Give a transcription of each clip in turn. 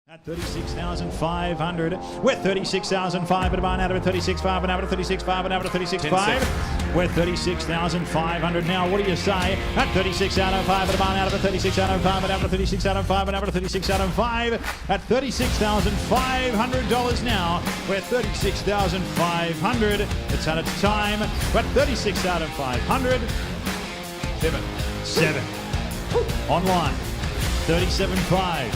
At 36,500, we're 36,500 at a barn out of a 36,500 and out of a 36,500 and out of a 36,500. We're 36,500 now. What do you say? At 36 out of 5 at a barn out of a 36 out of 5 and out of a 36 out of 5 and out of a 36 out of 5. At $36,500 now. We're 36,500. It's at its time. We're at 36 out of 500. 7. Online. 37.5.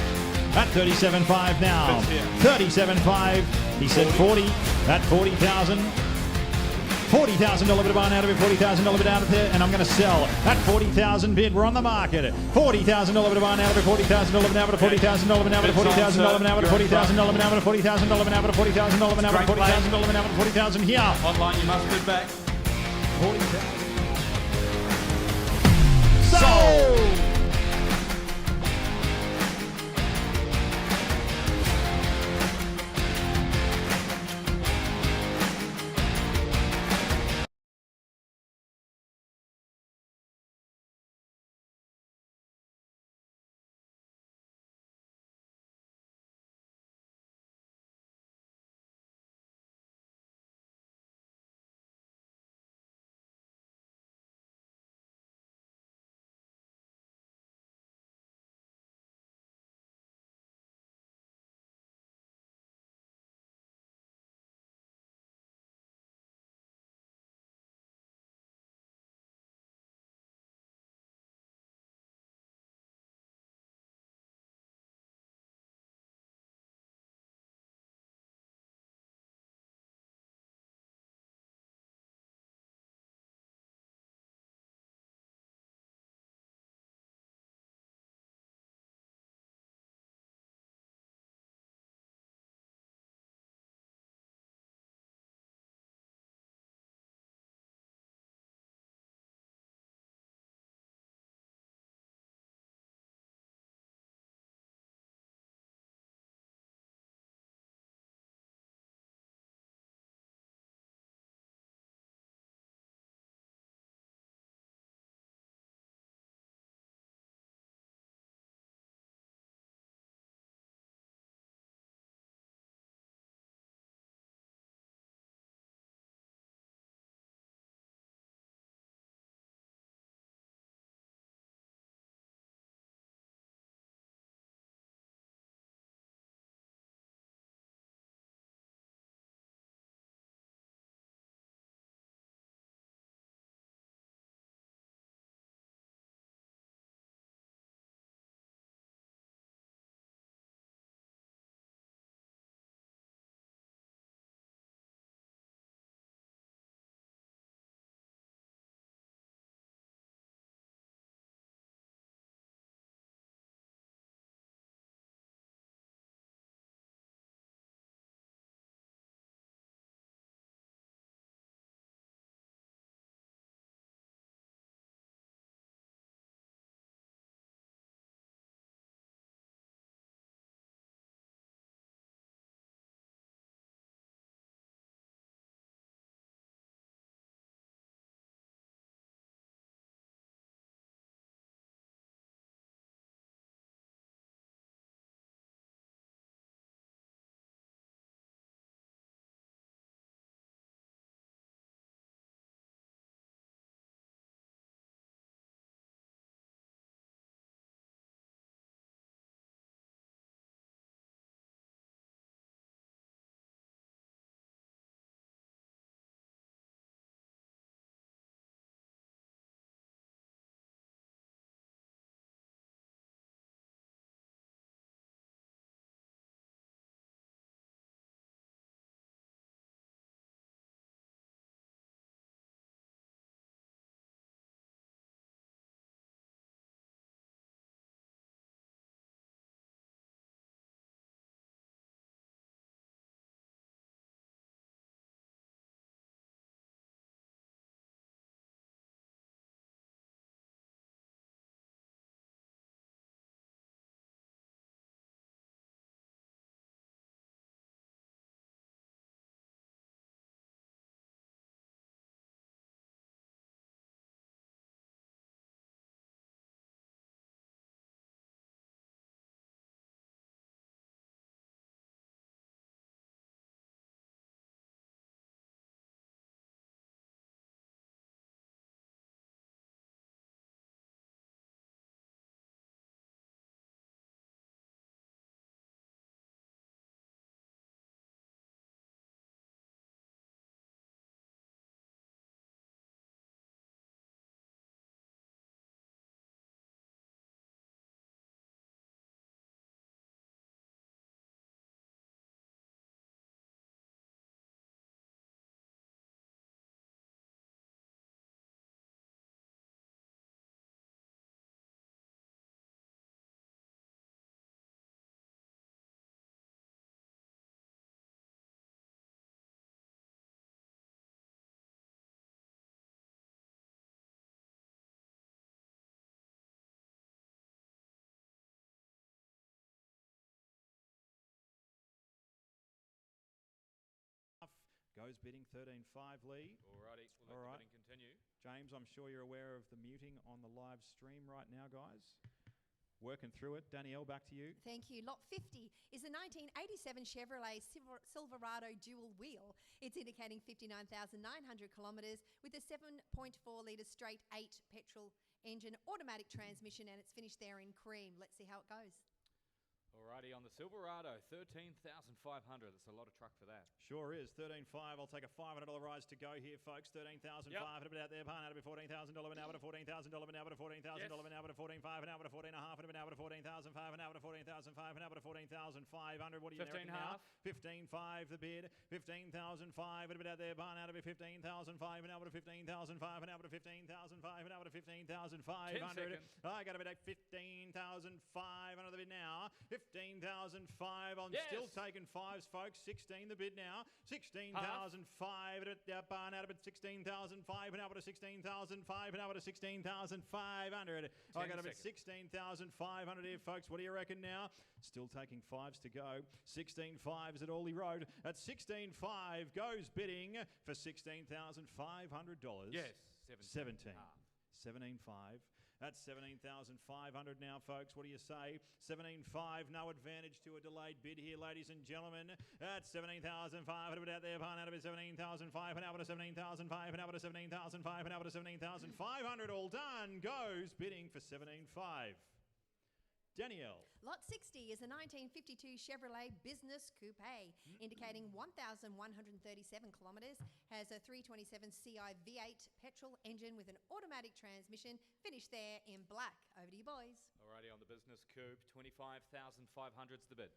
At 37.5 now. 37.5. He said 40. At 40,000. $40,000 bid barn out of it. $40,000 bid out of there, and I'm going to sell at 40,000 bid. We're on the market. $40,000 bid barn out of it. $40,000 bid out of it. $40,000 bid out of it. $40,000 bid out of it. $40,000 bid out of it. $40,000 bid out of it. $40,000 bid out of it. $40,000 bid out of it. $40,000 here. Online, you must bid back. 40,000. Sold. Goes bidding 13.5, Lee. Alrighty, we'll let the bidding continue. James, I'm sure you're aware of the muting on the live stream right now, guys. Working through it. Danielle, back to you. Thank you. Lot 50 is a 1987 Chevrolet Silverado dual wheel. It's indicating 59,900 kilometres with a 7.4 litre straight 8 petrol engine, automatic transmission, and it's finished there in cream. Let's see how it goes. Alrighty, on the Silverado, 13,500. That's a lot of truck for that. Sure is. 13.5. I'll take a $500 rise to go here, folks. 13,500 a bit out there. Barn out of $14,000 an hour to $14,000 an hour to $14,000 an hour to 14.5 an hour to 14.5 an hour to 14,500 an hour to 14,500 an hour to 14,500. What do you reckon now? 15.5 the bid. 15,500 a bit out there. Barn out of it. 15,500 an hour to 15,500 an hour to 15,500 an hour to 15,500. I got a bit at 15,500 the bid now. 15,005. I'm still taking fives, folks. 16 the bid now. 16,005 at barn out of it. 16,005 and out to 16,005 and out to 16,500. I got a bit 16,500 here, folks. What do you reckon now? Still taking fives to go. 16 fives at Orley Road. At 16.5 goes bidding for $16,500. Yes, 17. 17.5. That's 17,500 now, folks. What do you say? 17.5. No advantage to a delayed bid here, ladies and gentlemen. That's 17,500 out there. Barn out of it. 17,500 and out to 17,500 and out to 17,500 and out to 17,500. All done. Goes bidding for 17.5. Danielle. Lot 60 is a 1952 Chevrolet Business Coupe, indicating 1,137 kilometres, has a 327 CI V8 petrol engine with an automatic transmission, finished there in black. Over to you, boys. Alrighty, on the Business Coupe, 25,500's the bid.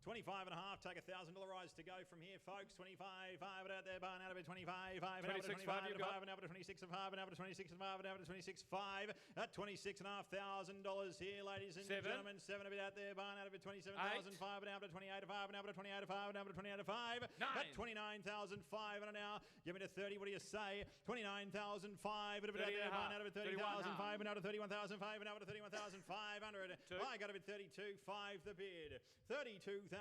25.5. Take a $1,000 rise to go from here, folks. 25.5 out there. Barn out of it. 25.5. 26.5. You got. And out to 26.5. And out to 26.5. And out to 26.5. At $26,500 here, ladies and gentlemen. 7 a bit out there. Barn out of it. 27,500. And out to 28.5. And out to 28.5. And out to 28.5. At 29,500 now. Give me to 30. What do you say? 29,500. A bit out there. Barn out of it. 30,500. And out to 31,500. And out to 31,500. I got a bit 32.5 the bid. 32,503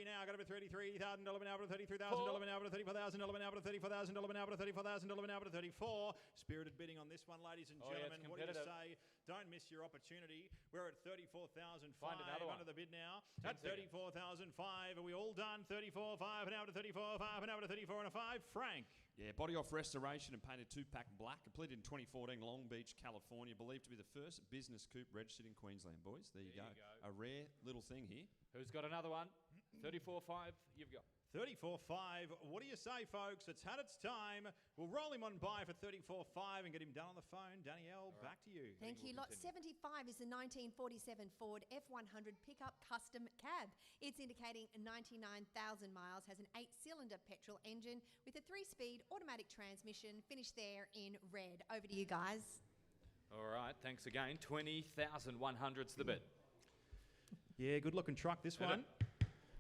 now. Got to be $33,000 an hour to $33,000 an hour to $34,000 an hour to $34,000 an hour to $34,000 an hour to $34. Spirited bidding on this one, ladies and gentlemen. What do you say? Don't miss your opportunity. We're at 34,500 under the bid now. At 34,500. Are we all done? 34.5 an hour to 34.5 an hour to 34.5. Frank. Yeah, body off restoration and painted 2-pack black. Completed in 2014, Long Beach, California. Believed to be the first business coupe registered in Queensland, boys. There you go. A rare little thing here. Who's got another one? 34.5 you've got. 34.5. What do you say, folks? It's had its time. We'll roll him on by for 34.5 and get him done on the phone. Danielle, back to you. Thank you. Lot 75 is the 1947 Ford F100 pickup custom cab. It's indicating 99,000 miles, has an 8-cylinder petrol engine with a 3-speed automatic transmission, finished there in red. Over to you guys. All right, thanks again. 20,100's the bid. Yeah, good looking truck, this one.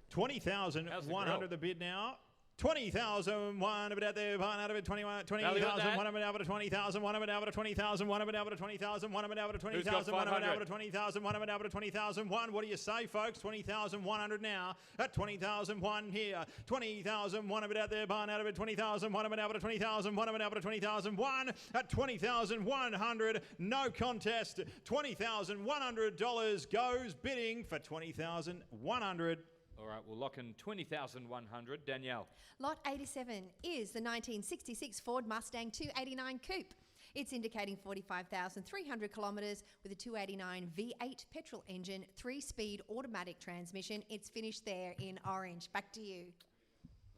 20,100 the bid now. 20,001 a bit out there, barn out of it, 20,001 of it out to 20,001 of it out to 20,001 of it out to 20,001 of it out to 20,001 of it out to 20,001 of it out to 20,001. What do you say, folks? 20,100 now at 20,001 here. 20,001 of it out there, barn out of it, 20,001 of it out to 20,001 of it out to 20,001 at 20,100. No contest. $20,100 goes bidding for 20,100. All right, we'll lock in 20,100. Danielle. Lot 87 is the 1966 Ford Mustang 289 Coupe. It's indicating 45,300 kilometres with a 289 V8 petrol engine, 3-speed automatic transmission. It's finished there in orange. Back to you.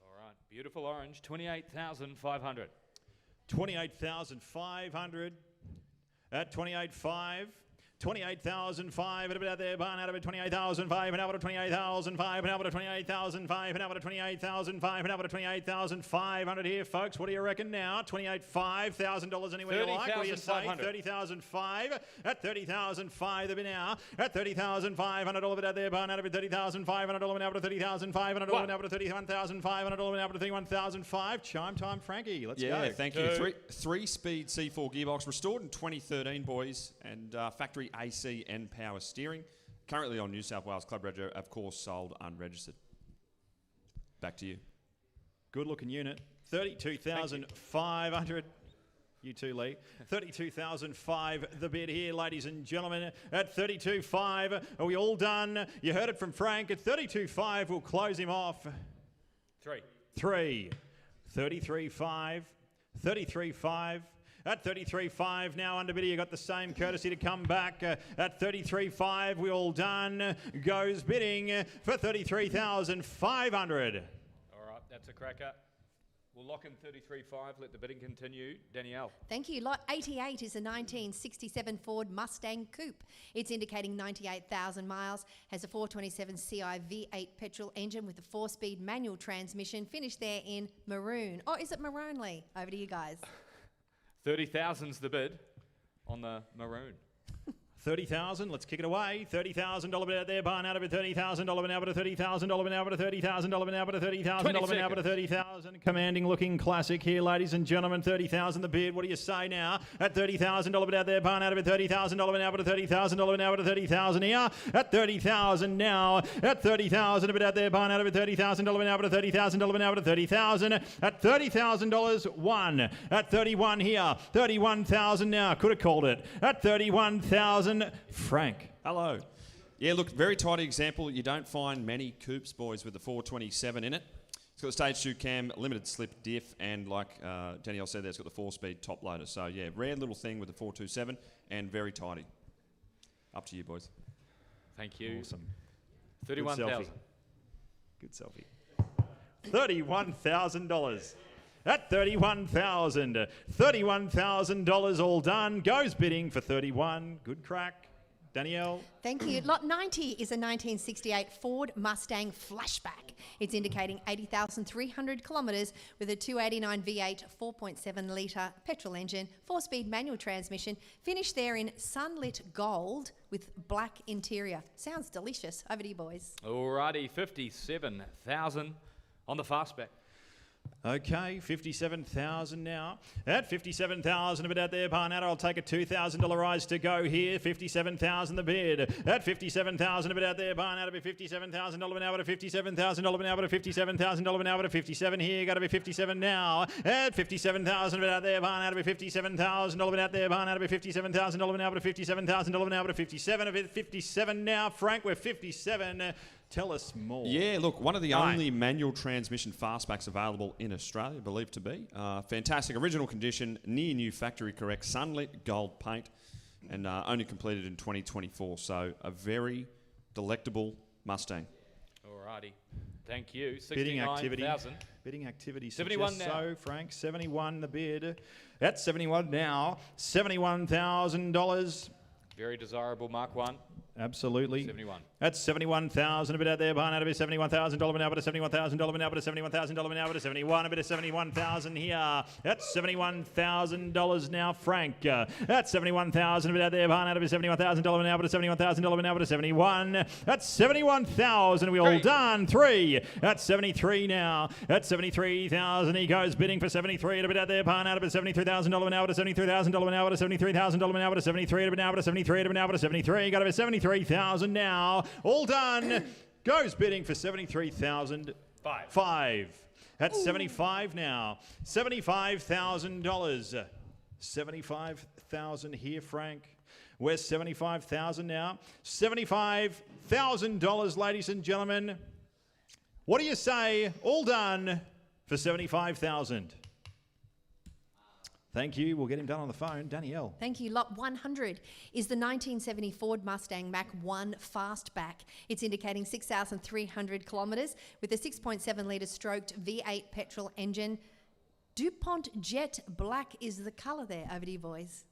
All right, beautiful orange. 28,500. 28,500 at 28.5. 28,005 and a bit out there, barn out of it, 28,005 and out to 28,005 and out to 28,005 and out to 28,005 and out to 28,500 here, folks. What do you reckon now? $28,500 anywhere you like. What do you say? 30,005 at 30,005 the bid now. At 30,500 all of it out there, barn out of it, 30,500 all of it out to 30,500 all of it out to 31,500 all of it out to 31,005. Chime time, Frankie. Let's go. Yeah, thank you. Three-speed C4 gearbox restored in 2013, boys, and factory AC and power steering. Currently on New South Wales Club Register, of course, sold unregistered. Back to you. Good looking unit. 32,500. You too, Lee. 32,500 the bid here, ladies and gentlemen. At 32,500. Are we all done? You heard it from Frank. At 32,500, we'll close him off. 3. 33,500. 33,500. At 33,500 now under bidder, you got the same courtesy to come back. At 33,500, we all done. Goes bidding for 33,500. All right, that's a cracker. We'll lock in 33.5. Let the bidding continue. Danielle. Thank you. Lot 88 is a 1967 Ford Mustang Coupe. It's indicating 98,000 miles, has a 427 CI V8 petrol engine with a 4-speed manual transmission, finished there in maroon. Or is it maroon, Lee? Over to you guys. 30,000's the bid on the maroon. 30,000, let's kick it away. $30,000 bid out there, barn out of it. $30,000 now, but a $30,000 now, but a $30,000 now, but a $30,000 now, but a $30,000. Commanding looking classic here, ladies and gentlemen. 30,000 the bid. What do you say now? At $30,000 bid out there, barn out of it. $30,000 now, but a $30,000 now, but a $30,000 here. At $30,000 now. At $30,000 bid out there, barn out of it. $30,000 now, but a $30,000 now, but a $30,000. At $30,000 one. At 31 here. 31,000 now. Could have called it. At 31,000. Frank. Hello. Yeah, look, very tidy example. You don't find many coupes, boys, with the 427 in it. It's got the stage 2 cam, limited slip diff, and like Danielle said there, it's got the 4-speed top loader. So, yeah, rare little thing with the 427 and very tidy. Up to you, boys. Thank you. Awesome. 31,000. Good selfie. $31,000. At $31,000. $31,000 all done. Goes bidding for 31. Good crack. Danielle. Thank you. Lot 90 is a 1968 Ford Mustang Flashback. It's indicating 80,300 kilometres with a 289 V8 4.7 litre petrol engine, 4-speed manual transmission, finished there in sunlit gold with black interior. Sounds delicious. Over to you, boys. Alrighty, 57,000 on the Fastback. Okay, 57,000 now. At 57,000 a bit out there, Parnata. I'll take a $2,000 rise to go here. 57,000 the bid. At 57,000 a bit out there, Parnata. Be $57,000 an hour to $57,000 an hour to $57,000 an hour to 57 here. Got to be 57 now. At 57,000 a bit out there, Parnata. Be $57,000 an out there, Parnata. Be $57,000 an hour to $57,000 an hour to 57. A bit 57 now. Frank, we're 57. Tell us more. Yeah, look, one of the only manual transmission fastbacks available in Australia, believed to be. Fantastic, original condition, near new factory correct, sunlit gold paint, and only completed in 2024. So a very delectable Mustang. Alrighty, thank you. Bidding activity. 69,000. Bidding activity. 71 now. So, Frank, 71 the bid. At 71 now, $71,000. Very desirable Mark 1. Absolutely. 71. That's 71,000 a bit out there. Behind out of it, $71,000 an hour, but a $71,000 an hour, but a $71,000 an hour, but a 71, a bit of 71,000 here. That's $71,000 now, Frank. That's 71,000 a bit out there. Behind out of it, $71,000 an hour, but a $71,000 an hour, but a 71. That's 71,000. We all done. 3. That's 73 now. That's 73,000. He goes bidding for 73 a bit out there. Behind out of it, $73,000 an hour, but a $73,000 an hour, but a $73,000 an hour, but a 73 a bit now, but a 73 a bit now, but a 73. Got to be 73,000 now. All done. Goes bidding for 73,000. 5. That's 75 now. $75,000. 75,000 here, Frank. We're 75,000 now. $75,000, ladies and gentlemen. What do you say? All done for 75,000. Thank you. We'll get him done on the phone. Danielle. Thank you. Lot 100 is the 1970 Ford Mustang Mach 1 Fastback. It's indicating 6,300 kilometres with a 6.7 litre stroked V8 petrol engine. DuPont Jet Black is the colour there. Over to you, boys.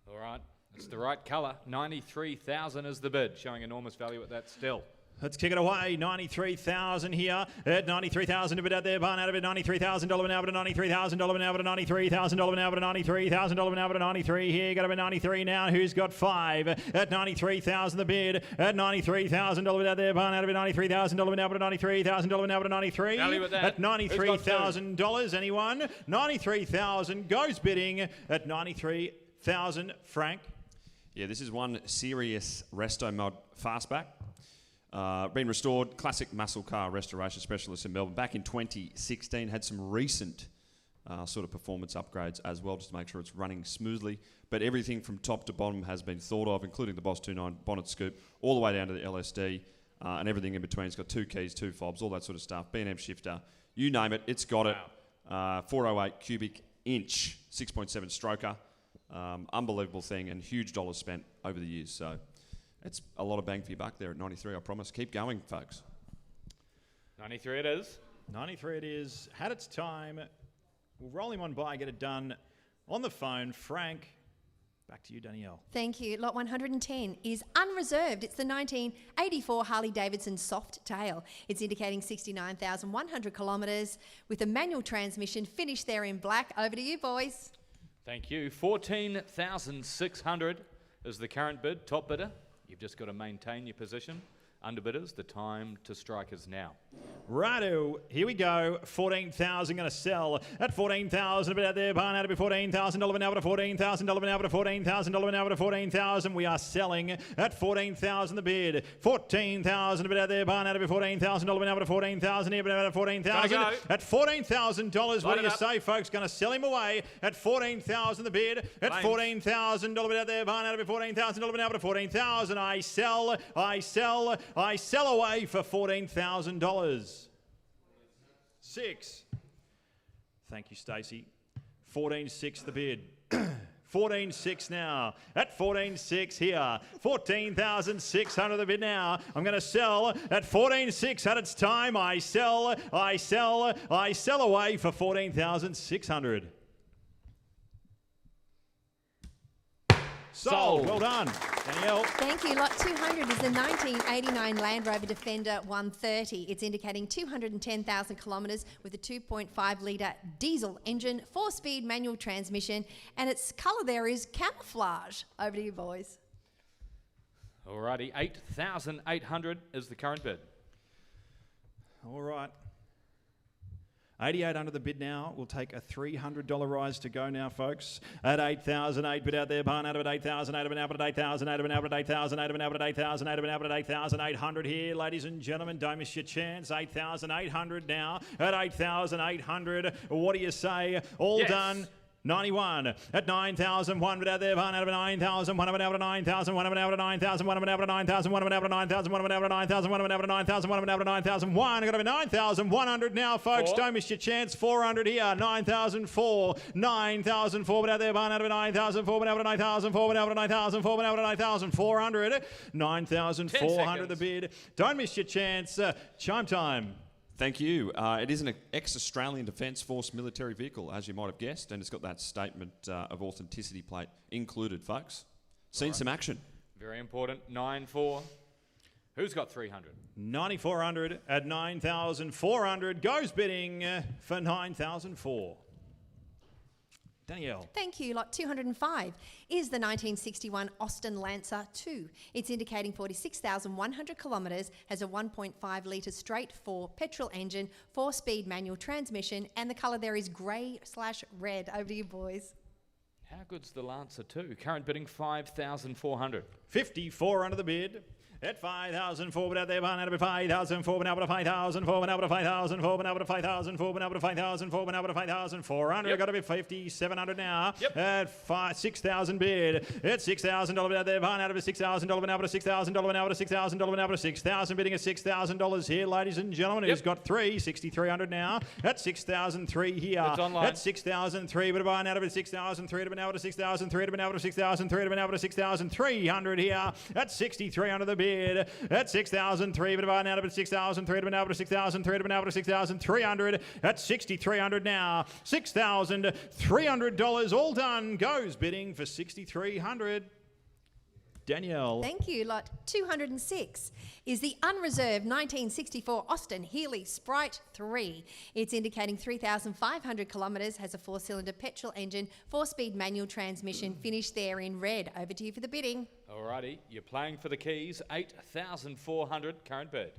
All right, it's the right colour. 93,000 is the bid, showing enormous value at that still. Let's kick it away. 93,000 here. At 93,000 a bit out there. Barn out of it. $93,000 an hour to $93,000 an hour to $93,000 an hour to $93,000 an hour to 93 here. Got to be 93 now. Who's got 5? At 93,000 the bid. At $93,000 out there. Barn out of it. $93,000 an hour to $93,000 an hour to 93. Value at that. At $93,000. Anyone? 93,000 goes bidding at 93,000. Frank. Yeah, this is one serious resto mod fastback. Been restored. Classic muscle car restoration specialist in Melbourne. Back in 2016, had some recent sort of performance upgrades as well, just to make sure it's running smoothly. But everything from top to bottom has been thought of, including the Boss 29 bonnet scoop, all the way down to the LSD, and everything in between. It's got 2 keys, 2 fobs, all that sort of stuff. B&M shifter, you name it, it's got it. 408 cubic inch, 6.7 stroker. Unbelievable thing, and huge dollars spent over the years. So it's a lot of bang for your buck there at 93, I promise. Keep going, folks. 93 it is. 93 it is. Had its time. We'll roll him on by, get it done on the phone. Frank, back to you, Danielle. Thank you. Lot 110 is unreserved. It's the 1984 Harley-Davidson Soft Tail. It's indicating 69,100 kilometres with a manual transmission finished there in black. Over to you, boys. Thank you. 14,600 is the current bid. Top bidder, you've just got to maintain your position. Underbidders, the time to strike is now. Righto, here we go. 14,000 going to sell at 14,000. A bit out there, barn out to be $14,000 an hour to $14,000 an hour to $14,000 an hour to $14,000. We are selling at 14,000 the bid. 14,000 a bit out there, barn out to be $14,000 an hour to $14,000 here, but out of $14,000 at $14,000. What do you say, folks? Going to sell him away at 14,000 the bid. At $14,000 bit out there, barn out to be $14,000 an hour to $14,000. I sell away for $14,000. 6. Thank you, Stacey. 14.6 the bid. 14.6 now. At 14.6 here. 14,600 the bid now. I'm going to sell at 14.6 at its time. I sell away for 14,600. Sold. Well done, Danielle. Thank you. Lot 200 is the 1989 Land Rover Defender 130. It's indicating 210,000 kilometres with a 2.5 litre diesel engine, 4-speed manual transmission, and its colour there is camouflage. Over to you, boys. Alrighty, 8,800 is the current bid. All right. 88 under the bid now. We'll take a $300 rise to go now, folks. At 8,008 bid out there, barn out of at 8,008 of an out at 8,008 of an out at 8,008 of an out at 8,008 of an out at 8,800 here, ladies and gentlemen. Don't miss your chance. 8,800 now. At 8,800, what do you say? All done. 91 at 9,001 but out there, barn out of 9,001 of an out of 9,000, 1 of an out of 9,000, 1 of an out of 9,000, 1 of an out of 9,000, 1 of an out of 9,000, 1 of an out of 9,000, 1 of an out of 9,001. I got to be 9,100 now, folks. Don't miss your chance. 400 here. 9,004, 9,004 but out there, barn out of 9,004 but out of 9,004 but out of 9,004 but out of 9,400, 9,400 the bid. Don't miss your chance. Chime time. Thank you. It is an ex-Australian Defence Force military vehicle, as you might have guessed, and it's got that statement of authenticity plate included, folks. Seen some action. Very important. 9,400. Who's got 300? 9,400 at 9,400. Goes bidding for 9,004. Danielle. Thank you. Lot 205 is the 1961 Austin Lancer 2. It's indicating 46,100 kilometres, has a 1.5 litre straight 4 petrol engine, 4-speed manual transmission, and the colour there is grey/red. Over to you, boys. How good's the Lancer 2? Current bidding 5,400. 54 under the bid. At 5,004, but out there, barn out of 5,004, but out of 5,004, but out of 5,004, but out of 5,004, but out of 5,004, but out of 5,400. Got to be 5,700 now. At 6,000 bid. At $6,000 out there, barn out of $6,000, but out of $6,000, but out of $6,000, but out of $6,000 bidding at $6,000 here, ladies and gentlemen. Who's got 6,300 now. At 6,003 here. It's online. At 6,003, but barn out of 6,003, but out of 6,003, but out of 6,003, but out of 6,300 here. At 6,300 the bid. At 6,003, but about now to 6,003, but now to 6,003, but now to 6,300. At 6,300 now. $6,300 all done. Goes bidding for 6,300. Danielle. Thank you. Lot 206 is the unreserved 1964 Austin Healey Sprite 3. It's indicating 3,500 kilometres, has a 4-cylinder petrol engine, 4-speed manual transmission, finished there in red. Over to you for the bidding. Alrighty, you're playing for the keys. 8,400 current bid.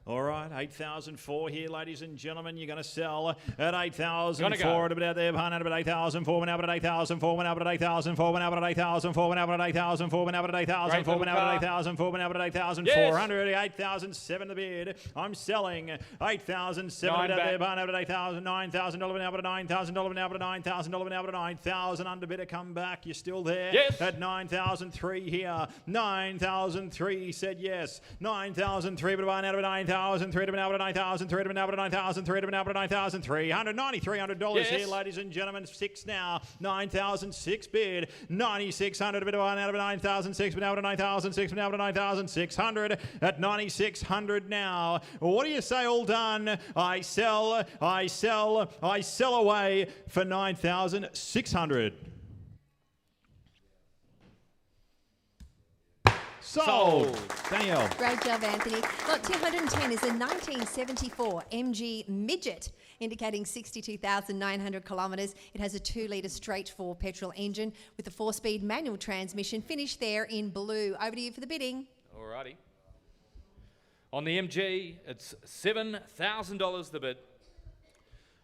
All right, 8,004 here, ladies and gentlemen. You're going to sell at 8,004. Go. Out there behind it at 8,004. Went out at 8,004. Went out at 8,004. Went out at 8,004. Went out at 8,004. Went out at 8,004. Went out at 8,004. Went out at 8,400. 8,007 the bid. I'm selling 8,007 out there behind it at 8,000. $9,000 went out at $9,000 went out at $9,000 went out at 9,000. Underbidder come back. You're still there. Yes. At 9,003 here. 9,003 said yes. 9,003 but behind out at 9,000. 3 to be now at 9,000, 3 to be now at 9,000, 3 to be now at 9,300, $9,300 here, ladies and gentlemen. 6 now, 9,006 bid, 9,600 a bit of out of 9,006, but now at 9,006, but now at 9,600 at 9,600 now. What do you say? All done. I sell away for 9,600. Sold. Danielle. Great job, Anthony. Lot 210 is a 1974 MG Midget, indicating 62,900 kilometres. It has a 2-litre straight 4 petrol engine with a 4-speed manual transmission, finished there in blue. Over to you for the bidding. Alrighty. On the MG, it's $7,000 the bid.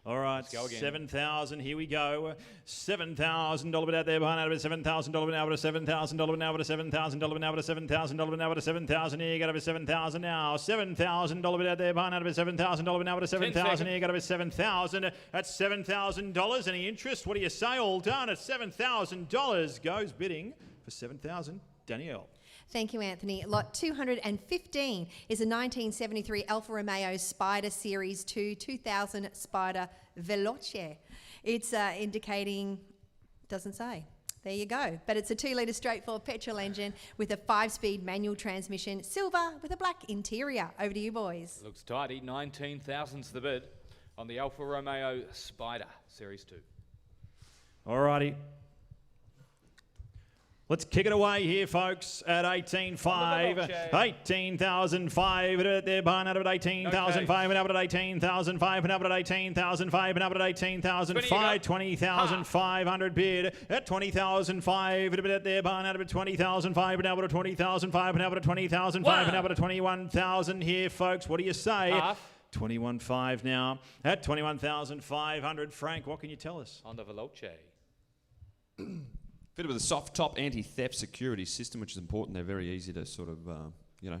All right, 7,000. Here we go. $7,000 bid out there behind out of it. $7,000 now, but a $7,000 now, but a $7,000 now, but a $7,000 now, but a $7,000 here. You got to be $7,000 now. $7,000 bid out there behind out of it. $7,000 now, but a $7,000 here. You got to be $7,000. That's $7,000. Any interest? What do you say? All done at $7,000. Goes bidding for $7,000. Danielle. Thank you, Anthony. Lot 215 is a 1973 Alfa Romeo Spider Series 2 2000 Spider Veloce. It's indicating, doesn't say. There you go. But it's a 2-litre straight 4 petrol engine with a 5-speed manual transmission, silver with a black interior. Over to you, boys. Looks tidy. 19,000's the bid on the Alfa Romeo Spider Series 2. All righty. Let's kick it away here, folks, at 18,500. 18,500 there, behind out of 18,500, and up at 18,500, and up at 18,500, and up at 18,500, 20,500 bid at 20,500, bid there, behind out of 20,500, and up at 20,500, and up at 20,500, and up at 21,000 here, folks. What do you say? Half. 21,500 now at 21,500. Frank, what can you tell us? On the Veloce. Fitted with a soft top anti-theft security system, which is important. They're very easy to sort of,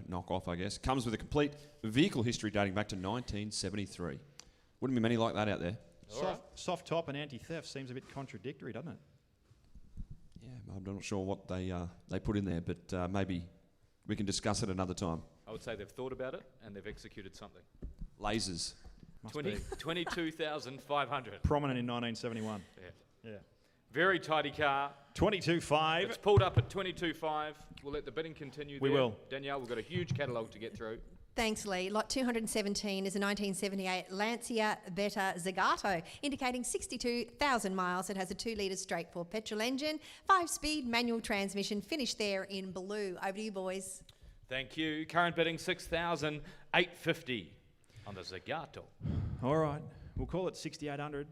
knock off, I guess. Comes with a complete vehicle history dating back to 1973. Wouldn't be many like that out there. Soft top and anti-theft seems a bit contradictory, doesn't it? Yeah, I'm not sure what they put in there, but maybe we can discuss it another time. I would say they've thought about it and they've executed something. Lasers. 22,500. Prominent in 1971. Yeah. Very tidy car. 22,500. It's pulled up at 22,500. We'll let the bidding continue there. We will. Danielle, we've got a huge catalogue to get through. Thanks, Lee. Lot 217 is a 1978 Lancia Beta Zagato, indicating 62,000 miles. It has a 2-litre straight 4 petrol engine, 5-speed manual transmission, finished there in blue. Over to you, boys. Thank you. Current bidding $6,850 on the Zagato. All right. We'll call it 6,800.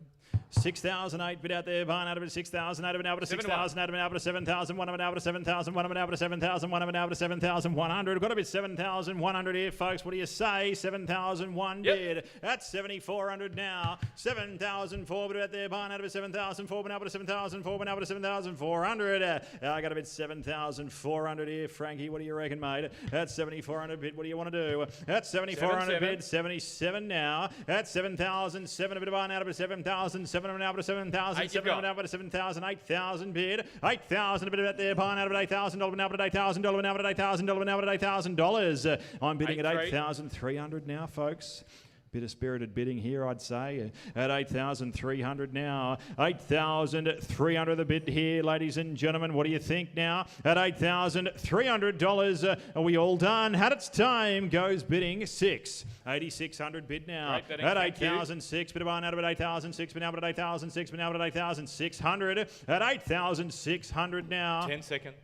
6,008 bid out there, behind out of it, 6,008 of an out of 6,000 out of an out of 7,000, one of an out of 7,000, one of an out of 7,000, one of an out of 7,100. We've got to be 7,100 here, folks. What do you say? 7,001 bid. That's 7,400 now. 7,004 bid out there, behind out of it, 7,004, but out of 7,004, but out of 7,400. I got a bit 7,400 here, Frankie. What do you reckon, mate? That's 7,400 bid. What do you want to do? That's 7,400 bid. 77 now. That's 7,007 a bit behind out of it, 7,007 of an out of 7,000, 7 of an out of 7,000, 8,000 bid. 8,000 a bit out there, behind out of $8,000, now at $8,000, now at $8,000, now at $8,000. I'm bidding at 8,300 now, folks. Bit of spirited bidding here, I'd say, at 8,300 now. 8,300 the bid here, ladies and gentlemen. What do you think now? At $8,300, are we all done? Had its time, goes bidding 8,600 bid now. At 8,006, bid of on out of 8,006, bid now at 8,006, bid now at 8,600. At 8,600 now. 10 seconds.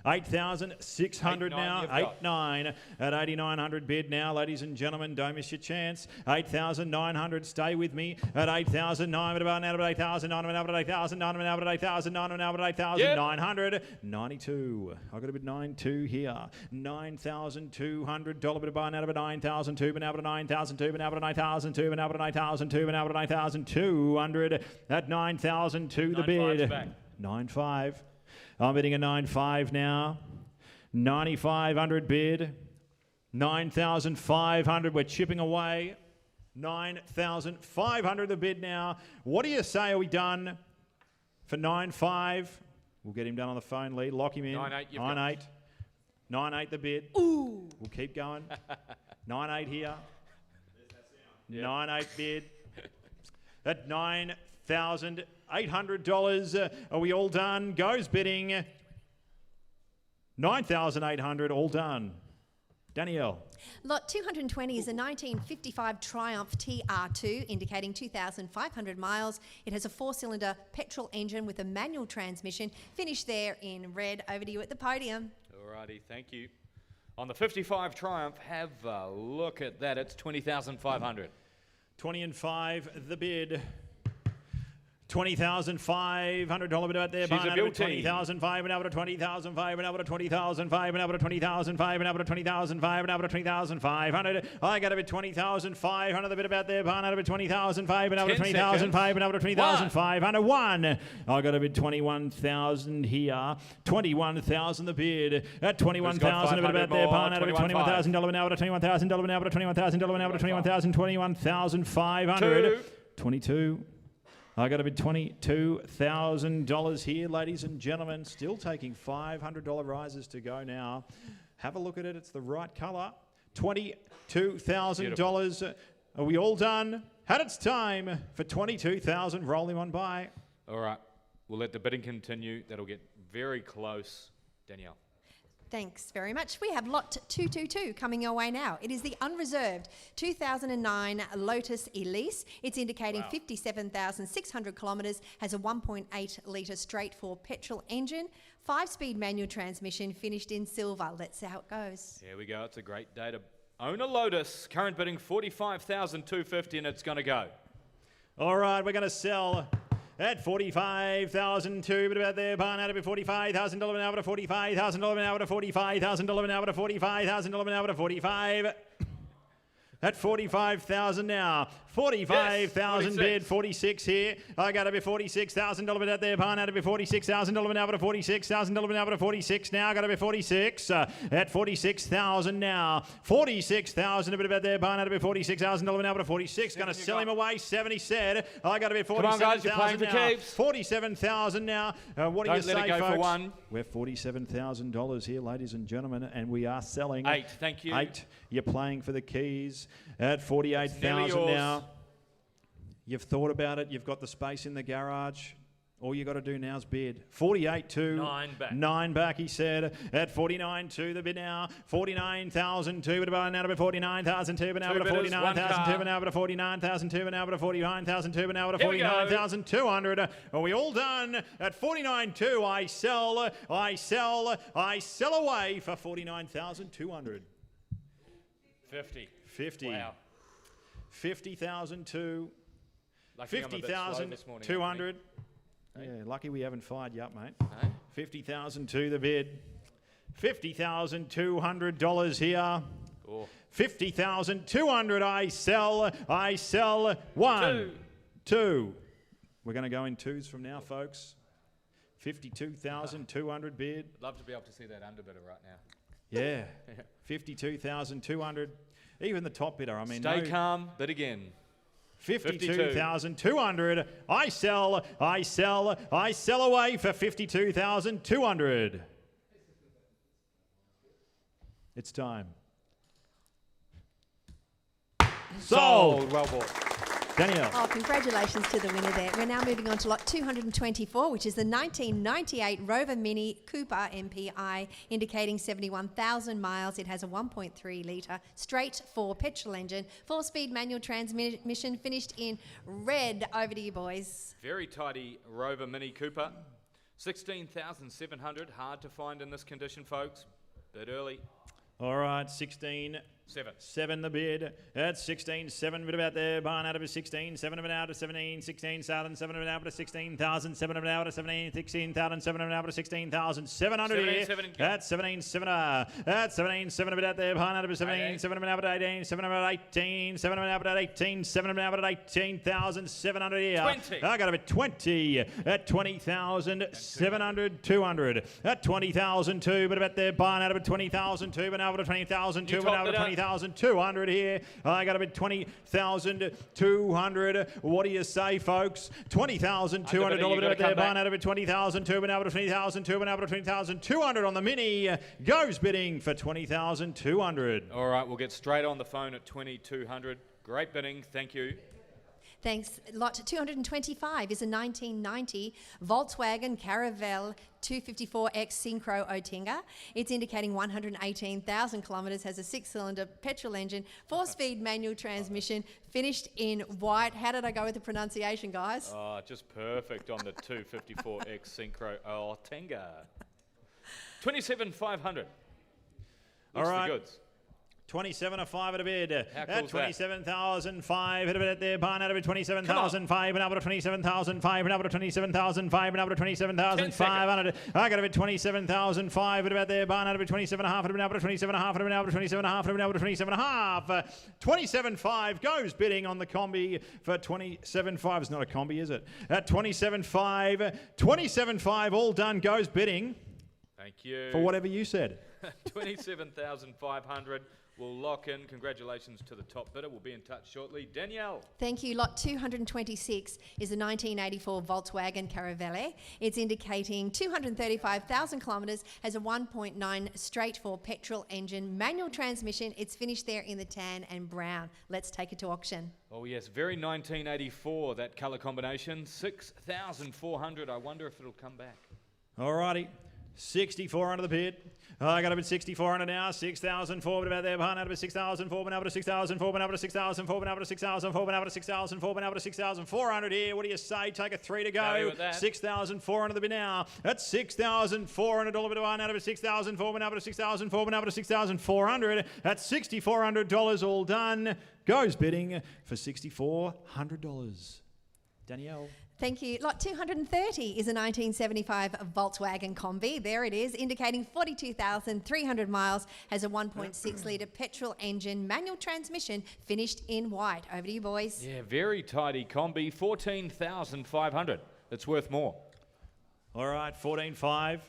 8,600 now. 8,900 you've got. 8,900 at 8,900 bid now, ladies and gentlemen. Don't miss your chance. 8,900. Stay with me at 8,900. About now, 8,900. About 8,900. About 8,900. About 8,900. 92. I've got a bid 92 here. $9,200 bid buy now to 9,002. But now to 9,002. But now to 9,002. But now to 9,002. But now to 9,200 at 9,002. The bid. 9.5. I'm bidding a 9.5 now. 9,500 bid. 9,500. We're chipping away. 9,500 the bid now. What do you say? Are we done for 9.5? We'll get him done on the phone, Lee. Lock him in. 9.8. 9.8. 9.8 the bid. Ooh. We'll keep going. 9.8 here. 9.8 bid. At $9,800. Are we all done? Goes bidding. 9,800. All done. Danielle. Lot 220 is a 1955 Triumph TR2, indicating 2,500 miles. It has a 4-cylinder petrol engine with a manual transmission. Finished there in red. Over to you at the podium. Alrighty, thank you. On the 55 Triumph, have a look at that. It's 20,500. 20 and 5 the bid. $20,500 bid out there. She's a built 20,500 and over to 20,500 and over to 20,500 and over to 20,500 and over to 20,500 and over to 20,500. I got a bid 20,500 the bid about there. Barn out of it 20,500 and over to 20,500 and over to 20,500. One. I got a bid 21,000 here. 21,000 the bid at 21,000 the bid about there. Barn out of it $21,000 and over to $21,000 and over to $21,000 and over to 21,000. 21,500. 22. I got a bid $22,000 here, ladies and gentlemen. Still taking $500 rises to go now. Have a look at it. It's the right colour. $22,000. Are we all done? Had its time for $22,000. Rolling on by. All right. We'll let the bidding continue. That'll get very close. Danielle. Thanks very much. We have lot 222 coming your way now. It is the unreserved 2009 Lotus Elise. It's indicating 57,600 kilometres, has a 1.8 litre straight 4 petrol engine, 5-speed manual transmission, finished in silver. Let's see how it goes. Here we go. It's a great day to own a Lotus. Current bidding 45,250 and it's going to go. All right, we're going to sell at $45,002, but about there, barn out of it, $45,000 an hour to $45,000 an hour to $45,000 an hour to $45,000 an hour to $45,000. At 45,000 now. 45,000 bid, 46 here. I got to be $46,000 bid out there. Barn out to be $46,000 now, but $46,000 now, but 46 now. Got to be 46 at 46,000 now. 46,000 a bit about there. Barn out to be $46,000 now, but 46. Going to sell him away. 70 said. I got to be $47,000 now. 47,000 now. What do you say, folks? For one. We're $47,000 here, ladies and gentlemen, and we are selling 8. Thank you. 8. You're playing for the keys at 48,000 now. You've thought about it. You've got the space in the garage. All you got to do now is bid. 48.2. 9 back. 9 back, he said. At 49.2 the bid now. 49,002. But now to 49,002. But now to 49,002. But now to 49,002. But now to 49,002. But now to 49,200. Are we all done? At 49.2, I sell away for 49,200. 50. Wow. 50,002. 50,200. Yeah, lucky we haven't fired you up, mate. No? 50,002 the bid. $50,200 here. Oh. 50,200 I sell. 1, 2. We're going to go in twos from now, folks. 52,200 bid. Love to be able to see that underbidder right now. Yeah. 52,200. Even the top bidder, I mean. Stay calm, bid again. 52,200. I sell away for 52,200. It's time. Sold. Well bought. Danielle. Oh, congratulations to the winner there. We're now moving on to lot 224, which is the 1998 Rover Mini Cooper MPI, indicating 71,000 miles. It has a 1.3 litre straight 4 petrol engine, 4-speed manual transmission, finished in red. Over to you, boys. Very tidy Rover Mini Cooper. 16,700. Hard to find in this condition, folks. Bit early. All right, 16. 7 the bid at 16,700 bid about there. Barn out of 16,700 bid out to 17, 16,700 bid out to 16,700 bid out to 17, 16,700 bid out to 16,700 here. At 17,700. At 17,700 bid out there. Barn out of 17,700 bid out to 18, 700 18, 700 out at 18, 700 out at 18,700 here. 20. I got a bit 20 at 20,700, 200 at 20,002 bid about there. Barn out of 20,002 bid out to 20,002 bid out to 20,200 here. I got a bit 20,200. What do you say, folks? $20,200 bid there. Barn out of it 20,002 bid out to 20,002 bid out to 20,200 on the Mini. Goes bidding for 20,200. All right, we'll get straight on the phone at 2,200. Great bidding. Thank you. Thanks. Lot 225 is a 1990 Volkswagen Caravelle 254X Synchro Oettinger. It's indicating 118,000 kilometres, has a 6-cylinder petrol engine, 4-speed manual transmission, finished in white. How did I go with the pronunciation, guys? Oh, just perfect on the 254X Synchro Oettinger. 27,500. All right. The goods. 27,500 at a bid. How cool At is that? 27,500 at a bid at there. Barn out of it 27,500 and up to 27,500 and up to 27,500 and up to 27,500. I got a bit 27,500 about there. Barn out of it 27,500 and up to 27,500 and up to 27,500 and up to 27,500. 27,500 goes bidding on the combi for 27,500. It's not a combi, is it? At 27,500. 27,500 all done goes bidding. Thank you. For whatever you said. 27,500. We'll lock in. Congratulations to the top bidder. We'll be in touch shortly. Danielle. Thank you. Lot 226 is a 1984 Volkswagen Caravelle. It's indicating 235,000 kilometres, has a 1.9 straight 4 petrol engine, manual transmission. It's finished there in the tan and brown. Let's take it to auction. Oh, yes. Very 1984, that colour combination. 6,400. I wonder if it'll come back. Alrighty. 64 under the bid. I got a bit 64 now. 6,004 about there. Behind out of 6,004. Been up to 6,004. Been up to 6,004. Been up to 6,004. Been up to 6,004. Been up to 6,400 here. What do you say? Take a 3 to go. 6,400 the bid now. That's 6,400 dollar bit behind out of 6,004. Been up to 6,004. Been up to 6,400. That's $6,400 all done. Goes bidding for $6,400. Danielle. Thank you. Lot 230 is a 1975 Volkswagen Combi. There it is, indicating 42,300 miles, has a 1.6 litre petrol engine, manual transmission, finished in white. Over to you, boys. Yeah, very tidy combi, 14,500. It's worth more. All right, 14,500.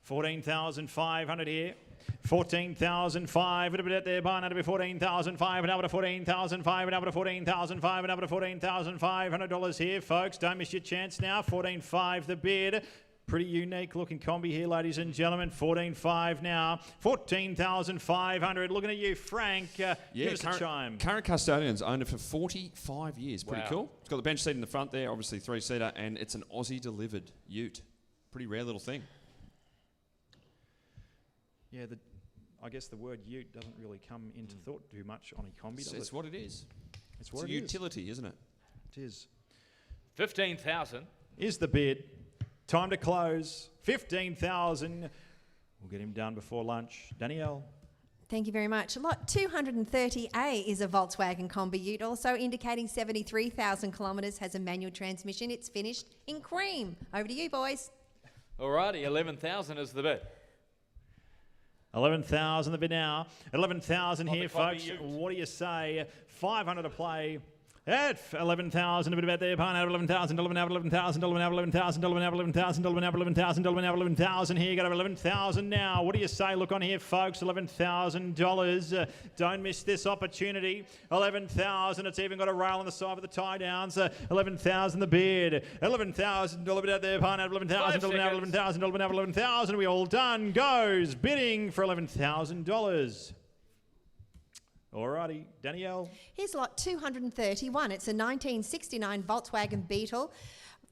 14,500 here. 14,500 out there. Barn out to be 14,500 and up to 14,500 and up to 14,500 and up to $14,500 here, folks. Don't miss your chance now. 14,500 the bid. Pretty unique looking combi here, ladies and gentlemen. 14,500 now. 14,500. Looking at you, Frank. Give us a chime. Current custodians owned it for 45 years. Pretty Wow. cool. It's got the bench seat in the front there, obviously 3-seater, and it's an Aussie delivered ute. Pretty rare little thing. Yeah, I guess the word ute doesn't really come into thought too much on a combi, does It's it? what it is. It's what It's it a is. utility, isn't it? It is. 15,000. Is the bid. Time to close. 15,000. We'll get him done before lunch. Danielle. Thank you very much. Lot 230A is a Volkswagen Combi ute, also indicating 73,000 kilometres, has a manual transmission. It's finished in cream. Over to you, boys. Alrighty, 11,000 is the bid. 11,000 the bid now. 11,000 On here, the combi folks. ute. What do you say? 500 to play. At 11,000 a bit about there. Pine out of 11,000. 11,000. 11,000. 11,000. 11,000 here. Got 11,000 now. What do you say? Look on here, folks. $11,000. Don't miss this opportunity. 11,000. It's even got a rail on the side of the tie downs. 11,000 the bid. $11,000 bit out there. Pine out of 11,000. 11,000. 11,000. We all done. Goes bidding for $11,000. Alrighty, Danielle. Here's lot 231. It's a 1969 Volkswagen Beetle,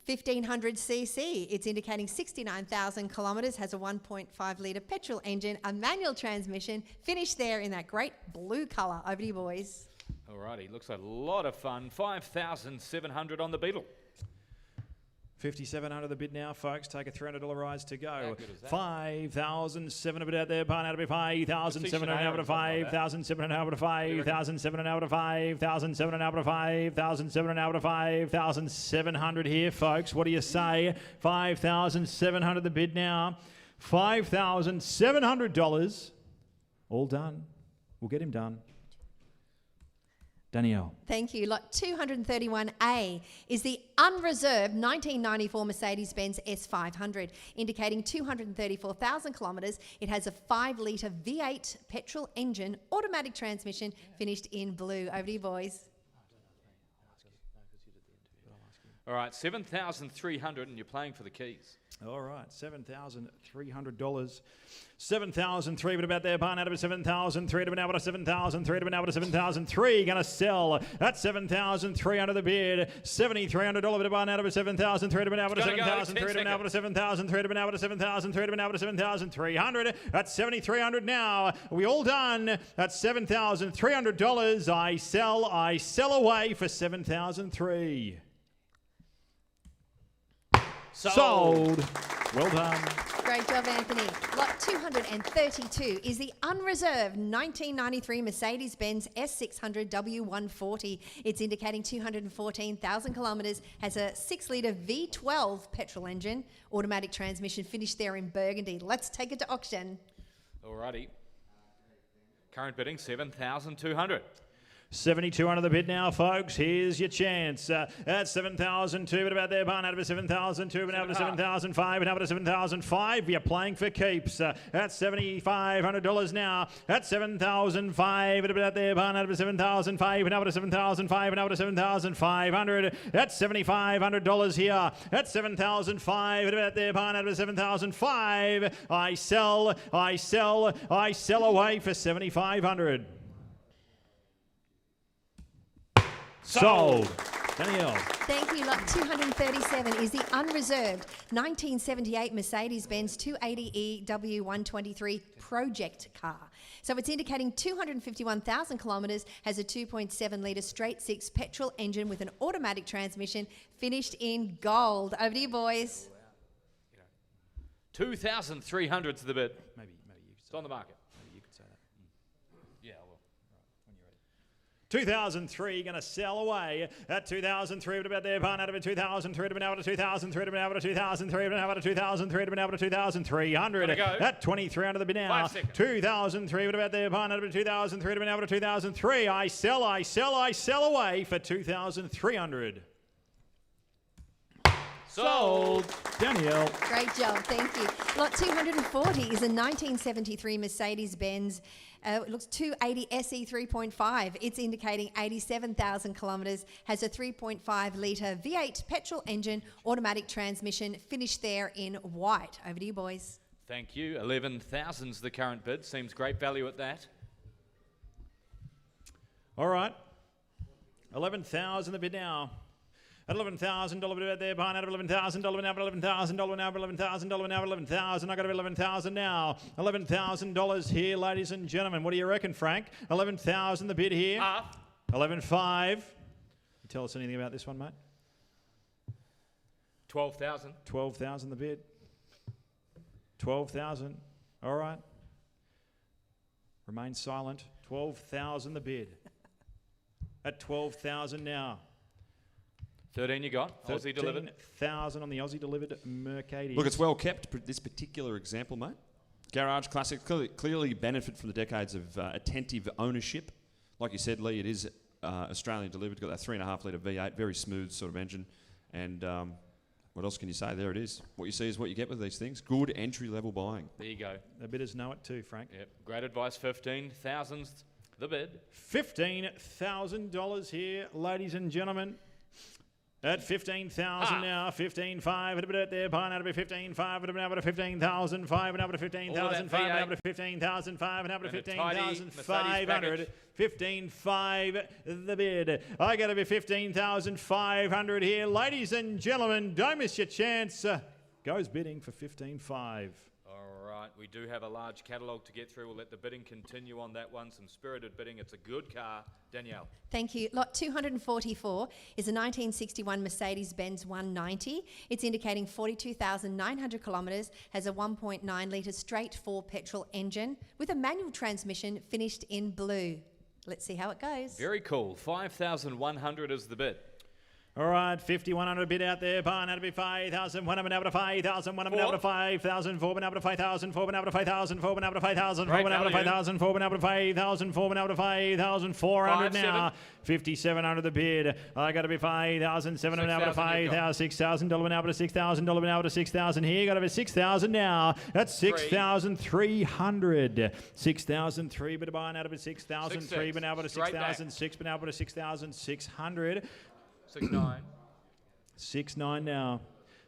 1500cc. It's indicating 69,000 kilometres, has a 1.5 litre petrol engine, a manual transmission, finished there in that great blue colour. Over to you, boys. Alrighty, looks like a lot of fun. 5,700 on the Beetle. 5,700 the bid now, folks. Take a $300 rise to go. How good is that? 5,700 out there. Barn out of 5,700 out of 5,700 out of 5,700 out of 5,700 out of 5,700 out of 5,700 here, folks. What do you say? 5,700 the bid now. $5,700. All done. We'll get him done. Danielle. Thank you. Lot 231A is the unreserved 1994 Mercedes-Benz S500, indicating 234,000 kilometres. It has a 5-litre V8 petrol engine, automatic transmission, finished in blue. Over to you, boys. All right, 7,300, and you're playing for the keys. All right, $7,300. 7,003, but about there, barn out of 7,003, to be now, 7,003, to be now, 7,003, going to sell. That's 7,300 the bid. $7,300, but a barn out of 7,003, to be now, 7,003, to be now, 7,003, to be now, 7,003, to be now, 7,300. That's 7,300 now. We all done. That's $7,300. I sell away for 7,003. Sold. Well done. Great job, Anthony. Lot 232 is the unreserved 1993 Mercedes-Benz S600 W140. It's indicating 214,000 kilometres, has a 6-litre V12 petrol engine, automatic transmission, finished there in burgundy. Let's take it to auction. Alrighty. Current bidding, 7,200. 7,200 the bid now, folks. Here's your chance. That's 7,002, but about there, barn out of 7,002, but now to 7,005, and now to 7,005. You're playing for keeps. That's $7,500 now. That's 7,005, but about there, barn out of 7,005, and now to 7,005, and now to 7,500. That's $7,500 here. That's 7,005, but about there, barn out of 7,005. I sell away for 7,500. Sold. Danielle. Thank you. Lot 237 is the unreserved 1978 Mercedes-Benz 280E W123 project car. So it's indicating 251,000 kilometres, has a 2.7-litre straight-six petrol engine with an automatic transmission, finished in gold. Over to you, boys. 2,300's the bid. Maybe you could It's on the market. Maybe you could say that. Yeah, I will. 2003 going to sell away at 2003, but about there, barn out of it, 2003 to be now to 2003 to be now to 2003 to be now to 2003 to be now to 2,300. At 2,300 to be now. 2003, but about there, barn out of it, 2003 to be now to 2003. I sell away for 2,300. Sold. Danielle. Great job, thank you. Lot 240 is a 1973 Mercedes-Benz. It looks 280 SE 3.5. It's indicating 87,000 kilometres, has a 3.5-litre V8 petrol engine, automatic transmission, finished there in white. Over to you, boys. Thank you. 11,000's the current bid. Seems great value at that. All right. 11,000 the bid now. At $11,000 bid there, barn out of $11,000 now, $11,000 now, $11,000 now, $11,000. I got to $11,000 now. $11,000 here, ladies and gentlemen. What do you reckon, Frank? 11,000 the bid here. 11,500. You tell us anything about this one, mate? 12,000. 12,000 the bid. 12,000. All right. Remain silent. 12,000 the bid. At 12,000 now. 13 you got. Aussie delivered. 13,000 on the Aussie delivered Mercedes. Look, it's well kept, this particular example, mate. Garage Classic clearly benefit from the decades of attentive ownership. Like you said, Lee, it is Australian delivered. Got that 3.5-litre V8, very smooth sort of engine. And what else can you say? There it is. What you see is what you get with these things. Good entry-level buying. There you go. The bidders know it too, Frank. Yep. Great advice. 15,000's the bid. $15,000 here, ladies and gentlemen. At 15,000 now, 15,500, a bit out there, pine out of 15,500, and over to 15,500, and over to 15,500, and over to 15,500, and over to 15,500, 15,500, the bid. I got to be 15,500 here. Ladies and gentlemen, don't miss your chance. Goes bidding for 15,500. All right. right, we do have a large catalogue to get through. We'll let the bidding continue on that one. Some spirited bidding. It's a good car. Danielle. Thank you. Lot 244 is a 1961 Mercedes-Benz 190. It's indicating 42,900 kilometres, has a 1.9 litre straight 4 petrol engine with a manual transmission finished in blue. Let's see how it goes. Very cool. 5,100 is the bid. All right, 5,100 bid out there. Barn out to be 5,000. One up to 5,000. One up to 5,000. Four up to 5,000. Four up to 5,000. Four up to 5,000. Four up to 5,000. Four up to 5,000. Four up to 5,000. 400 now. 5,700 the bid. I got to be 5,000. 7 up to 5,000. 6,000. $6,000 now to 6,000. $6,000 now to 6,000. Here got to be 6,000 now. That's 6,300. 6,003 bid barn out of 6,000. 3 bid now to 6,000. 6 bid now to 6,600. 6,900. 6,900 now.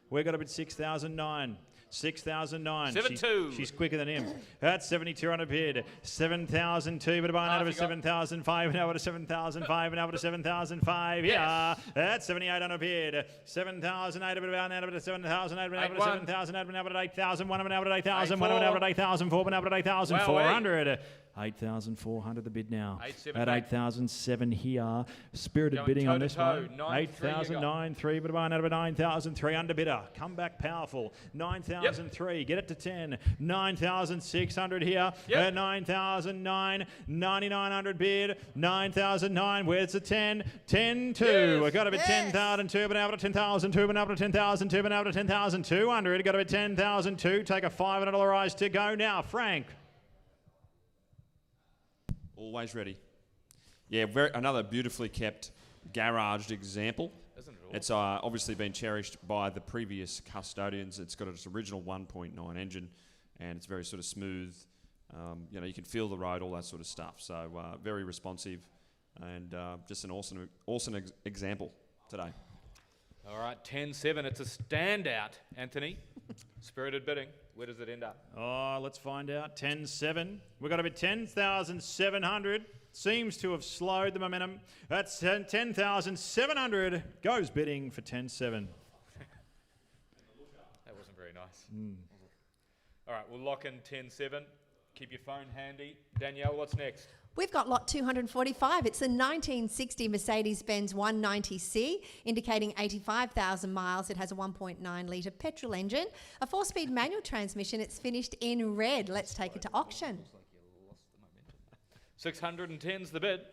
We're got to bid 6,009. 6,009. 7,200. She's quicker than him. That's 7,200 bid. 7,002. But about out of 7,005. Now to 7,005. Now to 7,005. Yeah. That's 7,800 bid. 7,008. But about out of 7,008. But out of 7,008. But out of 8,000. One of out of 8,000. One of out of 8,000. Four. But out of 8,400. 8,400 the bid now. At 8,007 here. Spirited bidding on this one. 8,009. 3. But about out of 9,003 under bidder. Come back powerful. 9,003. Get it to 10. 9,600 here. At 9,009. 9,900 bid. 9,009. Where's the 10? 10,200. We've got to be 10,002. But out of 10,002. But out of 10,002. But out of 10,200. Got to be 10,002. Take a $500 rise to go now. Frank. Always ready. Yeah, another beautifully kept garaged example. Isn't it all? It's obviously been cherished by the previous custodians. It's got its original 1.9 engine, and it's very sort of smooth. You know, you can feel the road, all that sort of stuff. So very responsive, and just an awesome example today. All right, 10,700. It's a standout, Anthony. Spirited bidding. Where does it end up? Oh, let's find out. 10,700. We've got to be 10,700. Seems to have slowed the momentum. That's 10,700. Goes bidding for 10,700. That wasn't very nice. All right, we'll lock in 10,700. Keep your phone handy. Danielle, what's next? We've got lot 245. It's a 1960 Mercedes-Benz 190C, indicating 85,000 miles. It has a 1.9 litre petrol engine, a 4-speed manual transmission. It's finished in red. Let's take it to auction. 610's the bid.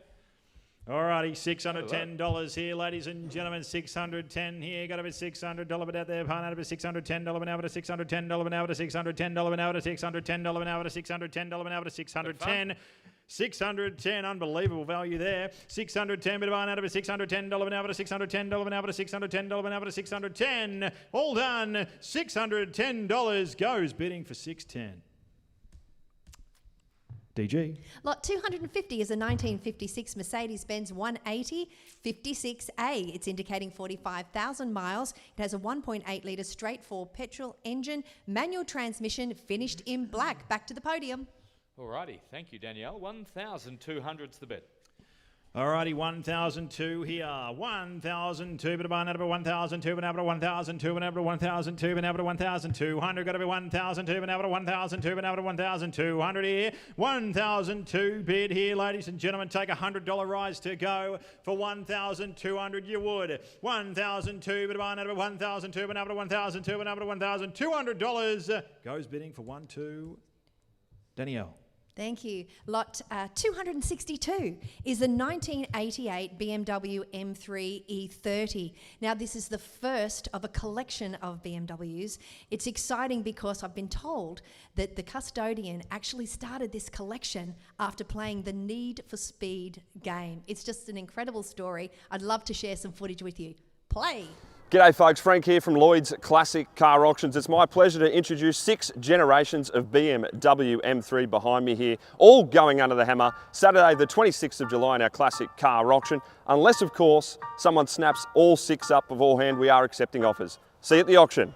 Alrighty, $610 here, ladies and gentlemen. $610 here. Got to be $600 bid out there. Pan out of $610 an hour to $610 an hour to $610 an hour to $610 an hour to $610 an hour to $610. 610, unbelievable value there. 610, bit of iron out of a $610 an hour to $610 an hour to $610 an hour to $610. All done. $610 goes bidding for 610. DG. Lot 250 is a 1956 Mercedes-Benz 180 56A. It's indicating 45,000 miles. It has a 1.8 litre straight 4 petrol engine, manual transmission, finished in black. Back to the podium. Alrighty, thank you, Danielle. 1,200's the bid. Alrighty, 1,002 here. 1,002, but a barn out of a 1,002, but out of 1,002, but out of 1,002, but out of 1,200. Got to be 1,002, but out of 1,002, but out of 1,200 here. 1,002 bid here, ladies and gentlemen. Take a $100 rise to go for 1,200. You would. 1,002, but a barn out of 1,002, but out of 1,002, but out of $1,200 goes bidding for 1,200. Danielle. Thank you. Lot 262 is a 1988 BMW M3 E30. Now, this is the first of a collection of BMWs. It's exciting because I've been told that the custodian actually started this collection after playing the Need for Speed game. It's just an incredible story. I'd love to share some footage with you. Play. G'day folks, Frank here from Lloyds Classic Car Auctions. It's my pleasure to introduce 6 generations of BMW M3 behind me here, all going under the hammer Saturday the 26th of July in our Classic Car Auction. Unless of course someone snaps all 6 up beforehand, we are accepting offers. See you at the auction.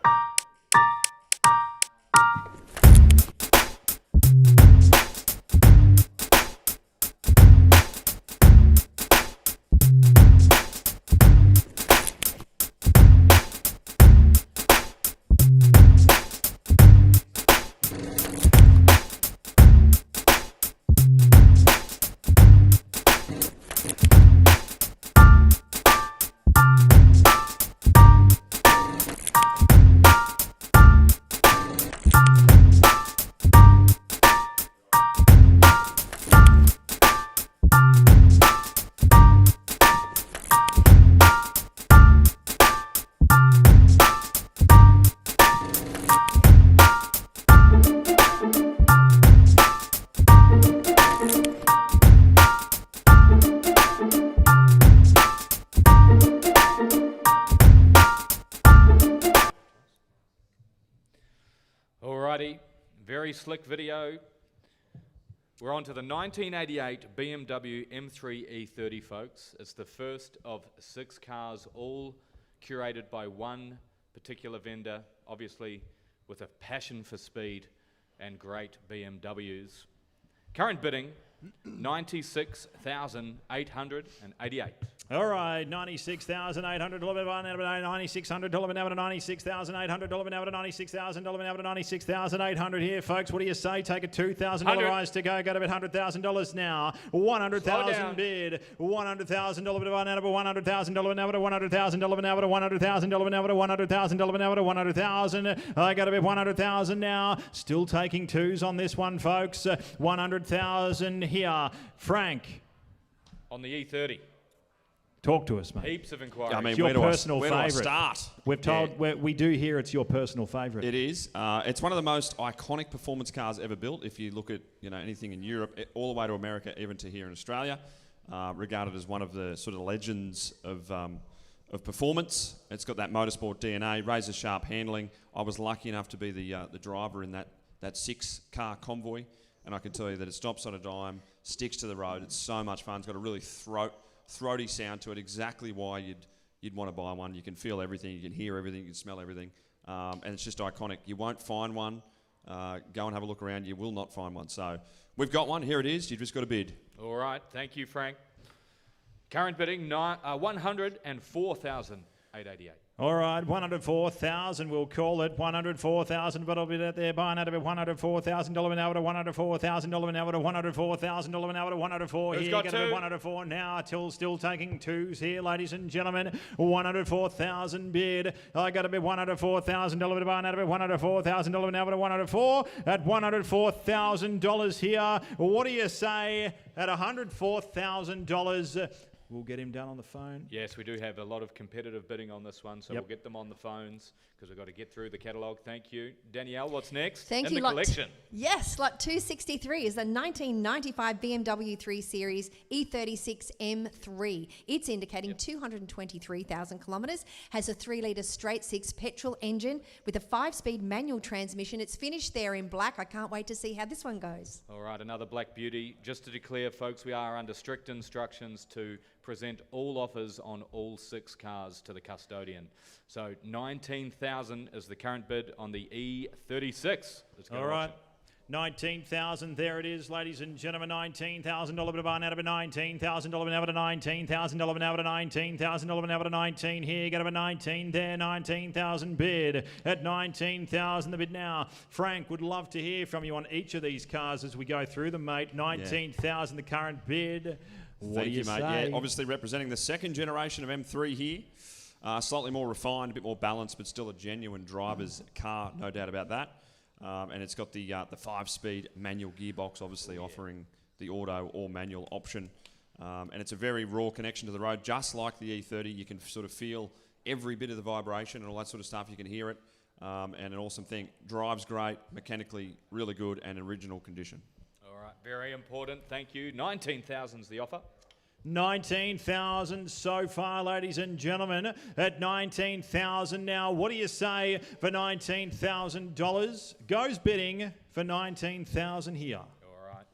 very slick video. We're on to the 1988 BMW M3 E30, folks. It's the first of 6 cars, all curated by one particular vendor, obviously with a passion for speed and great BMWs. Current bidding, 96,888. All right, 96,800 $1 now to $9,600 now to $96,800 now to $96,000 now to $96,800 here, folks. What do you say? Take a $2,000 rise to go. Go to about $100,000 now. $100,000 bid. $100,000 now to $100,000 now to $100,000 now to $100,000 now to $100,000 now to $100,000. I got to bid $100,000 now. Still taking twos on this one, folks. $100,000 here. Frank. On the E30. Talk to us, mate. Heaps of inquiries. I mean, It's your personal where do I favourite. start? We've told we do hear it's your personal favourite. It is. It's one of the most iconic performance cars ever built. If you look at anything in Europe, all the way to America, even to here in Australia, regarded as one of the sort of legends of performance. It's got that motorsport DNA, razor sharp handling. I was lucky enough to be the driver in that 6-car convoy, and I can tell you that it stops on a dime, sticks to the road. It's so much fun. It's got a really throaty sound to it, exactly why you'd want to buy one. You can feel everything, you can hear everything, you can smell everything, and it's just iconic. You won't find one. Go and have a look around. You will not find one. So we've got one. Here it is. You've just got to bid. All right. Thank you, Frank. Current bidding, 104,888. All right, 104,000. We'll call it 104,000, but I'll be there buying out of it. $104,000 now to $104,000 now to $104,000 now to 104. Who's Here, got going to two? be 104 now. Till still taking twos here, ladies and gentlemen. 104,000 bid. I got to be $104,000 to buy out of it. $104,000 now to 104 at $104,000 here. What do you say at $104,000? We'll get him done on the phone. Yes, we do have a lot of competitive bidding on this one, so Yep. we'll get them on the phones because we've got to get through the catalogue. Thank you. Danielle, what's next? Thank in you, the lot. collection. Yes, lot 263 is the 1995 BMW 3 Series E36 M3. It's indicating 223,000 kilometres, has a 3-litre straight-six petrol engine with a 5-speed manual transmission. It's finished there in black. I can't wait to see how this one goes. All right, another black beauty. Just to declare, folks, we are under strict instructions to present all offers on all 6 cars to the custodian. So 19,000 is the current bid on the E36. All right. 19,000, there it is, ladies and gentlemen. $19,000 to buy out of a $19,000 now to $19,000 now to $19,000 now to 19 here. Got a 19 there, 19,000 bid at 19,000 the bid now. Frank, would love to hear from you on each of these cars as we go through them, mate. 19,000 the current bid. What do you mate. say? Yeah, obviously representing the second generation of M3 here. Slightly more refined, a bit more balanced, but still a genuine driver's car, no doubt about that. And it's got the 5-speed manual gearbox, obviously offering the auto or manual option. And it's a very raw connection to the road, just like the E30. You can sort of feel every bit of the vibration and all that sort of stuff. You can hear it. And an awesome thing. Drives great, mechanically really good, and original condition. All right, very important. Thank you. 19,000 is the offer. 19,000 so far, ladies and gentlemen. At 19,000 now, what do you say for $19,000? Goes bidding for 19,000 here. All right.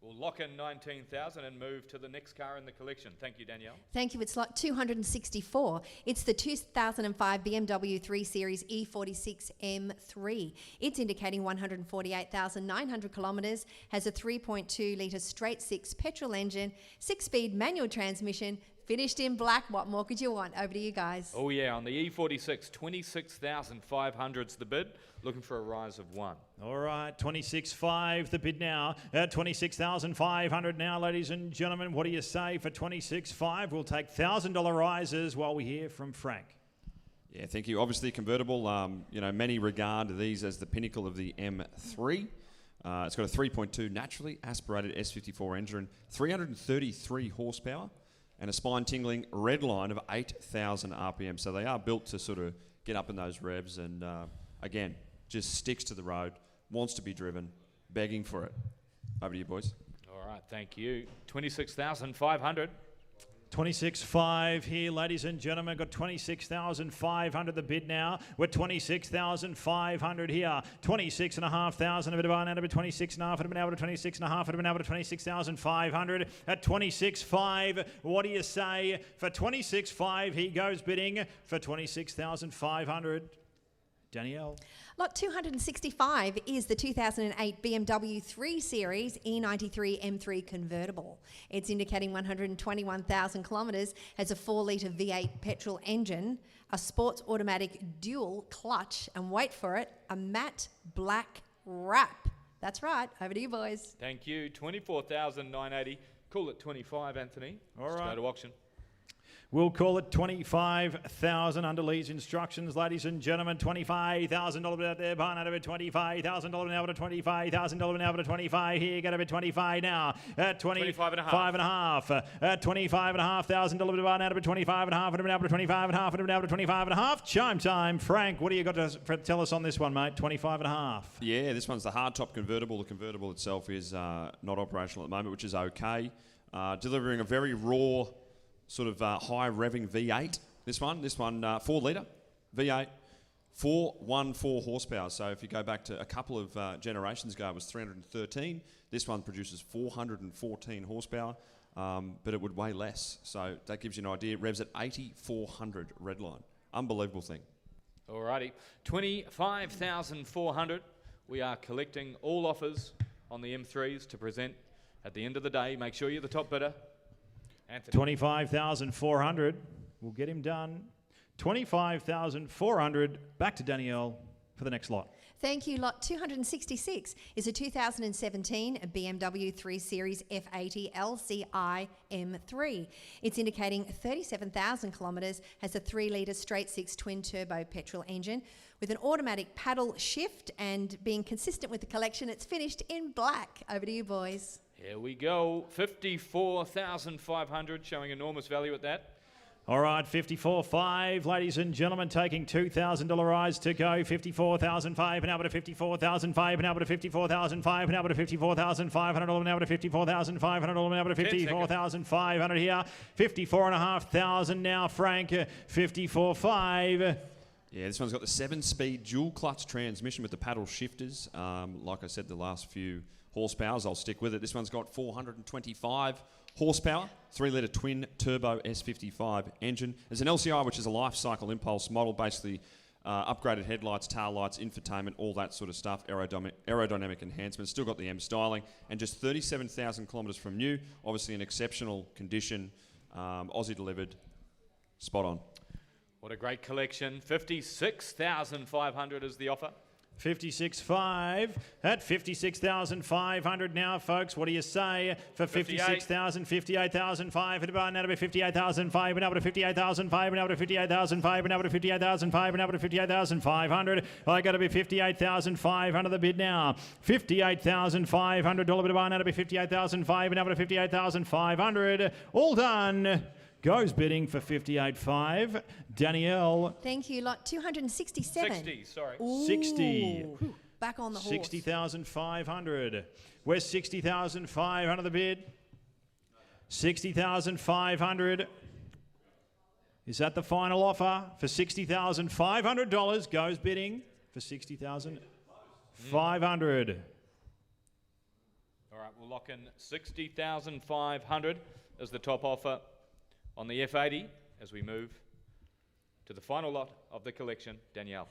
We'll lock in 19,000 and move to the next car in the collection. Thank you, Danielle. Thank you. It's lot 264. It's the 2005 BMW 3 Series E46 M3. It's indicating 148,900 kilometres, has a 3.2 litre straight-six petrol engine, 6-speed manual transmission, finished in black. What more could you want? Over to you guys. Oh, yeah, on the E46, 26,500's the bid. Looking for a rise of 1. All right, 26.5 the bid now. At 26,500 now, ladies and gentlemen. What do you say for 26.5? We'll take $1,000 rises while we hear from Frank. Yeah, thank you. Obviously convertible. Many regard these as the pinnacle of the M3. It's got a 3.2 naturally aspirated S54 engine, 333 horsepower, and a spine-tingling red line of 8,000 RPM. So they are built to sort of get up in those revs and, again, just sticks to the road, wants to be driven, begging for it. Over to you, boys. All right, thank you. 26,500. 26.5 here, ladies and gentlemen. Got 26,500 the bid now. We're 26,500 here. 26,500 of it about now to 26.5. It'd been able to 26.5. It'd been able to 26,500 at 26.5. What do you say for 26.5? He goes bidding for 26,500. Danielle. Lot 265 is the 2008 BMW 3 Series E93 M3 convertible. It's indicating 121,000 kilometres, has a 4-litre V8 petrol engine, a sports automatic dual clutch, and wait for it, a matte black wrap. That's right. Over to you, boys. Thank you. 24,980. Call it 25, Anthony. All Let's right. go to auction. We'll call it 25,000 under Lee's instructions, ladies and gentlemen. $25,000 out there, buying out of it. $25,000 now to $25,000 now to 25. Here, get over 25 now. At 25 and a half. At $25,500 buying out of it. 25 and a half. And now to 25 and a half. And now to 25 and a half. Chime time. Frank, what do you got to tell us on this one, mate? 25 and a half. Yeah, this one's the hardtop convertible. The convertible itself is not operational at the moment, which is okay. Delivering a very raw, sort of high revving V8. This one 4-litre V8, 414 horsepower. So if you go back to a couple of generations ago, it was 313. This one produces 414 horsepower, but it would weigh less. So that gives you an idea. It revs at 8,400 redline. Unbelievable thing. Alrighty. 25,400. We are collecting all offers on the M3s to present at the end of the day. Make sure you're the top bidder. Anthony. 25,400. We'll get him done. 25,400. Back to Danielle for the next lot. Thank you. Lot 266 is a 2017 BMW 3 Series F80 LCI M3. It's indicating 37,000 kilometres, has a 3-litre straight-six twin-turbo petrol engine with an automatic paddle shift, and being consistent with the collection, it's finished in black. Over to you, boys. Here we go. 54,500, showing enormous value at that. All right, 54.5, ladies and gentlemen, taking $2,000 rise to go. 54,005, and now to 54,005, and now to 54,005, and now to 54,500, and now to 54,500, and now to 54,500 here. 54,500 now, Frank. 54.5. Yeah, this one's got the 7-speed dual clutch transmission with the paddle shifters. Like I said, the last few horsepowers, I'll stick with it. This one's got 425 horsepower, 3-litre twin turbo S55 engine. There's an LCI, which is a life cycle impulse model, basically upgraded headlights, tail lights, infotainment, all that sort of stuff, aerodynamic enhancements. Still got the M styling, and just 37,000 kilometres from new. Obviously in exceptional condition, Aussie delivered, spot on. What a great collection. 56,500 is the offer. 56.5 at 56,500 now, folks. What do you say for 56,000? 58,500 to buy now to be 58,500, and now to 58,500, and now to 58,500, and now to 58,500, and now to 58,500. I got to be 58,500 the bid now. $58,500 bid to buy now to be 58,500, and now to 58,500. All done. Goes bidding for 58.5. Danielle. Thank you. Lot 267. 60, sorry. Ooh. 60. Back on the horse. 60,500. Where's 60,500 the bid? 60,500. Is that the final offer for $60,500? Goes bidding for 60,500. All right, we'll lock in 60,500 as the top offer on the F80 as we move to the final lot of the collection. Danielle.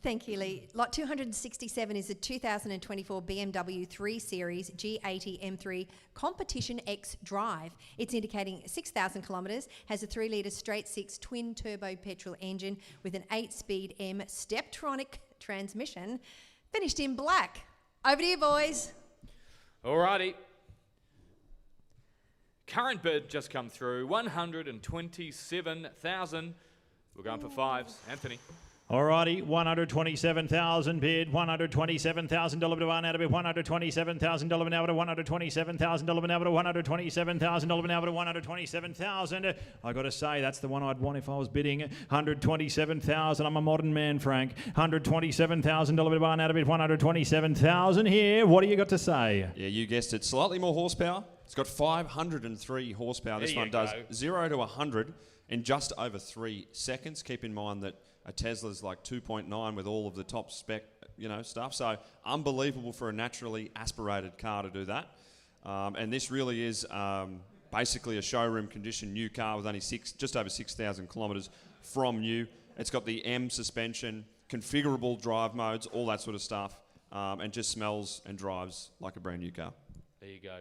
Thank you, Lee. Lot 267 is a 2024 BMW 3 Series G80 M3 Competition X Drive. It's indicating 6,000 kilometres, has a 3-litre straight-six twin-turbo petrol engine with an 8-speed M Steptronic transmission, finished in black. Over to you, boys. Alrighty. Current bid just come through, 127,000. We're going for fives. Anthony. Alrighty, 127,000 bid, $127,000 bid one out of it, $127,000 now to $127,000 now to $127,000 now to $127,000. I got to say, that's the one I'd want if I was bidding. $127,000. I'm a modern man, Frank. $127,000 bid one out of it, $127,000 here. What do you got to say? Yeah, you guessed it. Slightly more horsepower. It's got 503 horsepower. This one does 0 to 100 in just over 3 seconds. Keep in mind that a Tesla's like 2.9 with all of the top spec, stuff. So unbelievable for a naturally aspirated car to do that. And this really is basically a showroom condition new car with only just over 6,000 kilometres from new. It's got the M suspension, configurable drive modes, all that sort of stuff, and just smells and drives like a brand new car. There you go.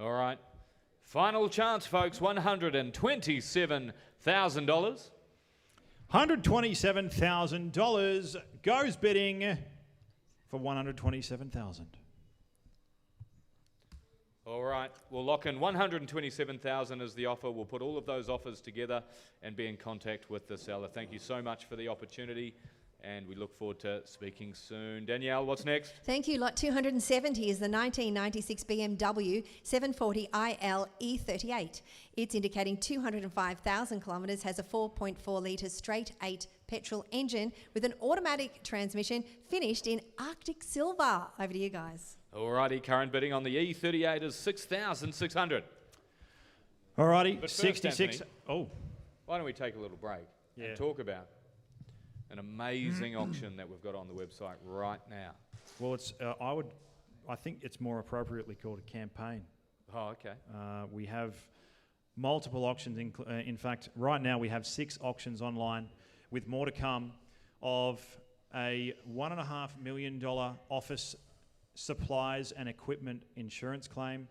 All right. Final chance, folks. $127,000. $127,000 goes bidding for $127,000. All right, we'll lock in $127,000 as the offer. We'll put all of those offers together and be in contact with the seller. Thank you so much for the opportunity, and we look forward to speaking soon. Danielle, what's next? Thank you. Lot 270 is the 1996 BMW 740iL E38. It's indicating 205,000 kilometres, has a 4.4 litre straight 8 petrol engine with an automatic transmission, finished in Arctic silver. Over to you guys. Alrighty, current bidding on the E38 is $6,600. Alrighty, But first, 66. Anthony, Oh, why don't we take a little break Yeah. and talk about an amazing auction that we've got on the website right now. well, it's. I think it's more appropriately called a campaign. Oh, okay. We have multiple auctions. In fact, right now we have 6 auctions online, with more to come, of a $1.5 million office supplies and equipment insurance claim.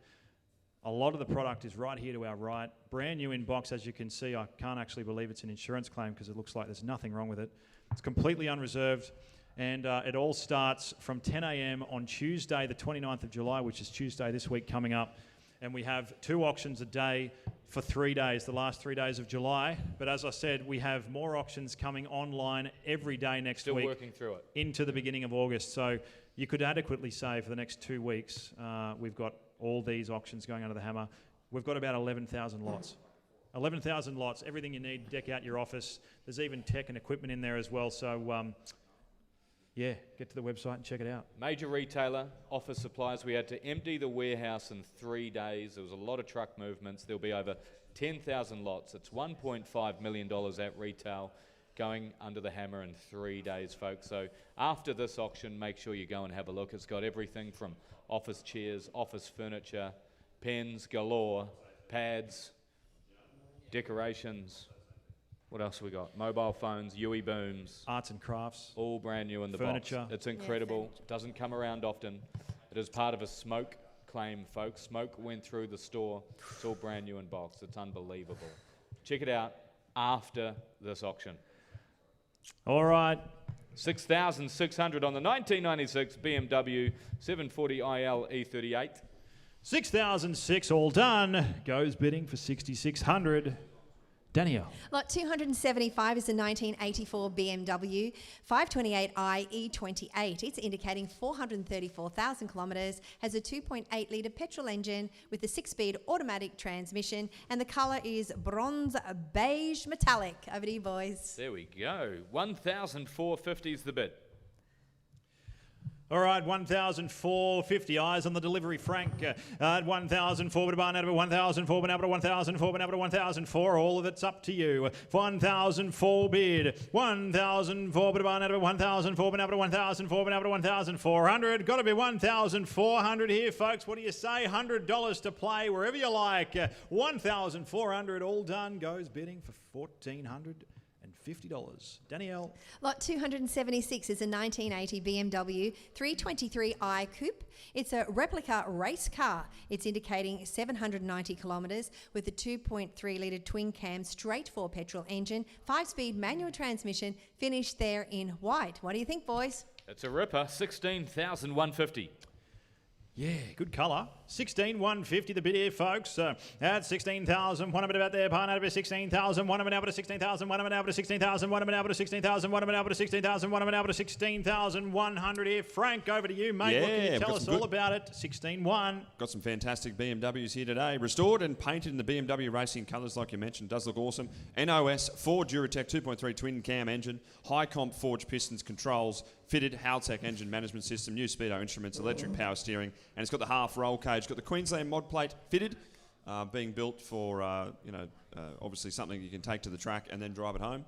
A lot of the product is right here to our right. Brand new in box, as you can see. I can't actually believe it's an insurance claim because it looks like there's nothing wrong with it. It's completely unreserved, and it all starts from 10 a.m. on Tuesday, the 29th of July, which is Tuesday this week coming up. And we have 2 auctions a day for 3 days, the last 3 days of July. But as I said, we have more auctions coming online every day next week. Still working through it. Into the beginning of August. So you could adequately say for the next 2 weeks, we've got all these auctions going under the hammer. We've got about 11,000 lots. 11,000 lots, everything you need to deck out your office. There's even tech and equipment in there as well. So, yeah, get to the website and check it out. Major retailer, office supplies. We had to empty the warehouse in 3 days. There was a lot of truck movements. There'll be over 10,000 lots. It's $1.5 million at retail going under the hammer in 3 days, folks. So after this auction, make sure you go and have a look. It's got everything from office chairs, office furniture, pens galore, pads, decorations. What else we got? Mobile phones, UE booms. Arts and crafts. All brand new in the Furniture. box. It's incredible. furniture. Doesn't come around often. It is part of a smoke claim, folks. Smoke went through the store. It's all brand new in box. It's unbelievable. Check it out after this auction. All right. 6,600 on the 1996 BMW 740iL E38. 6,006 all done. Goes bidding for 6,600. Danielle. Lot 275 is the 1984 BMW 528i E28. It's indicating 434,000 kilometres, has a 2.8 litre petrol engine with a 6-speed automatic transmission, and the colour is bronze beige metallic. Over to you, boys. There we go. 1,450 is the bid. All right, 1,450. Eyes on the delivery, Frank. 1,004, but barn out of it. 1,004, but out of 1,004, but out of 1,004. All of it's up to you. 1,004 bid. 1,004, but barn out of it. 1,004, but out of 1,004, but out of 1,400. Got to be 1,400 here, folks. What do you say? $100 to play wherever you like. 1,400 all done. Goes bidding for $1,450. Danielle. Lot 276 is a 1980 BMW 323i Coupe. It's a replica race car. It's indicating 790 kilometres with a 2.3 litre twin cam straight 4 petrol engine, 5-speed manual transmission, finished there in white. What do you think, boys? It's a ripper. 16,150. Yeah, good colour. 16,150 the bid here, folks. At 16,000, one of it about there. Pine out of 16,000, one of it out to 16,000, one of it out to 16,000, one of it out to 16,000, one of it out to 16,000, one of it out to 16,100 here. Frank, over to you, mate. Yeah, what can you we've tell got us some all good- about it? 16,1. Got some fantastic BMWs here today. Restored and painted in the BMW racing colours, like you mentioned. Does look awesome. NOS, Ford Duratec 2.3 twin cam engine, high comp forged pistons, controls, fitted Haltech engine management system, new speedo instruments, electric power steering, and it's got the half roll cage. Got the Queensland mod plate fitted, being built for obviously something you can take to the track and then drive it home.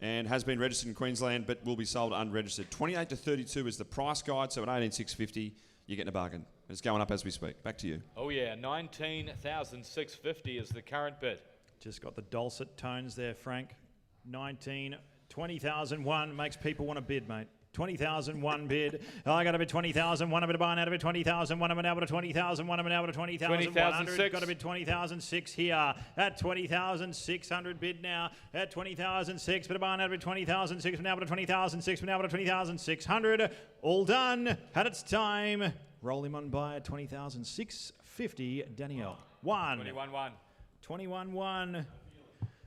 And has been registered in Queensland, but will be sold unregistered. 28 to 32 is the price guide, so at 18,650, you're getting a bargain. It's going up as we speak. Back to you. Oh yeah, 19,650 is the current bid. Just got the dulcet tones there, Frank. 20,001 makes people want to bid, mate. 20,001 bid. I got a bid 20,000. One of it buying out of it 20,000. One of it out of 20,000. One of it out of 20,100. Got a bid 20,006 here at 20,600 bid now at 20,006. But buying out of it 20,006. Now to 20,006. Now to 20,600. All done. Had its time. Roll him on by at 20,650. Danielle. 21-1. 21-1.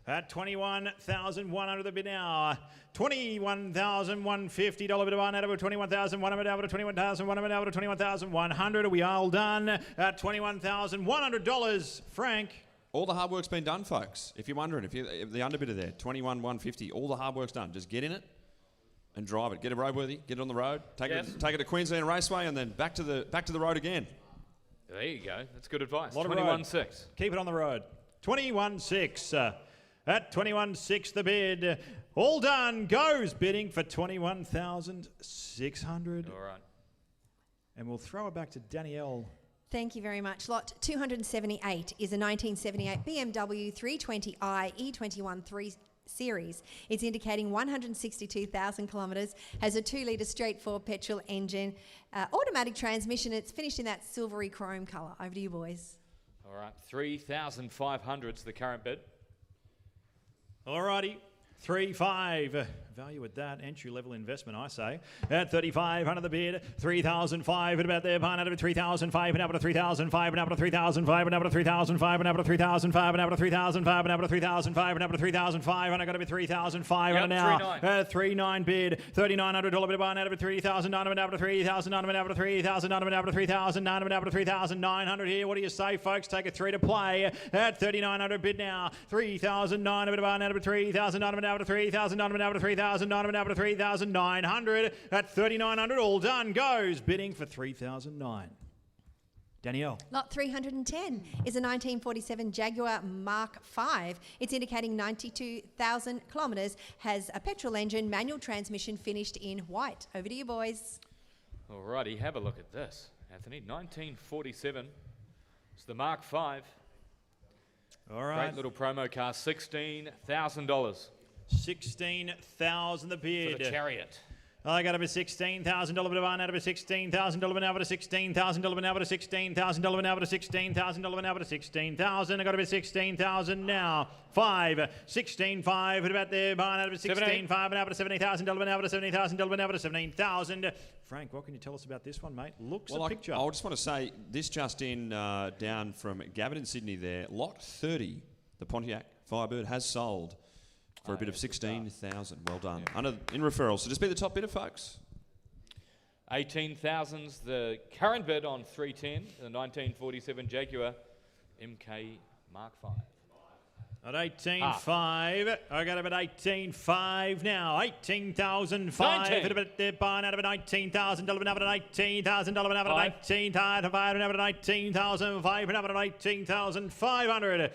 At 21,100 the bid now. $21,150 bid of one out of 21,100 out of 21,100 out of 21,100. We are all done at $21,100. Frank. All the hard work's been done, folks. If you're wondering, if the underbidder there, 21,150, all the hard work's done. Just get in it and drive it. Get it roadworthy. Get it on the road. Take it to Queensland Raceway, and then back to the road again. There you go. That's good advice. Lot of 21-6. Keep it on the road. 21-6. At 21.6 the bid. All done. Goes bidding for 21,600. All right. And we'll throw it back to Danielle. Thank you very much. Lot 278 is a 1978 BMW 320i E21 3 Series. It's indicating 162,000 kilometres, has a 2-litre straight 4 petrol engine, automatic transmission. It's finished in that silvery chrome colour. Over to you, boys. All right. 3,500 is the current bid. Alrighty, 3.5. Value at that, entry-level investment, I say. At 3,500 the bid, 3,005 at about there, pine out of 3,005 and up to 3,005 and up to 3,005 and up to 3,005 and up to 3,005 and up to 3,005 and up to 3,005 and up to 3,005 and I got to be 3,500 now. 3,9 bid, $3,900 bid of pine out of 3,009 and up to 3,009 and up to 3,009 and up to 3,009 and up to 3,900 here. What do you say, folks? Take a 3 to play at 3,900 bid now. 3,009 bid of pine out of 3,009 and up to 3,009 and up to 3,009 and up to 3,900 at 3,900. All done. Goes bidding for 3,009. Danielle. Lot 310 is a 1947 Jaguar Mach 5. It's indicating 92,000 kilometres, has a petrol engine, manual transmission, finished in white. Over to you, boys. All righty. Have a look at this, Anthony. 1947. It's the Mark 5. All right. Great little promo car. $16,000. 16,000 the bid. For the Chariot. I got over $16,000 bid of one out of $16,000 bid out of $16,000 bid out of $16,000 bid out of $16,000 bid out of $16,000. I got over $16,000 now. 5, 16,5 bid about there. Buying out of $16,500 bid out of $70,000 bid out of $70,000 bid out of $17,000. Frank, what can you tell us about this one, mate? Looks a picture. I just want to say this just in down from Gavin in Sydney there. Lot 30, the Pontiac Firebird has sold for a bid of 16,000. Well done. Yeah. In referrals. So just be the top bidder, folks. 18,000's the current bid on 310, the 1947 Jaguar MK Mark 5. At 18.5, I got about 18.5 now. 18,005. Bit of it there, buying out of $19,000, out of $19,000, out of $19,000, out of $19,005, out of $19,500.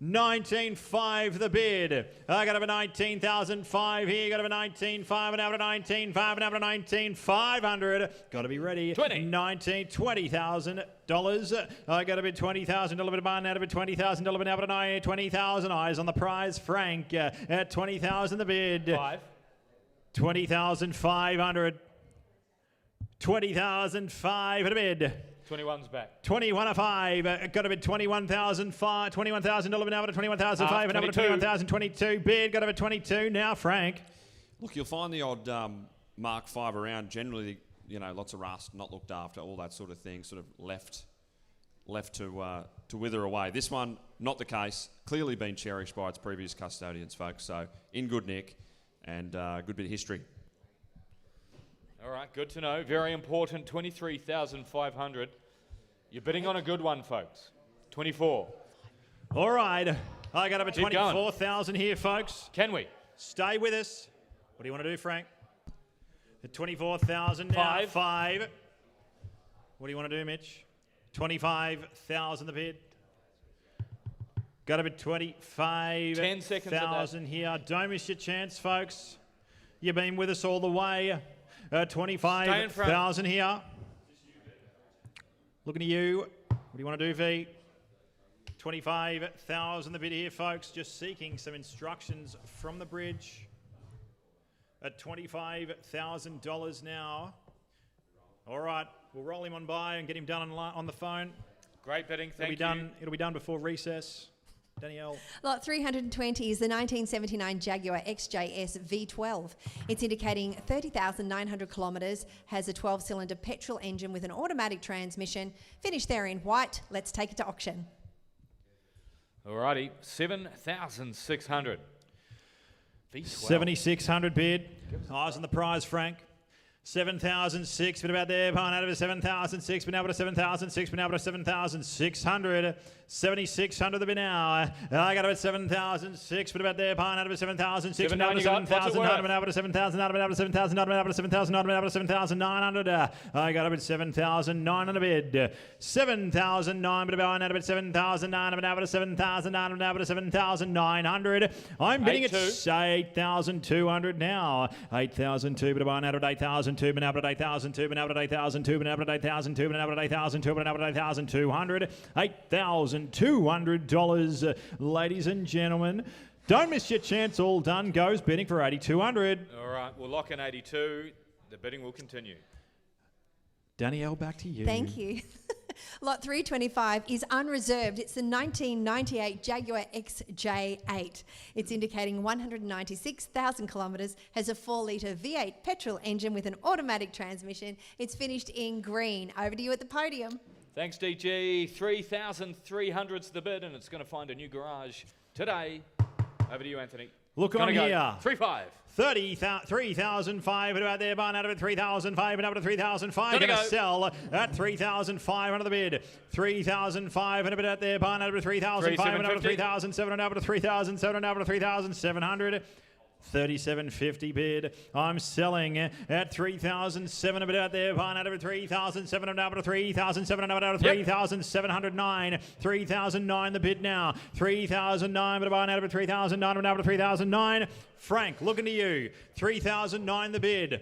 19.5 the bid. I got over 19,005 here. Got over 19.5 and out of 19.5 and out of 19,500. Got to be ready. 20,000 I got to be $20,000 bid of buying out of it. $20,000 bid out of 20,000. Eyes on the prize. Frank at 20,000 the bid. 5. 20,500. 20,005 at a bid. 21's back. 21.5. Got to be $21,005. $21,000 now to $21,005 and up to $21,022 bid. Got to be 22 now, Frank. Look, you'll find the odd Mark 5 around. Generally, you know, lots of rust, not looked after, all that sort of thing, sort of left to wither away. This one, not the case. Clearly been cherished by its previous custodians, folks. So in good nick and good bit of history. All right, good to know. Very important, 23,500. You're bidding on a good one, folks. 24. All right. I got up at Keep going. 24,000 here, folks. Can we? Stay with us. What do you want to do, Frank? At 24,000 now. 5. What do you want to do, Mitch? 25,000 the bid. Got up at 10 seconds at that. 25,000 here. Don't miss your chance, folks. You've been with us all the way. 25,000 here. Looking at you. What do you want to do, V? 25,000 the bid here, folks. Just seeking some instructions from the bridge. At $25,000 now. All right, we'll roll him on by and get him done on the phone. Great bidding, thank you. It'll be done before recess. Danielle. Lot 320 is the 1979 Jaguar XJS V12. It's indicating 30,900 kilometres, has a 12-cylinder petrol engine with an automatic transmission. Finished there in white. Let's take it to auction. Alrighty, 7,600. V12. 7,600 bid. Eyes on the prize, Frank. 7,006, but about there, pine out of 7,006, but now to 7,006, but now to 7,600. 7,600 the bid now. I got about 7,006, but about there, pine out of 7,006, but now to 7,009, but now to 7,009, but now to 7,009, but now to 7,009, but now to 7,900. I got about 7,900 bid. 7,009, but about 7,009, but now to 7,009, but now to 7,900. I'm bidding at 8,200 now. 8,002, but about 8,002, but now to 8,002, but now to 8,002, but now to 8,002, but now to 8,002, but now to 8,200. $8,200, ladies and gentlemen. Don't miss your chance. All done goes bidding for 8,200. All right, we'll lock in 82. The bidding will continue. Danielle, back to you. Thank you. Lot 325 is unreserved. It's the 1998 Jaguar XJ8. It's indicating 196,000 kilometres, has a 4-litre V8 petrol engine with an automatic transmission. It's finished in green. Over to you at the podium. Thanks, DG. 3,300's the bid, and it's going to find a new garage today. Over to you, Anthony. Look on here. 3,500. 3,500 about there, barn out of it, 3,500 and up to 3,500. Going to sell at 3,500 the bid. 3,500 bid out there, barn out of it, 3,500 and up to 3,700, up to 3,700, up to 3,700. 3,750 bid. I'm selling at 3,700 bid out there. Barn out of it, 3,700 up to 3,700 out of 3,709. 3,009 the bid now. 3,009 but barn out of it, 3,009 up to 3,009. Frank, looking to you. 3,009 the bid.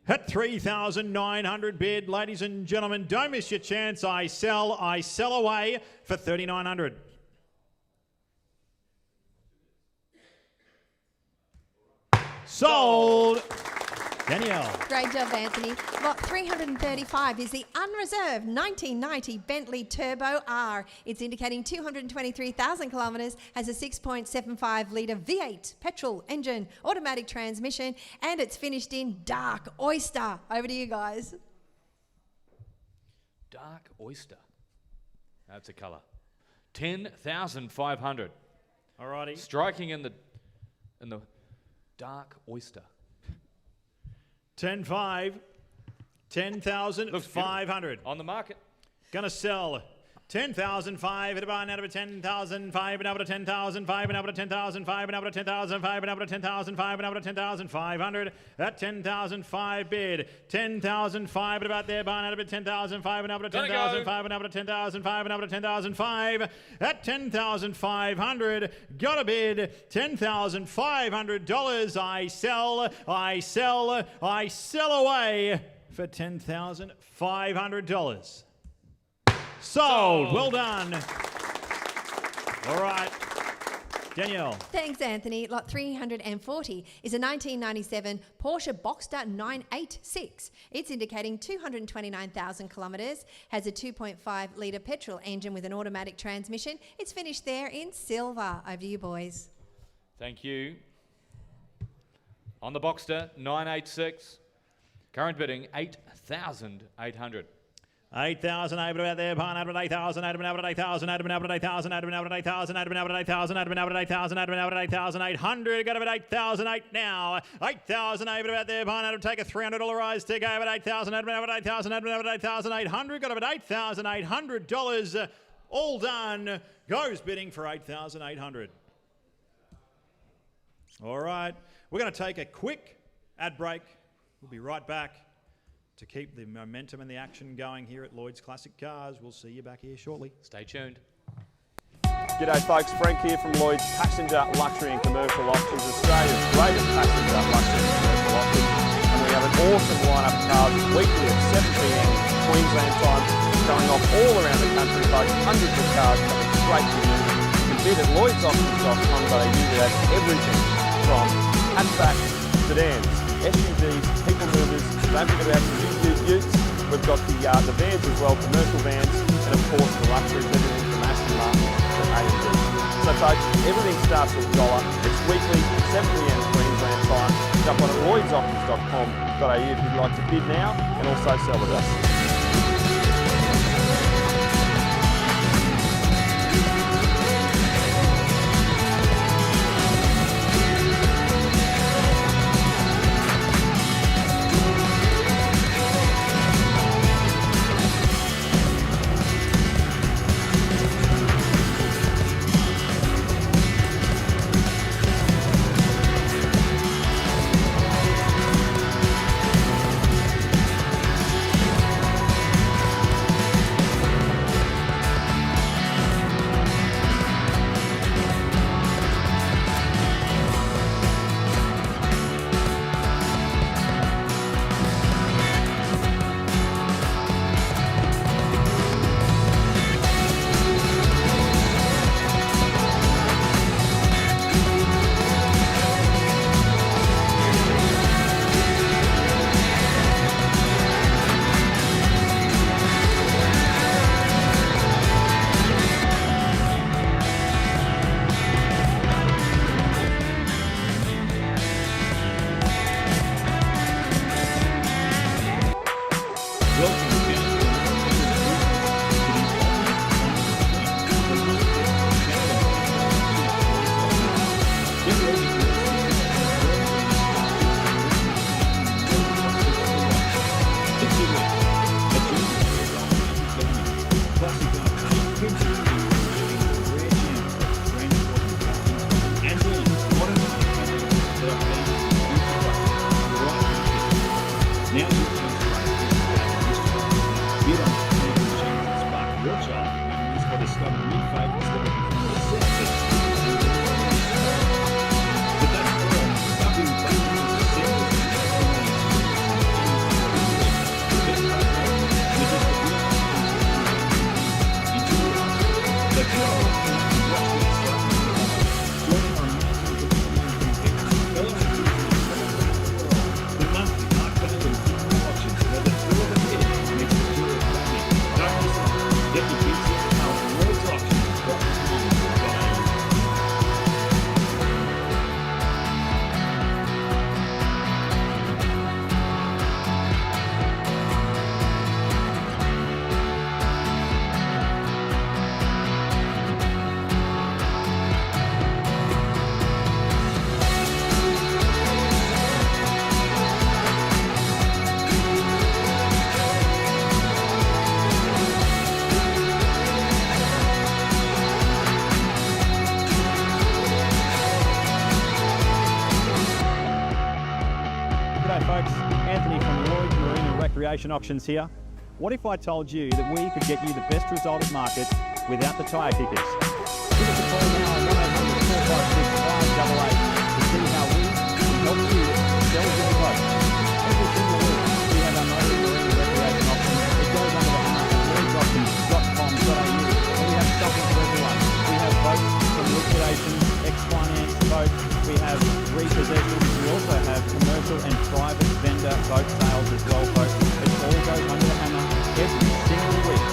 At 3,900 bid, ladies and gentlemen, don't miss your chance. I sell away for 3,900. Sold. Danielle. Great job, Anthony. Lot 335 is the unreserved 1990 Bentley Turbo R. It's indicating 223,000 kilometres, has a 6.75 litre V8 petrol engine, automatic transmission, and it's finished in dark oyster. Over to you guys. Dark oyster. That's a colour. 10,500. Alrighty. Striking in the dark oyster. 10,500. 10,500. On the market. Gonna sell 10,500 at a barn out of a 10,500 and up to 10,500 and up to 10,500 and up to 10,500 and up to 10,500 and up to 10,500 at 10,500 bid. 10,500 about there, barn out of it 10,500 and up to 10,500 and up to 10,500 and up to 10,500 at 10,500. Got a bid $10,500. I sell away for $10,500. Sold. Well done. All right. Danielle. Thanks, Anthony. Lot 340 is a 1997 Porsche Boxster 986. It's indicating 229,000 kilometres, has a 2.5 litre petrol engine with an automatic transmission. It's finished there in silver. Over to you, boys. Thank you. On the Boxster 986. Current bidding 8,800. 8,000 over about there, Pine Albert 8,000, Adam Albert 8,000, Adam Albert 8,000, Adam Albert 8,000, Adam Albert 8,000, Adam Albert 8,000, Adam Albert 8,800, got about 8,008 now. 8,000 over about there, Pine Albert take a $300 rise to go about 8,000, Adam Albert 8,000, Adam Albert 8,800, got about $8,800. All done. Goes bidding for 8,800. All right, we're going to take a quick ad break. We'll be right back to keep the momentum and the action going here at Lloyds Classic Cars. We'll see you back here shortly. Stay tuned. G'day folks, Frank here from Lloyds Passenger Luxury and Commercial Auctions, Australia's greatest passenger luxury and commercial auction. And we have an awesome lineup of cars weekly at 7 p.m. Queensland time, showing off all around the country, folks. Hundreds of cars coming straight to you. You can bid at lloydsauctions.com.au. They have everything from hatchbacks, sedans, SUVs, people movers. Don't forget about the new utes. We've got the vans as well, commercial vans, and of course the luxuries, everything from Aston Martin to AMG. So folks, everything starts with $1. It's weekly, 7 p.m. Queensland time. Jump on at lloydsauctions.com.au if you'd like to bid now and also sell with us. Auctions here. What if I told you that we could get you the best result at market without the tyre kickers? Give us a call now on 1-800-456-588 to see how we can help you sell your boat. Every single week we have our motor marine recreation auction. It goes under the hammer at lloydsauctions.com.au, and we have something for everyone. We have boats from liquidation, ex-finance boats, we have repossessions, we also have commercial and private vendor boat sales as well, folks. All goes under the hammer every single week.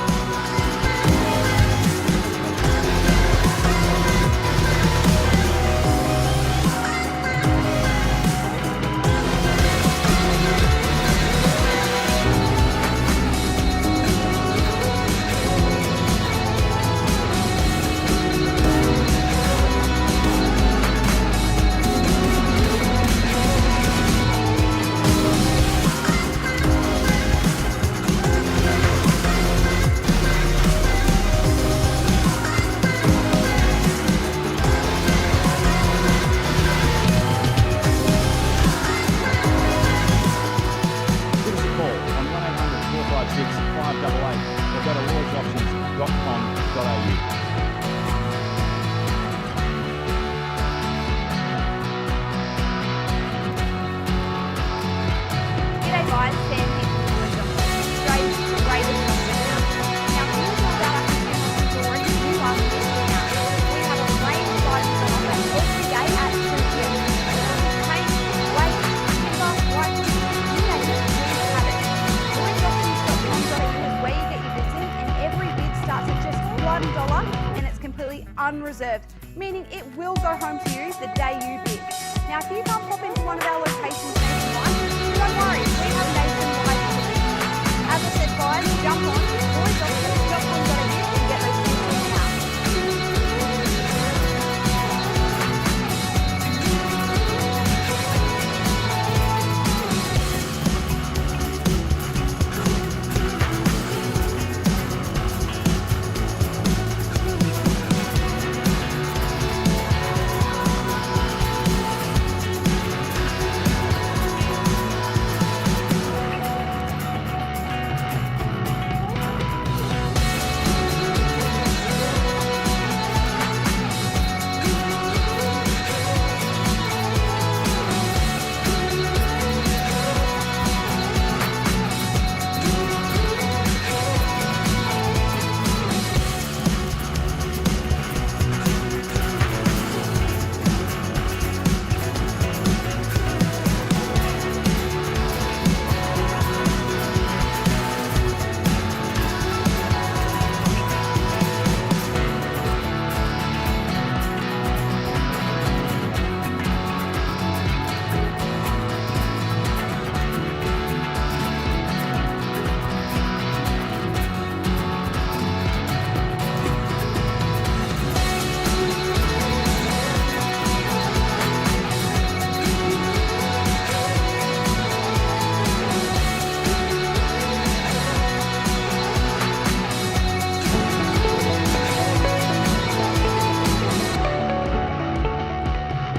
reserved, meaning it will go home to you the day you bid. Now, if you can't pop into one of our locations nationwide, don't worry, we have nationwide delivery. As I said, guys, jump on lloydsauctions.com.au and get those vehicles now.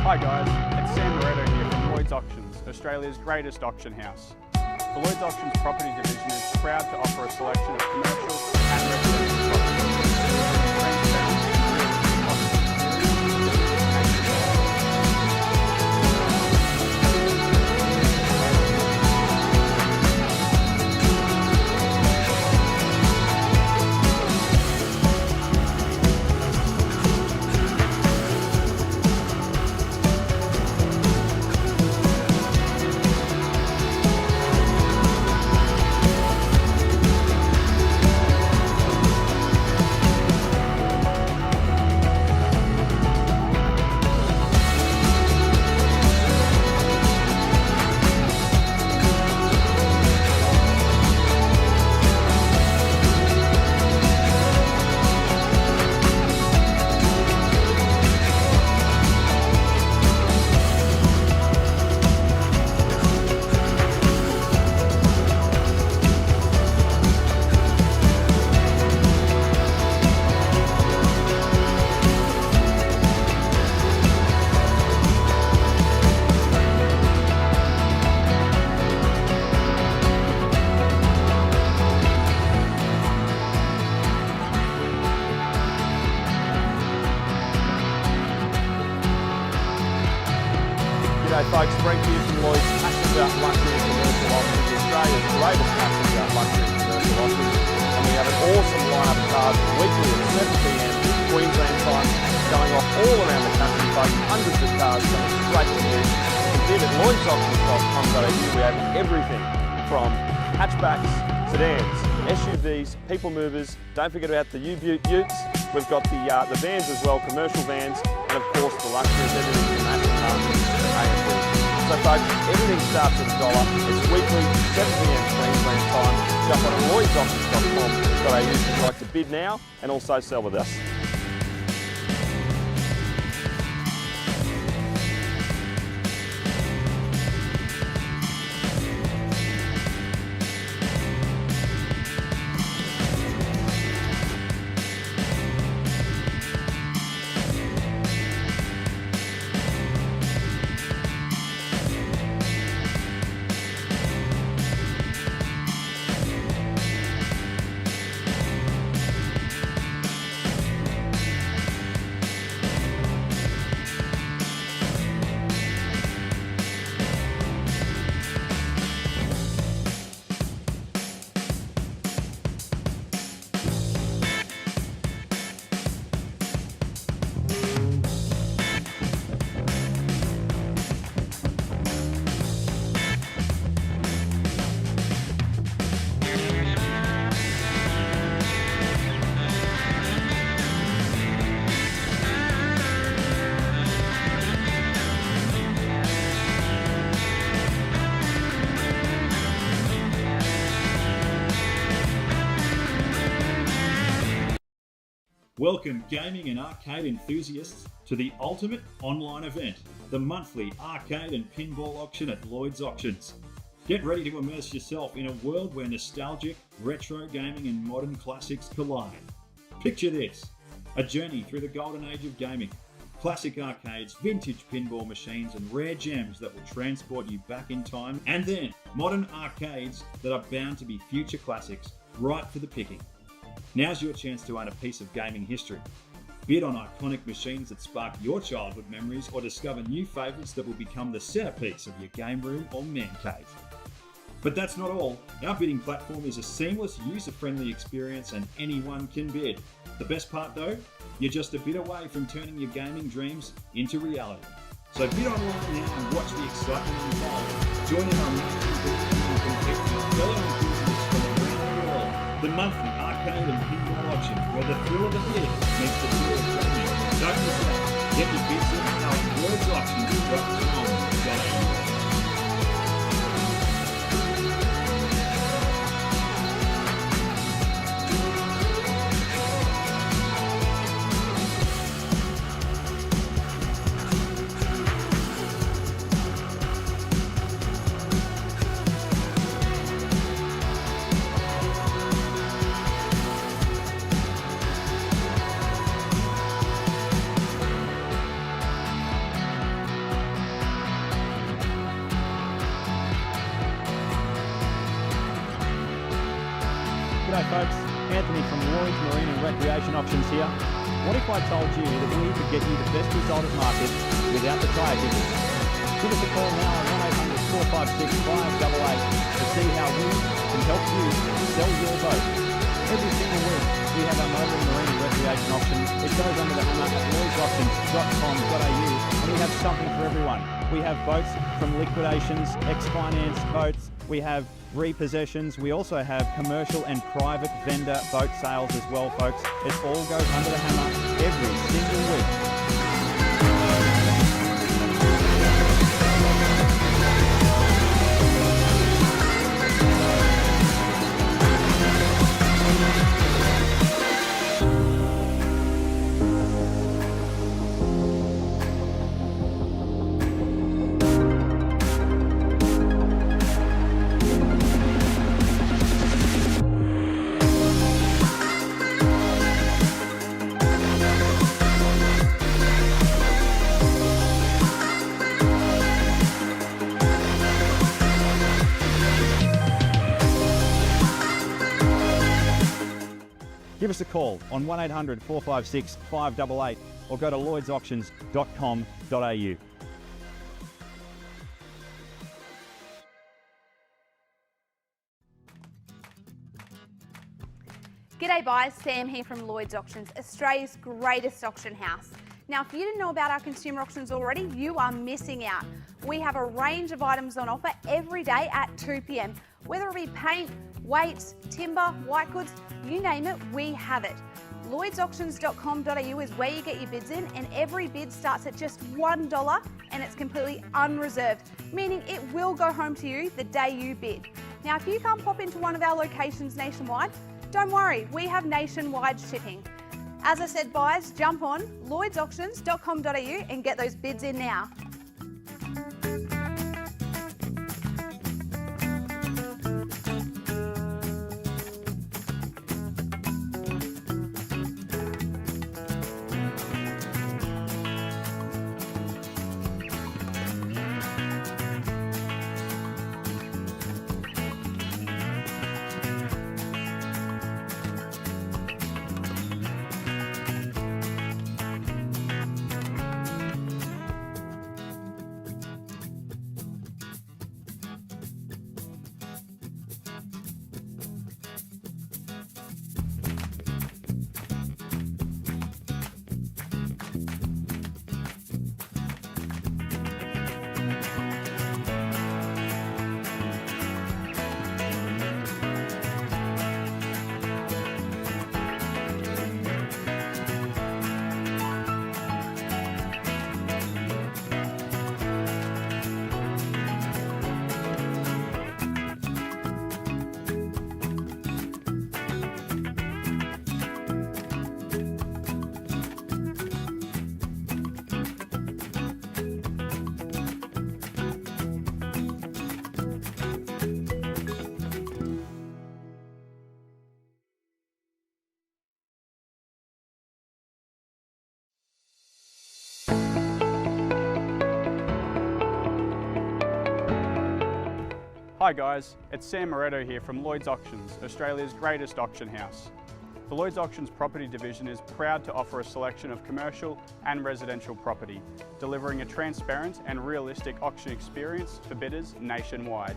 Hi guys, it's Sam Moretto here from Lloyds Auctions, Australia's greatest auction house. The Lloyds Auctions property division is proud to offer a selection of commercial and residential properties. G'day folks, Frank here from Lloyds Passenger Luxury and Commercial Auctions, Australia's greatest passenger luxury and commercial auctions. And we have an awesome lineup of cars weekly at 7 p.m. Queensland time, going off all around the country, folks. Hundreds of cars coming straight to you. You can bid at lloydsauctions.com.au. We have everything from hatchbacks, sedans, SUVs, people movers. Don't forget about the utes. We've got the vans as well, commercial vans, and of course the luxuries, everything from Aston Martin to AMG. So folks, everything starts at $1. It's weekly, 7 p.m. Queensland time. Jump on lloydsauctions.com.au if you'd like to bid now and also sell with us. Welcome gaming and arcade enthusiasts to the ultimate online event, the monthly arcade and pinball auction at Lloyds Auctions. Get ready to immerse yourself in a world where nostalgic, retro gaming and modern classics collide. Picture this, a journey through the golden age of gaming. Classic arcades, vintage pinball machines and rare gems that will transport you back in time, and then modern arcades that are bound to be future classics, right for the picking. Now's your chance to own a piece of gaming history. Bid on iconic machines that spark your childhood memories or discover new favourites that will become the centrepiece of your game room or man cave. But that's not all. Our bidding platform is a seamless, user-friendly experience and anyone can bid. The best part though? You're just a bit away from turning your gaming dreams into reality. So bid online now and watch the excitement unfold. Join in on fellow enthusiasts from around the world. The monthly arcade and pinball auction where the thrill of the bid meets the thrill of gaming. Don't miss out. Get your bids in now at Lloyds Auctions.com. G'day folks, Anthony from Lloyds Marine and Recreation Auctions here. What if I told you that we could get you the best result at market without the tyre kickers? Give us a call now on 1-800-456-588 to see how we can help you sell your boat. Every single week we have our motor and marine and recreation auction. It goes under the hammer at lloydsauctions.com.au and we have something for everyone. We have boats from liquidations, ex-finance boats, we have repossessions, we also have commercial and private vendor boat sales as well, folks. It all goes under the hammer every single week. Give us a call on 1-800-456-588 or go to lloydsauctions.com.au. G'day buyers, Sam here from Lloyds Auctions, Australia's greatest auction house. Now if you didn't know about our consumer auctions already, you are missing out. We have a range of items on offer every day at 2 p.m. Whether it be paint, weights, timber, white goods, you name it, we have it. Lloydsauctions.com.au is where you get your bids in, and every bid starts at just $1 and it's completely unreserved, meaning it will go home to you the day you bid. Now if you can't pop into one of our locations nationwide, don't worry, we have nationwide shipping. As I said, buyers, jump on lloydsauctions.com.au and get those bids in now. Hi guys, it's Sam Moretto here from Lloyds Auctions, Australia's greatest auction house. The Lloyds Auctions property division is proud to offer a selection of commercial and residential property, delivering a transparent and realistic auction experience for bidders nationwide.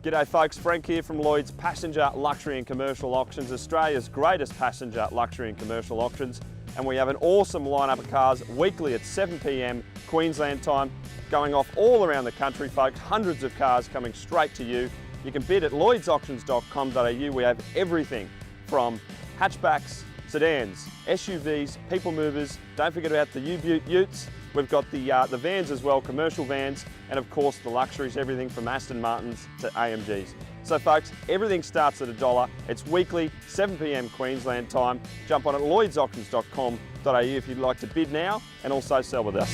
G'day folks, Frank here from Lloyds Passenger Luxury and Commercial Auctions, Australia's greatest passenger luxury and commercial auctions. And we have an awesome lineup of cars weekly at 7 p.m. Queensland time, going off all around the country folks, hundreds of cars coming straight to you. You can bid at lloydsauctions.com.au. We have everything from hatchbacks, sedans, SUVs, people movers, don't forget about the utes. We've got the vans as well, commercial vans, and of course the luxuries, everything from Aston Martins to AMGs. So folks, everything starts at $1. It's weekly, 7 p.m. Queensland time. Jump on at lloydsauctions.com.au if you'd like to bid now and also sell with us.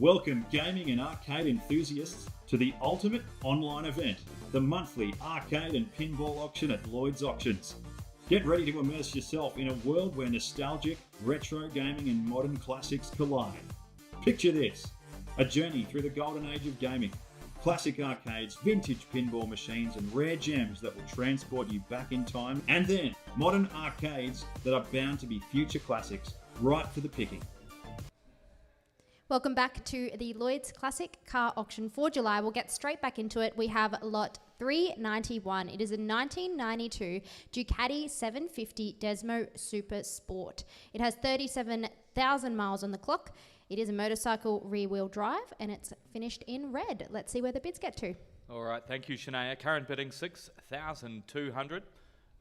Welcome gaming and arcade enthusiasts to the ultimate online event, the monthly arcade and pinball auction at Lloyds Auctions. Get ready to immerse yourself in a world where nostalgic, retro gaming and modern classics collide. Picture this, a journey through the golden age of gaming, classic arcades, vintage pinball machines and rare gems that will transport you back in time, and then modern arcades that are bound to be future classics, right for the picking. Welcome back to the Lloyds Classic Car Auction for July. We'll get straight back into it. We have lot 391. It is a 1992 Ducati 750 Desmo Super Sport. It has 37,000 miles on the clock. It is a motorcycle rear-wheel drive and it's finished in red. Let's see where the bids get to. All right, thank you, Shania. Current bidding 6,200.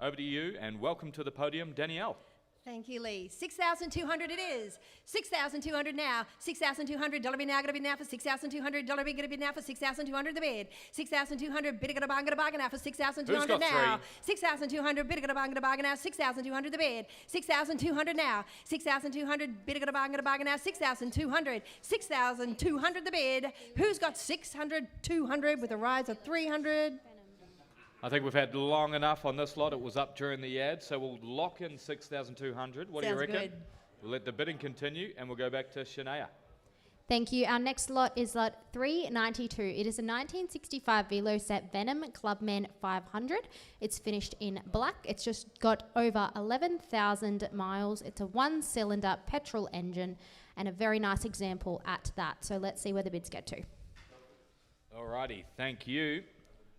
Over to you and welcome to the podium, Danielle. Thank you, Lee. 6,200 it is. 6,200 now. 6,200 dollar bid now. Gonna bid now for 6,200 dollar bid. Gonna bid now for 6,200 the bid. 6,200 bid. Gonna bargain now for 6,200 now. 6,200 bid. Gonna bargain now. 6,200 the bid. 6,200 now. 6,200 bid. Gonna bargain now. 6,200. 6,200 the bid. Who's got 600, 200 with a rise of 300? I think we've had long enough on this lot. It was up during the ad, so we'll lock in 6,200. What do you reckon? Good. We'll let the bidding continue, and we'll go back to Shania. Thank you. Our next lot is lot 392. It is a 1965 Veloset Venom Clubman 500. It's finished in black. It's just got over 11,000 miles. It's a one-cylinder petrol engine and a very nice example at that. So let's see where the bids get to. Alrighty, thank you.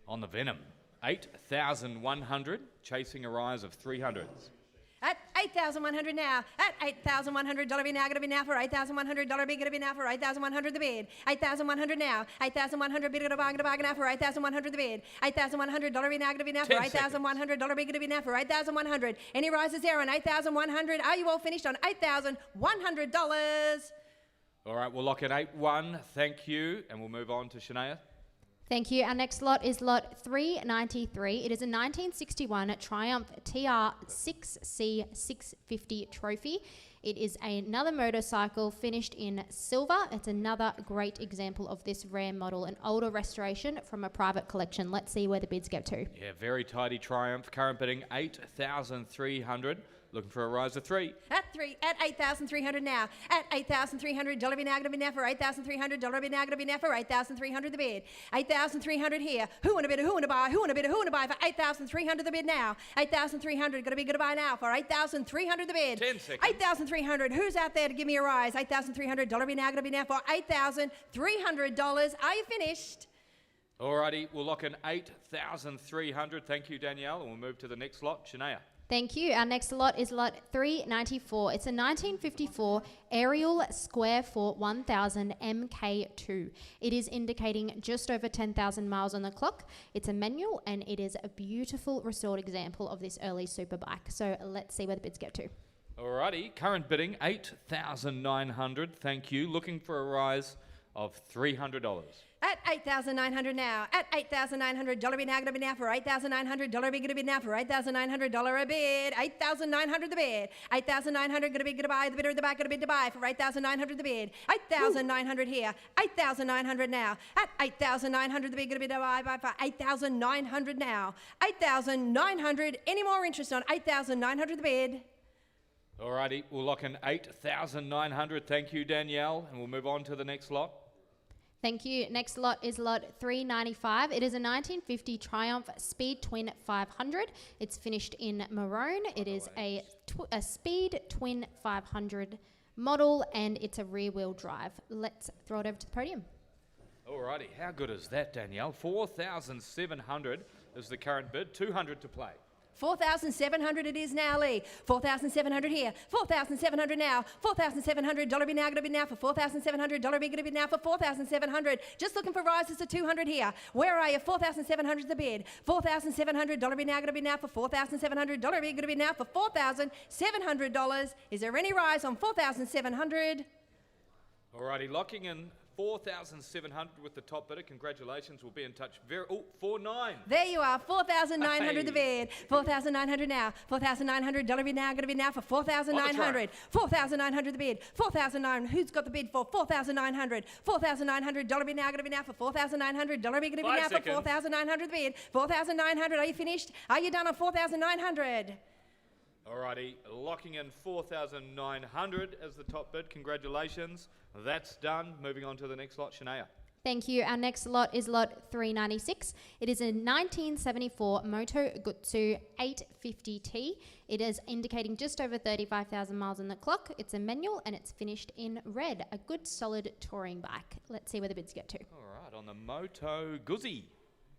On the Venom, 8,100, chasing a rise of 300s. At 8,100 now. At $8,100 bid now. Going to be now for $8,100 bid. Going to be now for $8,100 the bid. 8,100 now. 8,100 bid. Going to bargain now for $8,100 the bid. $8,100 bid now. Going to be now for $8,100 bid. Going to be now for $8,100. Any rises there on $8,100? Are you all finished on $8,100? All right, we'll lock at 8-1. Thank you, and we'll move on to Shania. Thank you. Our next lot is lot 393. It is a 1961 Triumph TR6C 650 trophy. It is another motorcycle finished in silver. It's another great example of this rare model, an older restoration from a private collection. Let's see where the bids get to. Yeah, very tidy Triumph. Current bidding 8,300. Looking for a rise of 3. At 8,300 now. At $8,300 bid now. Going to be now for $8,300 bid now. Going to be now for $8,300 the bid. 8,300 here. Who want to bid? Who want to buy? Who want to bid? Who want to buy for $8,300 the bid now? 8,300 going to buy now for $8,300 the bid. 10 seconds. 8,300. Who's out there to give me a rise? $8,300 bid now. Going to be now for $8,300. Are you finished? Alrighty, we'll lock in 8,300. Thank you, Danielle, and we'll move to the next lot. Shania. Thank you. Our next lot is lot 394. It's a 1954 Ariel Square for 1000 MK2. It is indicating just over 10,000 miles on the clock. It's a manual and it is a beautiful restored example of this early superbike. So let's see where the bids get to. Alrighty, current bidding 8,900. Thank you. Looking for a rise of $300. At $8,900 now. At $8,900 bid now. Going to be now for $8,900 bid. Going to be now for $8,900 a bid. $8,900 the bid. $8,900 going to be going to buy the bidder at the back. Going to bid to buy for $8,900 the bid. $8,900 here. $8,900 now. At $8,900 the bid. Going to be to buy for $8,900 now. $8,900. Any more interest on $8,900 the bid? Alrighty, we'll lock in 8,900. Thank you, Danielle, and we'll move on to the next lot. Thank you. Next lot is lot 395. It is a 1950 Triumph Speed Twin 500. It's finished in maroon. It is a Speed Twin 500 model and it's a rear wheel drive. Let's throw it over to the podium. Alrighty, how good is that, Danielle? 4,700 is the current bid, 200 to play. 4,700 it is now, Lee. 4,700 here. 4,700 now. $4,700 bid now. Going to be now for $4,700 bid. Going to be now for $4,700. Just looking for rises to 200 here. Where are you? 4,700 the bid. $4,700 bid now. Going to be now for $4,700 bid. Going to be now for $4,700. Is there any rise on 4,700? Alrighty, locking in 4,700 with the top bidder. Congratulations. We'll be in touch very... Oh, 4,900. There you are. 4,900 the bid. 4,900 now. $4,900 bid now. Going to be now for 4,900. 4,900 the bid. 4,900. Who's got the bid for 4,900? $4,900 bid now. Going to be now for 4,900. Bid going to be now for 4,900 the bid. 4,900. Are you finished? Are you done on 4,900? Alrighty, locking in 4,900 as the top bid. Congratulations. That's done. Moving on to the next lot, Shania. Thank you. Our next lot is lot 396. It is a 1974 Moto Guzzi 850T. It is indicating just over 35,000 miles on the clock. It's a manual and it's finished in red. A good solid touring bike. Let's see where the bids get to. Alright, on the Moto Guzzi.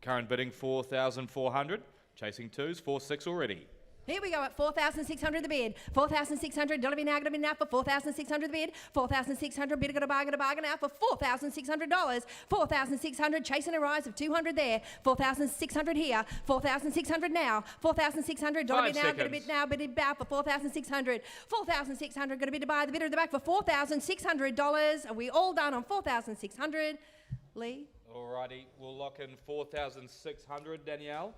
Current bidding 4,400. Chasing twos, 4,600 already. Here we go at 4,600 the bid. 4,600 bid now. Going to be now for 4,600 the bid. 4,600 bid. Going to bargain now for $4,600. 4,600 chasing a rise of 200 there. 4,600 here. 4,600 now. 4,600 bid now. Going to bid now. Bid now for 4,600. 4,600 going to be to buy the bidder at the back for $4,600. Are we all done on 4,600? Lee? Alrighty, we'll lock in 4,600, Danielle.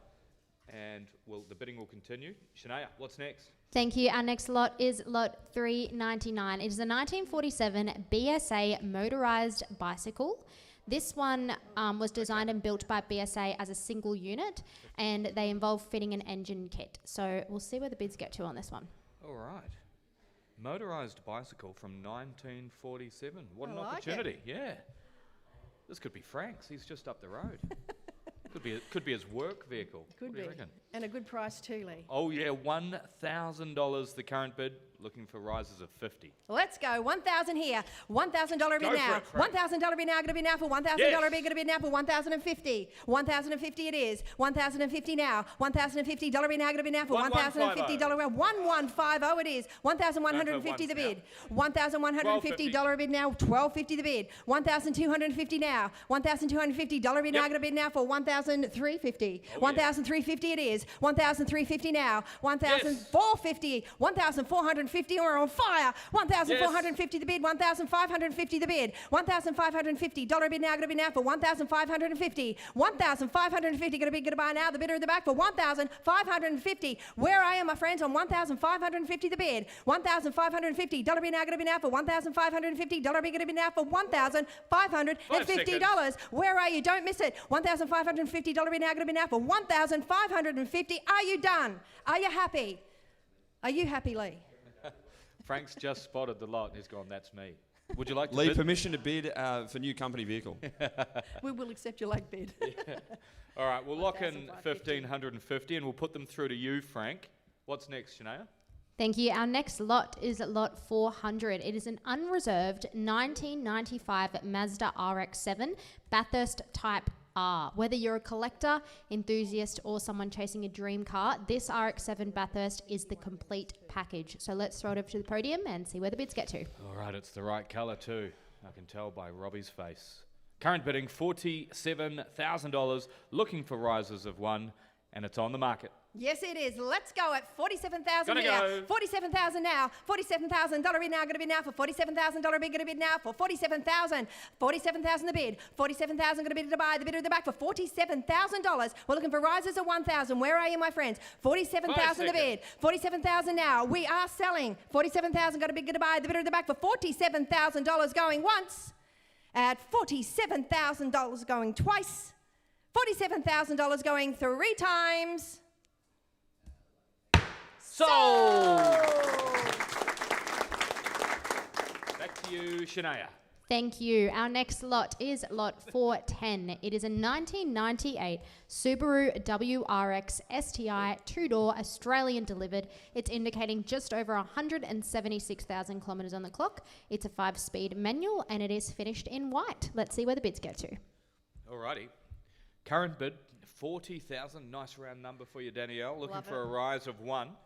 And the bidding will continue. Shania, what's next? Thank you. Our next lot is lot 399. It is a 1947 BSA motorized bicycle. This one was designed and built by BSA as a single unit, and they involve fitting an engine kit. So we'll see where the bids get to on this one. All right. Motorised bicycle from 1947. What I an like it. opportunity. Yeah. This could be Frank's. He's just up the road. Could be his work vehicle. Could What do be. you reckon? And a good price too, Lee. Oh yeah, $1,000 the current bid. Looking for rises of 50. Let's go. 1,000 here. $1,000 bid Go now. for it, Frank. $1,000 bid now. Going to be now for $1,000 Yes. bid. Going to be now for 1,050. 1,050 it is. 1,050 now. $1,050 bid now. Going to be now for $1,050. $1,150 it is. 1,150 the bid. $1,150 bid now. $1,250 the bid. 1,250 now. $1,250 bid now. Going to bid now for $1,350. $1,350 it is. $1,350 now. $1,450. $1,450. We're on fire. $1,450 the bid. $1,550 the bid. $1,550 bid now. Going to be now for $1,550. $1,550 going to be goodbye now. The bidder at the back for $1,550. Where I am, my friends, on $1,550 the bid. $1,550 bid now. Going to be now for $1,550 bid going to be now for $1,550. Where are you? Don't miss it. $1,550 bid now. Going to be now for $1,550. Are you done? Are you happy? Are you happy, Lee? Frank's just spotted the lot. He's gone, that's me. Would you like to Lee, bid? permission to bid for new company vehicle. We will accept your leg bid. All right, we'll lock in 1,550. 1,550 and we'll put them through to you, Frank. What's next, Shania? Thank you. Our next lot is lot 400. It is an unreserved 1995 Mazda RX-7 Bathurst Type R. Whether you're a collector, enthusiast, or someone chasing a dream car, this RX-7 Bathurst is the complete package. So let's throw it over to the podium and see where the bids get to. All right, it's the right colour too. I can tell by Robbie's face. Current bidding $47,000, looking for rises of one, and it's on the market. Yes, it is. Let's go at $47,000 Gotta now. go. $47,000 now. $47,000 bid now. Going to bid now for $47,000 bid. Going to bid now for $47,000. $47,000 the bid. $47,000 going to bid to buy. The bidder at the back for $47,000. We're looking for rises of 1,000. Where are you, my friends? $47,000 the bid. $47,000 now. We are selling. $47,000 got a bid to buy. The bidder at the back for $47,000 going once. At $47,000 going twice. $47,000 going 3 times. Sold! Back to you, Shania. Thank you. Our next lot is lot 410. It is a 1998 Subaru WRX STI 2-door Australian delivered. It's indicating just over 176,000 kilometres on the clock. It's a 5-speed manual and it is finished in white. Let's see where the bids get to. Alrighty. Current bid, $40,000. Nice round number for you, Danielle. Looking Love for it. a rise of one.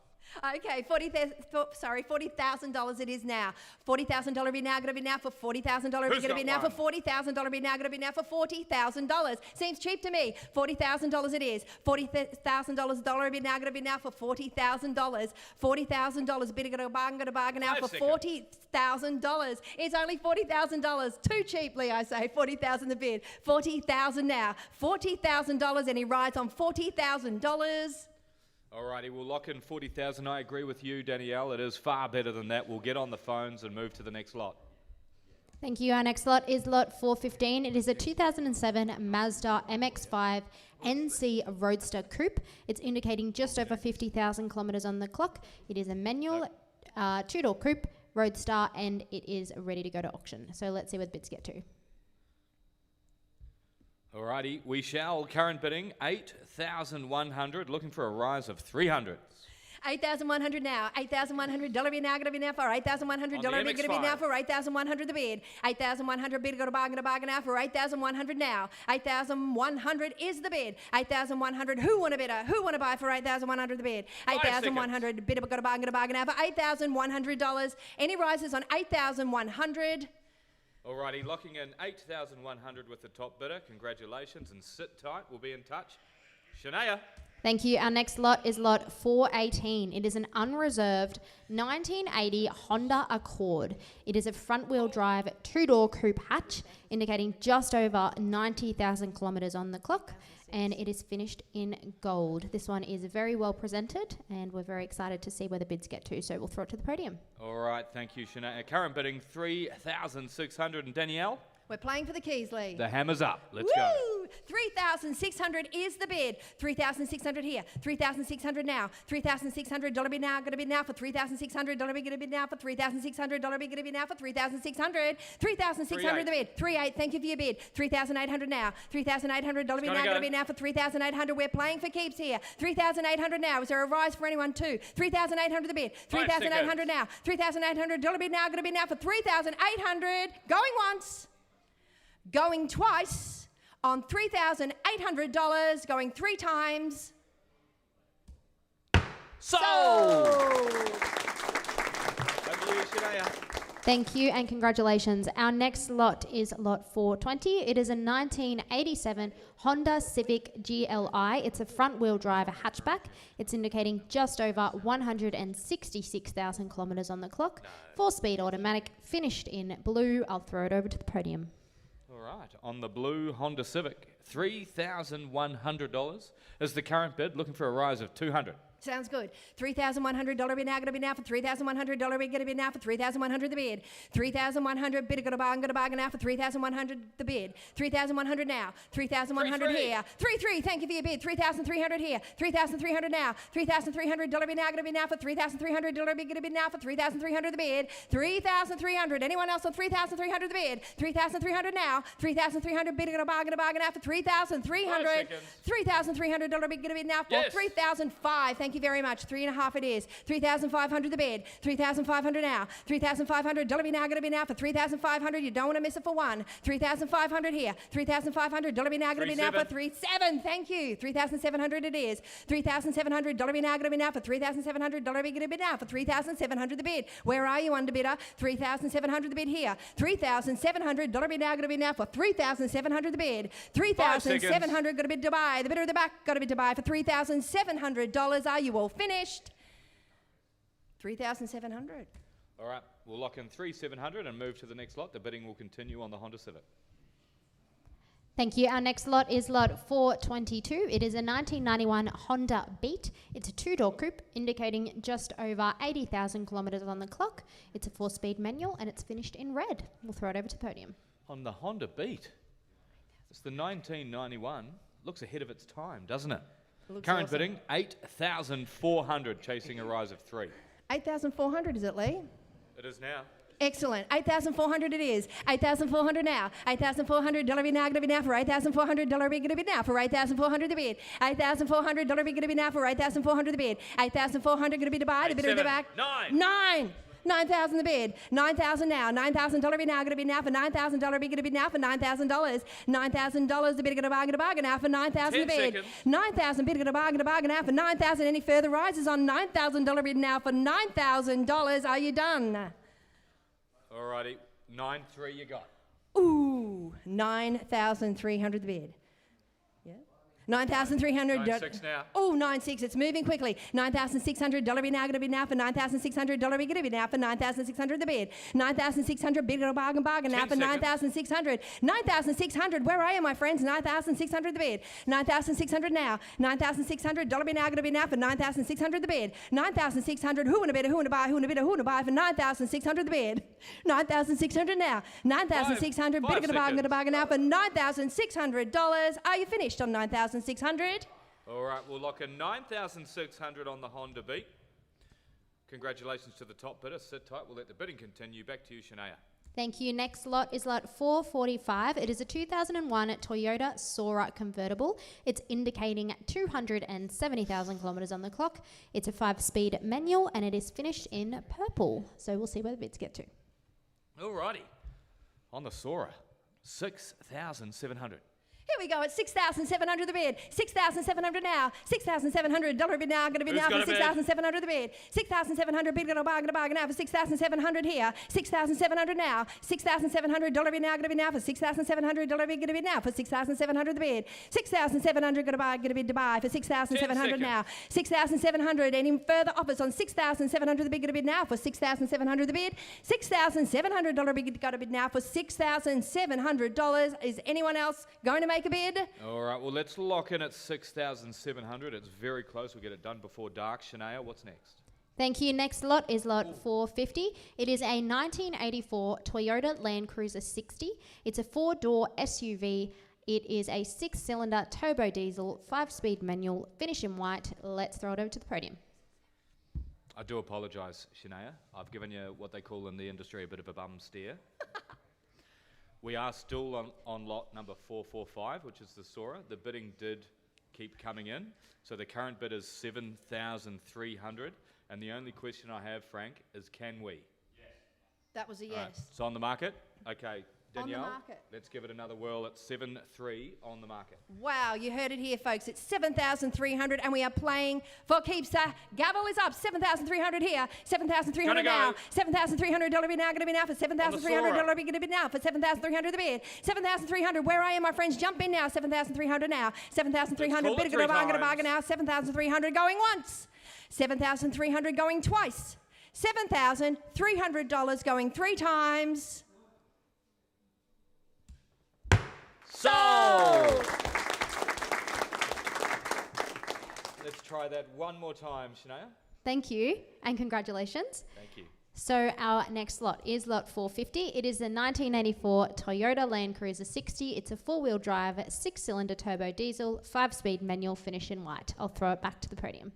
Okay, $40,000 it is now. $40,000 bid now. Going to be now for $40,000 bid. Going to be now for $40,000 bid now. Going to be now for $40,000. Seems cheap to me. $40,000 it is. $40,000 bid now. Going to be now for $40,000. $40,000 bid. Going to bargain now for $40,000. It's only $40,000. Too cheaply, I say. $40,000 the bid. $40,000 now. $40,000. Any rides on $40,000? Alrighty, we'll lock in $40,000. I agree with you, Danielle. It is far better than that. We'll get on the phones and move to the next lot. Thank you. Our next lot is lot 415. It is a 2007 Mazda MX-5 NC Roadster Coupe. It's indicating just over 50,000 kilometres on the clock. It is a manual 2-door coupe Roadster and it is ready to go to auction. So let's see what the bids get to. Alrighty, we shall. Current bidding, $8,100. Looking for a rise of 300. $8,100 now. $8,100 bid now. Going to be now for $8,100 bid. Going to be now for $8,100 the bid. $8,100 bid. Go to bargain now for $8,100 now. $8,100 is the bid. $8,100. Who want a bidder? Who want to buy for $8,100 the bid? $8,100 bid. Go to bargain now for $8,100. Any rises on $8,100? Alrighty, locking in $8,100 with the top bidder. Congratulations and sit tight. We'll be in touch. Shania. Thank you. Our next lot is lot 418. It is an unreserved 1980 Honda Accord. It is a front-wheel drive 2-door coupe hatch, indicating just over 90,000 kilometres on the clock, and it is finished in gold. This one is very well presented, and we're very excited to see where the bids get to, so we'll throw it to the podium. All right, thank you, Shania. Current bidding $3,600. And Danielle? We're playing for the keys, Lee. The hammer's up. Let's go. Woo! 3,600 is the bid. 3,600 here. 3,600 now. $3,600 bid now. Gonna bid now for $3,600. Gonna bid now for $3,600. Gonna bid now for $3,600. $3,600 the bid. 3,800. Thank you for your bid. $3,800 now. $3,800 bid now. Gonna bid now for $3,800. We're playing for keeps here. $3,800 now. Is there a rise for anyone too? $3,800 the bid. $3,800 now. $3,800 bid now. Gonna bid now for $3,800. Going once. Going twice on $3,800, going 3 times. Sold! Over to you, Shania. Thank you and congratulations. Our next lot is lot 420. It is a 1987 Honda Civic GLI. It's a front-wheel drive hatchback. It's indicating just over 166,000 kilometres on the clock. 4-speed automatic, finished in blue. I'll throw it over to the podium. All right, on the blue Honda Civic, $3,100 is the current bid, looking for a rise of $200. Sounds good. $3,100 bid now, gonna be now for $3,100 bid, gonna be now for $3,100 the bid. $3,100 bid, gonna bargain now for $3,100 the bid. $3,100 now. $3,100 here. 3,300. Thank you for your bid. $3,300 here. $3,300 now. $3,300 bid now, gonna be now for $3,300 bid, gonna be now for $3,300 the bid. $3,300. Anyone else on $3,300 the bid? $3,300 now. $3,300 bid, gonna bargain now for $3,300. $3,300 bid, gonna be now for $3,500. Thank you very much. 3.5 it is. $3,500 the bid. $3,500 now. $3,500 bid now, gonna be now for $3,500. You don't want to miss it for one. $3,500 here. $3,500 bid now, gonna be now for $3,700. Thank you. $3,700 it is. $3,700 bid now, gonna be now for $3,700. Bid gonna be now for $3,700 the bid. Where are you, underbidder? $3,700 the bid here. $3,700 bid now, gonna be now for $3,700 the bid. $3,700 gonna be Dubai. The bidder of the back got to be Dubai for $3,700. Are you all finished? $3,700. All right, we'll lock in $3,700 and move to the next lot. The bidding will continue on the Honda Civic. Thank you. Our next lot is lot 422. It is a 1991 Honda Beat. It's a 2-door coupe, indicating just over 80,000 kilometres on the clock. It's a 4-speed manual and it's finished in red. We'll throw it over to the podium. On the Honda Beat, it's the 1991. Looks ahead of its time, doesn't it? Current awesome. bidding, $8,400, chasing a rise of 3. 8,400 is it, Lee? It is now. Excellent. 8,400 it is. 8,400 now. $8,400 bid now, gonna be now for $8,400 bid, gonna be now for $8,400 the bid. $8,400 bid, gonna be now for $8,400 the bid. $8,400 gonna be to buy. The bidder in the back. 9. 9,000 the bid. 9,000 now. $9,000 bid now, gonna be now for $9,000 bid, gonna be now for $9,000. $9,000 the bid, gonna bargain now for $9,000 the bid. 9,000 bid, gonna bargain now for $9,000. Any further rises on $9,000 bid now for $9,000? Are you done? Alrighty, 9,300 you got. Ooh, 9,300 the bid. Yeah. 9,300. 9,600 now. Oh, 9,600. It's moving quickly. $9,600 bid now, going to be now for $9,600 bid, going to be now for $9,600 the bid. $9,600 bid, going to bargain now for $9,600. $9,600. Where are you, my friends? $9,600 the bid. $9,600 now. $9,600 bid now, going to be now for $9,600 the bid. $9,600. Who in a bid? Who in a buy? Who in a bid? Who in a buy for $9,600 the bid? $9,600 now. $9,600 bid, going to bargain now for $9,600. Are you finished on $9,600? All right, we'll lock in $9,600 on the Honda Beat. Congratulations to the top bidder. Sit tight. We'll let the bidding continue. Back to you, Shania. Thank you. Next lot is lot 445. It is a 2001 Toyota Sora convertible. It's indicating 270,000 kilometres on the clock. It's a 5-speed manual and it is finished in purple. So we'll see where the bids get to. All righty. On the Sora, 6,700. Here we go at $6,700 the bid. $6,700 now. $6,700 bid now. Going to be now for $6,700 the bid. $6,700 bid. Going to bargain now for $6,700 here. $6,700 now. $6,700 bid now. Going to be now for $6,700 bid. Going to be now for $6,700 the bid. $6,700 going to be to buy for $6,700 now. $6,700. Any further offers on $6,700 the bid? Going to bid now for $6,700 the bid. $6,700 bid. Got to bid now for $6,700. Is anyone else going to make a bid? All right, well, let's lock in at $6,700. It's very close. We'll get it done before dark. Shania, what's next? Thank you. Next lot is lot 450. It is a 1984 Toyota Land Cruiser 60. It's a 4-door SUV. It is a 6-cylinder turbo diesel, 5-speed manual, finish in white. Let's throw it over to the podium. I do apologise, Shania. I've given you what they call in the industry a bit of a bum steer. We are still on lot number 445, which is the Sora. The bidding did keep coming in. So the current bid is 7,300. And the only question I have, Frank, is can we? Yes. That was a yes. Right, it's on the market. Okay, Danielle, On the market. let's give it another whirl at 7,300 on the market. Wow, you heard it here, folks. It's 7,300, and we are playing for keeps. Gavel is up. 7,300 here. 7,300 now. $7,300 bid now. Going to be now for $7,300 bid. Going to be now for 7,300 the bid. 7,300. Where are you, my friends? Jump in now. 7,300 now. 7,300 bid. Going to bargain now. 7,300 going once. 7,300 going twice. $7,300 going 3 times. Sold! Let's try that one more time, Shania. Thank you and congratulations. Thank you. So our next lot is lot 450. It is a 1984 Toyota Land Cruiser 60. It's a 4-wheel drive, 6-cylinder turbo diesel, 5-speed manual, finish in white. I'll throw it back to the podium.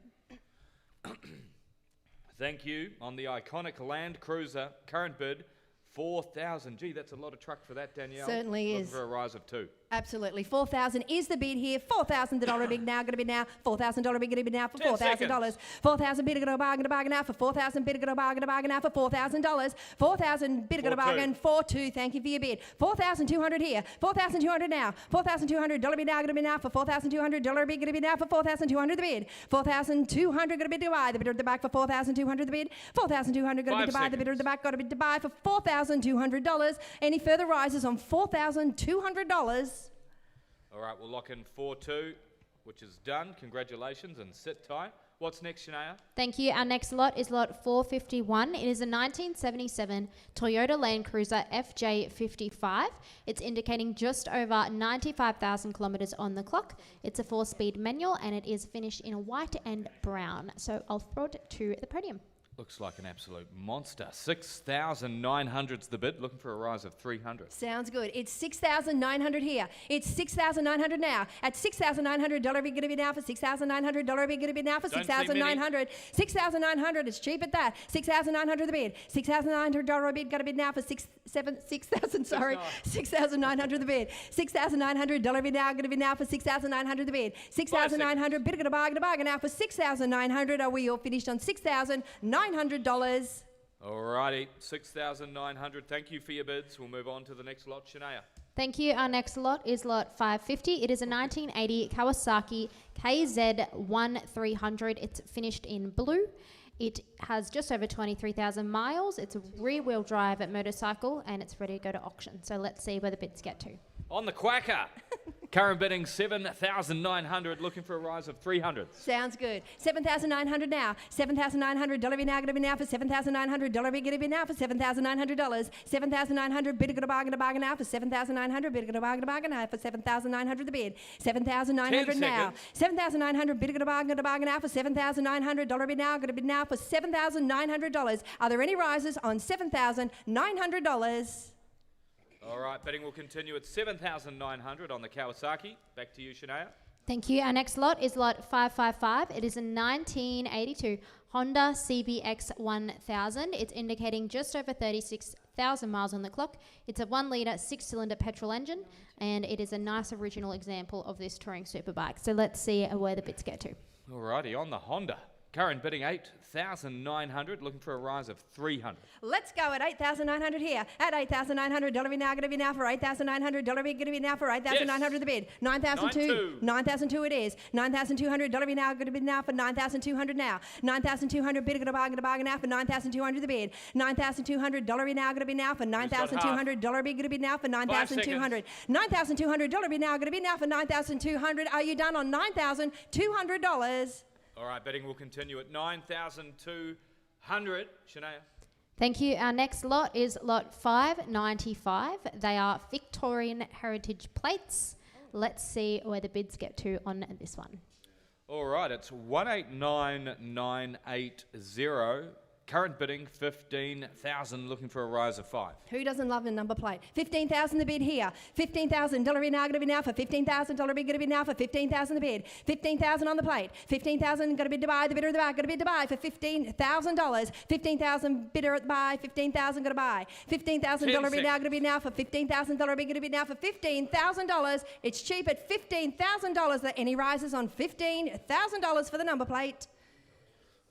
Thank you. On the iconic Land Cruiser, current bid, 4,000. Gee, that's a lot of truck for that, Danielle. Certainly Looking is. for a rise of 2. Absolutely. 4,000 is the bid here. $4,000 bid now. Going to be now. $4,000 bid going to be now for $4,000. 4,000 bid going to bargain now for 4,000 bid going to bargain now for $4,000. 4,000 bid going to bargain for 2. Thank you for your bid. 4,200 here. 4,200 now. $4,200 bid now. Going to be now for $4,200 bid going to be now for 4,200 the bid. 4,200 going to be to buy the bidder at the back for 4,200 the bid. 4,200 going to be to buy the bidder at the back. Got to be to buy for $4,200. Any further rises on $4,200? All right, we'll lock in 4-2, which is done. Congratulations and sit tight. What's next, Shania? Thank you. Our next lot is lot 451. It is a 1977 Toyota Land Cruiser FJ55. It's indicating just over 95,000 kilometres on the clock. It's a 4-speed manual and it is finished in white and brown. So I'll throw it to the podium. Looks like an absolute monster. 6,900's the bid. Looking for a rise of 300. Sounds good. It's 6,900 here. It's 6,900 now. At $6,900 bid going to be now for $6,900 bid going to be now for 6,900. 6,900. It's cheap at that. 6,900 the bid. $6,900 bid going to be now for 6,000. Sorry, 6,900 the bid. $6,900 bid now going to be now for 6,900 the bid. 6,900 bid going to bargain now for 6,900. Are we all finished on $6,900? Alrighty, 6,900. Thank you for your bids. We'll move on to the next lot, Shania. Thank you. Our next lot is lot 550. It is a 1980 Kawasaki KZ1300. It's finished in blue. It has just over 23,000 miles. It's a rear-wheel drive motorcycle and it's ready to go to auction. So let's see where the bids get to. On the Quacker, current bidding 7,900, looking for a rise of 300. Sounds good. 7,900 now. $7,900 bid now going to be now for $7,900 bid going to be now for $7,900. 7,900 bid going to bargain now for $7,900 bid going to bargain now for $7,900 the bid. 7,900 now. 7,900 bid going to bargain now for $7,900 bid now going to be now for $7,900. Are there any rises on $7,900? All right, bidding will continue at 7,900 on the Kawasaki. Back to you, Shania. Thank you. Our next lot is lot 555. It is a 1982 Honda CBX 1000. It's indicating just over 36,000 miles on the clock. It's a 1-litre 6-cylinder petrol engine, and it is a nice original example of this touring superbike. So let's see where the bids get to. All righty, on the Honda. Current bidding 8,900, looking for a rise of 300. Let's go at 8,900 here. At $8,900 bid now going to be now for $8,900 bid going to be now for $8,900 the bid. 9,200. 9,200 it is. $9,200 bid now going to be now for $9,200 now. 9,200 bid going to bargain now for $9,200 the bid. $9,200 bid now going to be now for $9,200 bid going to be now for $9,200. $9,200 bid now going to be now for $9,200. Are you done on $9,200? All right, betting will continue at 9,200. Shania. Thank you. Our next lot is lot 595. They are Victorian heritage plates. Let's see where the bids get to on this one. All right, it's 189980. Current bidding 15,000. Looking for a rise of 5. Who doesn't love a number plate? 15,000 the bid here. $15,000 bid now, going to be now for $15,000 bid, going to be now for 15,000 the bid. 15,000 on the plate. 15,000 going to bid to buy. The bidder at the back going to bid to buy for $15,000. 15,000 bidder at the buy. 15,000 going to buy. $15,000 bid now, going to be now for $15,000 bid, going to be now for $15,000. It's cheap at $15,000. That any rises on $15,000 for the number plate.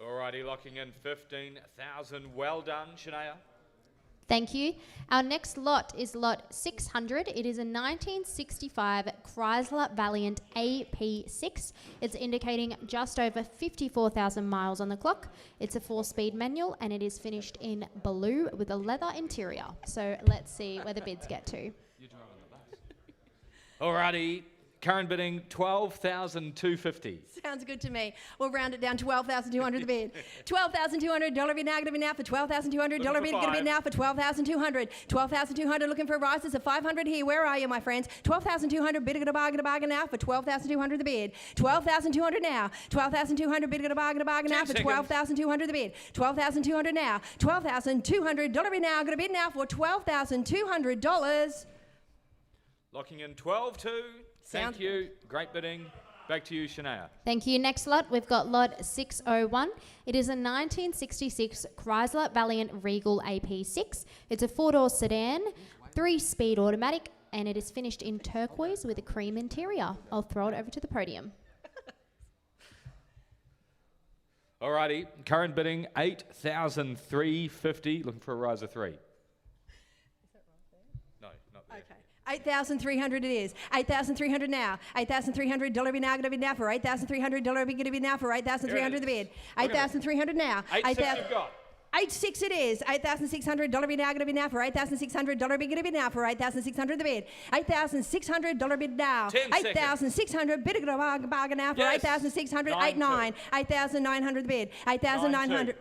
Alrighty, locking in 15,000. Well done, Shania. Thank you. Our next lot is lot 600. It is a 1965 Chrysler Valiant AP6. It's indicating just over 54,000 miles on the clock. It's a 4-speed manual and it is finished in blue with a leather interior. So let's see where the bids get to. You're driving the bus. Alrighty. Current bidding 12,250. Sounds good to me. We'll round it down 12,200 the bid. $12,200 bid now, going to be now for $12,200 bid, going to be now for $12,200. $12,200 looking for rises of 500 here. Where are you, my friends? $12,200 bid, going to bargain now for $12,200 the bid. $12,200 now. $12,200 bid, going to bargain now for $12,200 the bid. $12,200 now. $12,200 bid now, going to bid now for $12,200. Locking in 12-2. Thank you. Great bidding. Back to you, Shania. Thank you. Next lot, we've got lot 601. It is a 1966 Chrysler Valiant Regal AP6. It's a 4-door sedan, 3-speed automatic, and it is finished in turquoise with a cream interior. I'll throw it over to the podium. Alrighty. Current bidding 8,350. Looking for a rise of 3. Is that right there? No, not there. Okay. 8,300 it is. 8,300 now. $8,300 bid now, going to be now for $8,300 bid, going to be now for $8,300 the bid. 8,300 now. 8,600 you've got. 8,600 it is. $8,600 bid now, going to be now for $8,600 bid, going to be now for $8,600 the bid. $8,600 bid now. 8,600 bid, going to bargain now for $8,600. 8,900. 8,900 the bid. 8,900.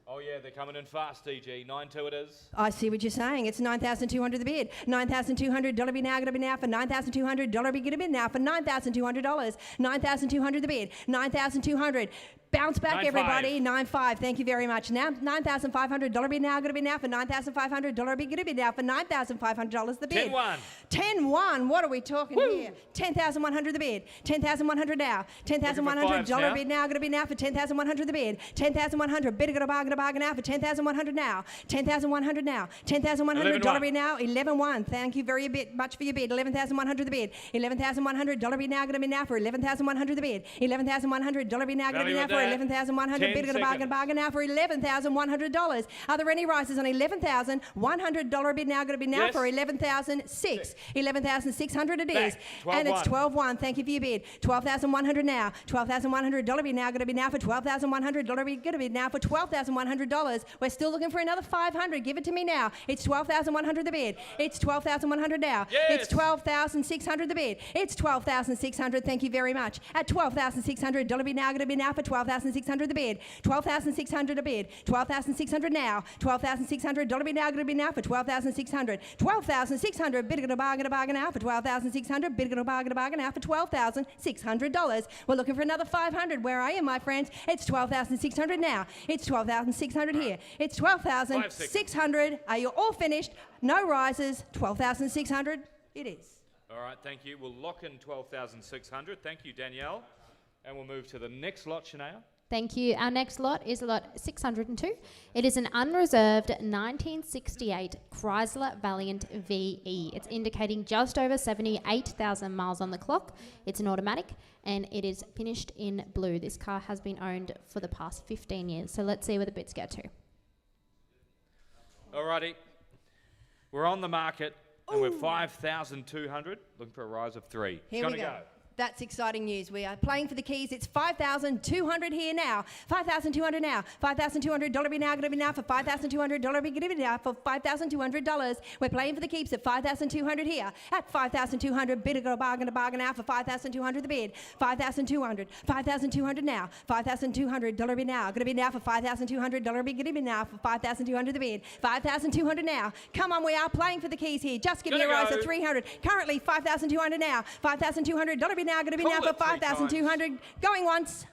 Oh yeah, they're coming in fast, DG. 9-2 it is. I see what you're saying. It's $9,200 the bid. $9,200 bid now, going to be now for $9,200 bid, going to be now for $9,200. $9,200 the bid. $9,200. Bounce back, 9.5. everybody. 9.5. Thank you very much. Now, $9,500 bid now, going to be now for $9,500 bid, going to be now for $9,500 the bid. 10-1. 10-1. What are we talking here? $10,100 the bid. $10,100 now. $10,100 bid now, going to be now for $10,100 the bid. $10,100 bid, going to bargain now for $10,100 now. $10,100 now. $10,100 bid now. 11-1. Thank you very much for your bid. $11,100 the bid. $11,100 bid now, going to be now for $11,100 the bid. $11,100 bid now, going to be now for $11,100 bid, going to bargain now for $11,100. Are there any rises on $11,100 bid now, going to be now for $11,600. $11,600 it is. And it's 12-1. Thank you for your bid. $12,100 now. $12,100 bid now, going to be now for $12,100 bid, going to be now for $12,100. We're still looking for another 500. Give it to me now. It's 12,100 the bid. It's 12,100 now. It's 12,600 the bid. It's 12,600. Thank you very much. At $12,600 bid now, going to be now for $12,600 the bid. $12,600 a bid. $12,600 now. $12,600 bid now, going to be now for $12,600. $12,600 bid, going to bargain now for $12,600 bid, going to bargain now for $12,600. We're looking for another 500. Where are you, my friends? It's 12,600 now. It's 12,600 here. It's 12,600. Are you all finished? No rises. 12,600 it is. All right, thank you. We'll lock in 12,600. Thank you, Danielle. And we'll move to the next lot, Shania. Thank you. Our next lot is lot 602. It is an unreserved 1968 Chrysler Valiant VE. It's indicating just over 78,000 miles on the clock. It's an automatic and it is finished in blue. This car has been owned for the past 15 years. So let's see where the bids get to. Alrighty. We're on the market and we're 5,200. Looking for a rise of 3. Here we go. That's exciting news. We are playing for the keys. It's 5,200 here now. 5,200 now. $5,200 bid now, going to be now for $5,200 bid, going to be now for $5,200. We're playing for the keeps at 5,200 here. At 5,200 bid, going to bargain now for $5,200 the bid. 5,200. 5,200 now. $5,200 bid now, going to be now for $5,200 bid, going to be now for $5,200 the bid. 5,200 now. Come on, we are playing for the keys here. Just give me a rise of 300. Currently 5,200 now. $5,200 bid now, going to be now for 5,200, going once,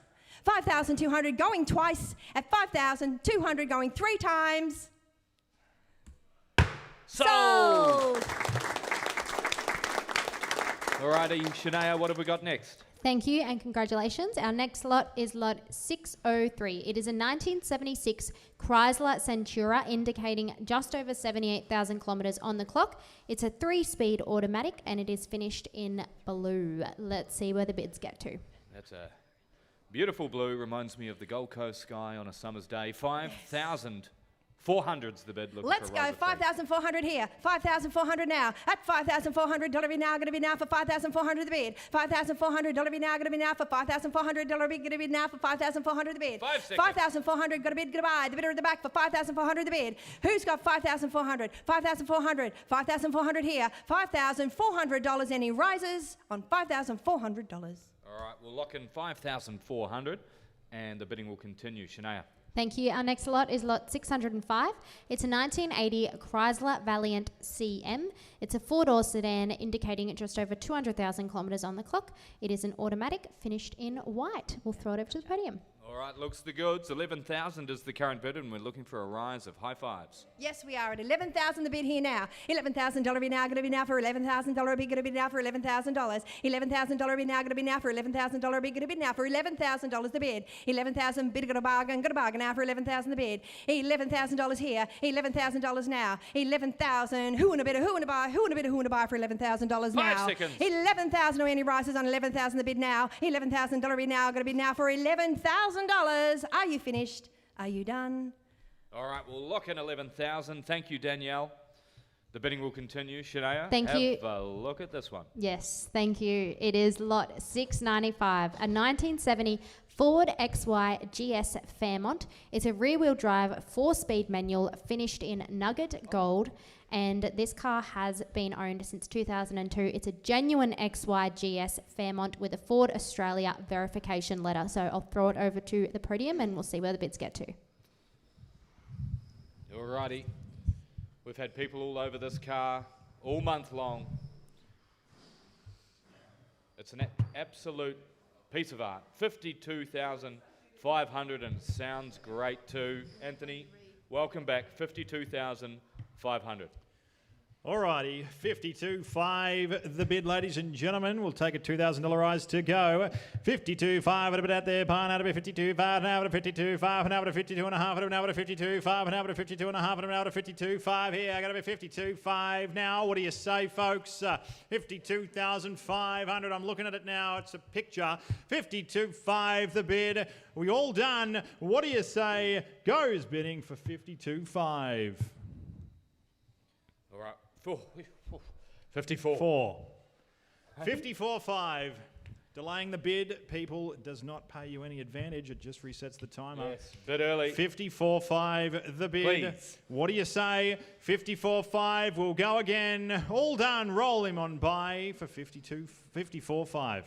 5,200 going twice, at 5,200 going 3 times. Sold! Alrighty, Shania, what have we got next? Thank you and congratulations. Our next lot is lot 603. It is a 1976 Chrysler Centura indicating just over 78,000 kilometres on the clock. It's a 3-speed automatic and it is finished in blue. Let's see where the bids get to. That's a beautiful blue, reminds me of the Gold Coast sky on a summer's day. 5,400's the bid. Let's go, 5,400 here, 5,400 now, at $5,400 bid now, going to be now for 5,400 the bid, $5,400 bid now, going to be now for $5,400 bid, going to be now for 5,400 the bid, 5,400 got a bid, goodbye, the bidder at the back for 5,400 the bid. Who's got 5,400? 5,400, 5,400 here, $5,400. Any rises on $5,400? All right, we'll lock in 5,400 and the bidding will continue. Shania. Thank you. Our next lot is lot 605. It's a 1980 Chrysler Valiant CM. It's a 4-door sedan indicating just over 200,000 kilometres on the clock. It is an automatic finished in white. We'll throw it over to the podium. All right, looks the goods. 11,000 is the current bid and we're looking for a rise of high fives. Yes, we are at 11,000 the bid here now. $11,000 bid now, going to be now for $11,000 bid, going to be now for $11,000. $11,000 bid now, going to be now for $11,000 bid, going to be now for $11,000 the bid. 11,000 bid, got a bargain now for $11,000 the bid. $11,000 here, $11,000 now. 11,000. Who in a bidder? Who in a buy? Who in a bidder? Who in a buy for $11,000 now? 5 seconds. 11,000. No any rises on 11,000 the bid now. $11,000 bid now, going to be now for $11,000. Are you finished? Are you done? All right, we'll lock in 11,000. Thank you, Danielle. The bidding will continue. Shania, Thank you. have a look at this one. Yes, thank you. It is lot 695, a 1970 Ford XY GS Fairmont. It's a rear-wheel drive 4-speed manual finished in nugget gold. And this car has been owned since 2002. It's a genuine XY GS Fairmont with a Ford Australia verification letter. So I'll throw it over to the podium and we'll see where the bids get to. Alrighty. We've had people all over this car all month long. It's an absolute piece of art. 52,500 and sounds great too. Anthony, welcome back. 52,500. Alrighty, 52.5 the bid, ladies and gentlemen. We'll take a $2,000 rise to go. 52.5 at a bit out there. Pine out of 52.5 now to 52.5 now to 52.5 now to 52.5 now to 52.5 now to 52.5 here. I got to be 52.5 now. What do you say, folks? 52,500. I'm looking at it now. It's a picture. 52.5 the bid. We all done. What do you say? Goes bidding for 52.5. All right. 54. 54.5. Delaying the bid, people, does not pay you any advantage. It just resets the timer. Yes, bit early. 54.5 the bid. Please. What do you say? 54.5. We'll go again. All done. Roll him on by for 54.5.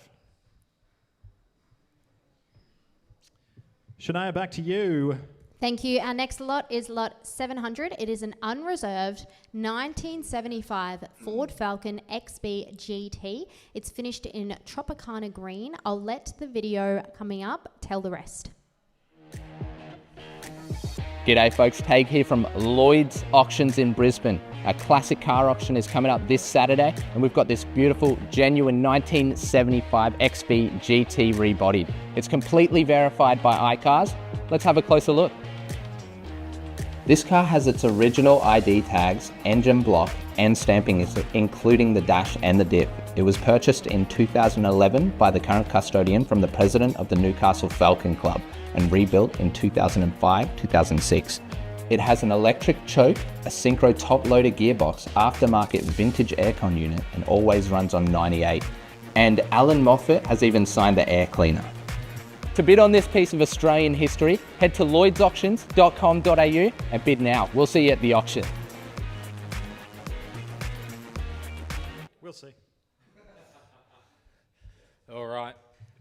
Shania, back to you. Thank you. Our next lot is lot 700. It is an unreserved 1975 Ford Falcon XB GT. It's finished in Tropicana green. I'll let the video coming up tell the rest. G'day folks, Tague here from Lloyds Auctions in Brisbane. Our classic car auction is coming up this Saturday and we've got this beautiful, genuine 1975 XB GT rebodied. It's completely verified by iCars. Let's have a closer look. This car has its original ID tags, engine block and stamping including the dash and the diff. It was purchased in 2011 by the current custodian from the president of the Newcastle Falcon Club and rebuilt in 2005-2006. It has an electric choke, a synchro top-loader gearbox, aftermarket vintage aircon unit and always runs on 98. And Alan Moffat has even signed the air cleaner. To bid on this piece of Australian history, head to lloydsauctions.com.au and bid now. We'll see you at the auction. We'll see. All right.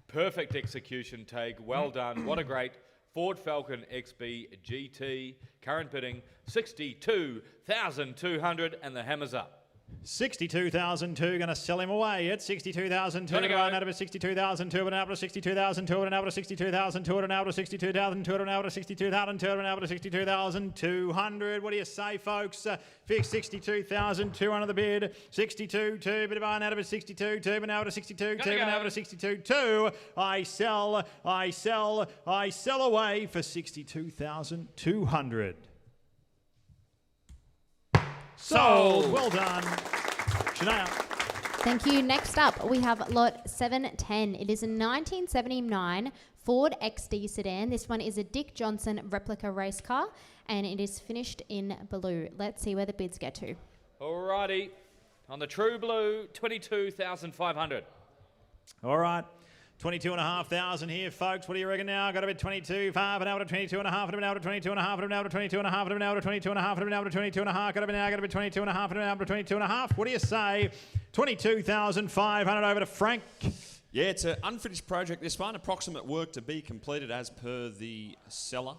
Perfect execution, Tague. Well done. What a great Ford Falcon XB GT. Current bidding, 62,200 and the hammer's up. 62,002, going to sell him away at 62,002. Going out of 62,002, and out of 62,002, and out of 62,002, and out of 62,002, and out of 62,002, and out of 62,200. What do you say, folks? Fixed 62,200 the bid. 62,2, but out of 62,2, but out of 62,2, and out of 62,2. I sell away for 62,200. Sold. Well done. Shania. Thank you. Next up, we have lot 710. It is a 1979 Ford XD sedan. This one is a Dick Johnson replica race car, and it is finished in blue. Let's see where the bids get to. Alrighty. On the True Blue, 22,500. All right. 22,500 here, folks. What do you reckon now? Got to be 22.5, and out of 22.5, and out of 22.5, and out of 22.5, and out of 22.5, and out of 22.5. Got to be now, got to be 22.5, and out of 22.5. What do you say? 22,500 over to Frank. Yeah, it's an unfinished project, this one. Approximate work to be completed as per the seller.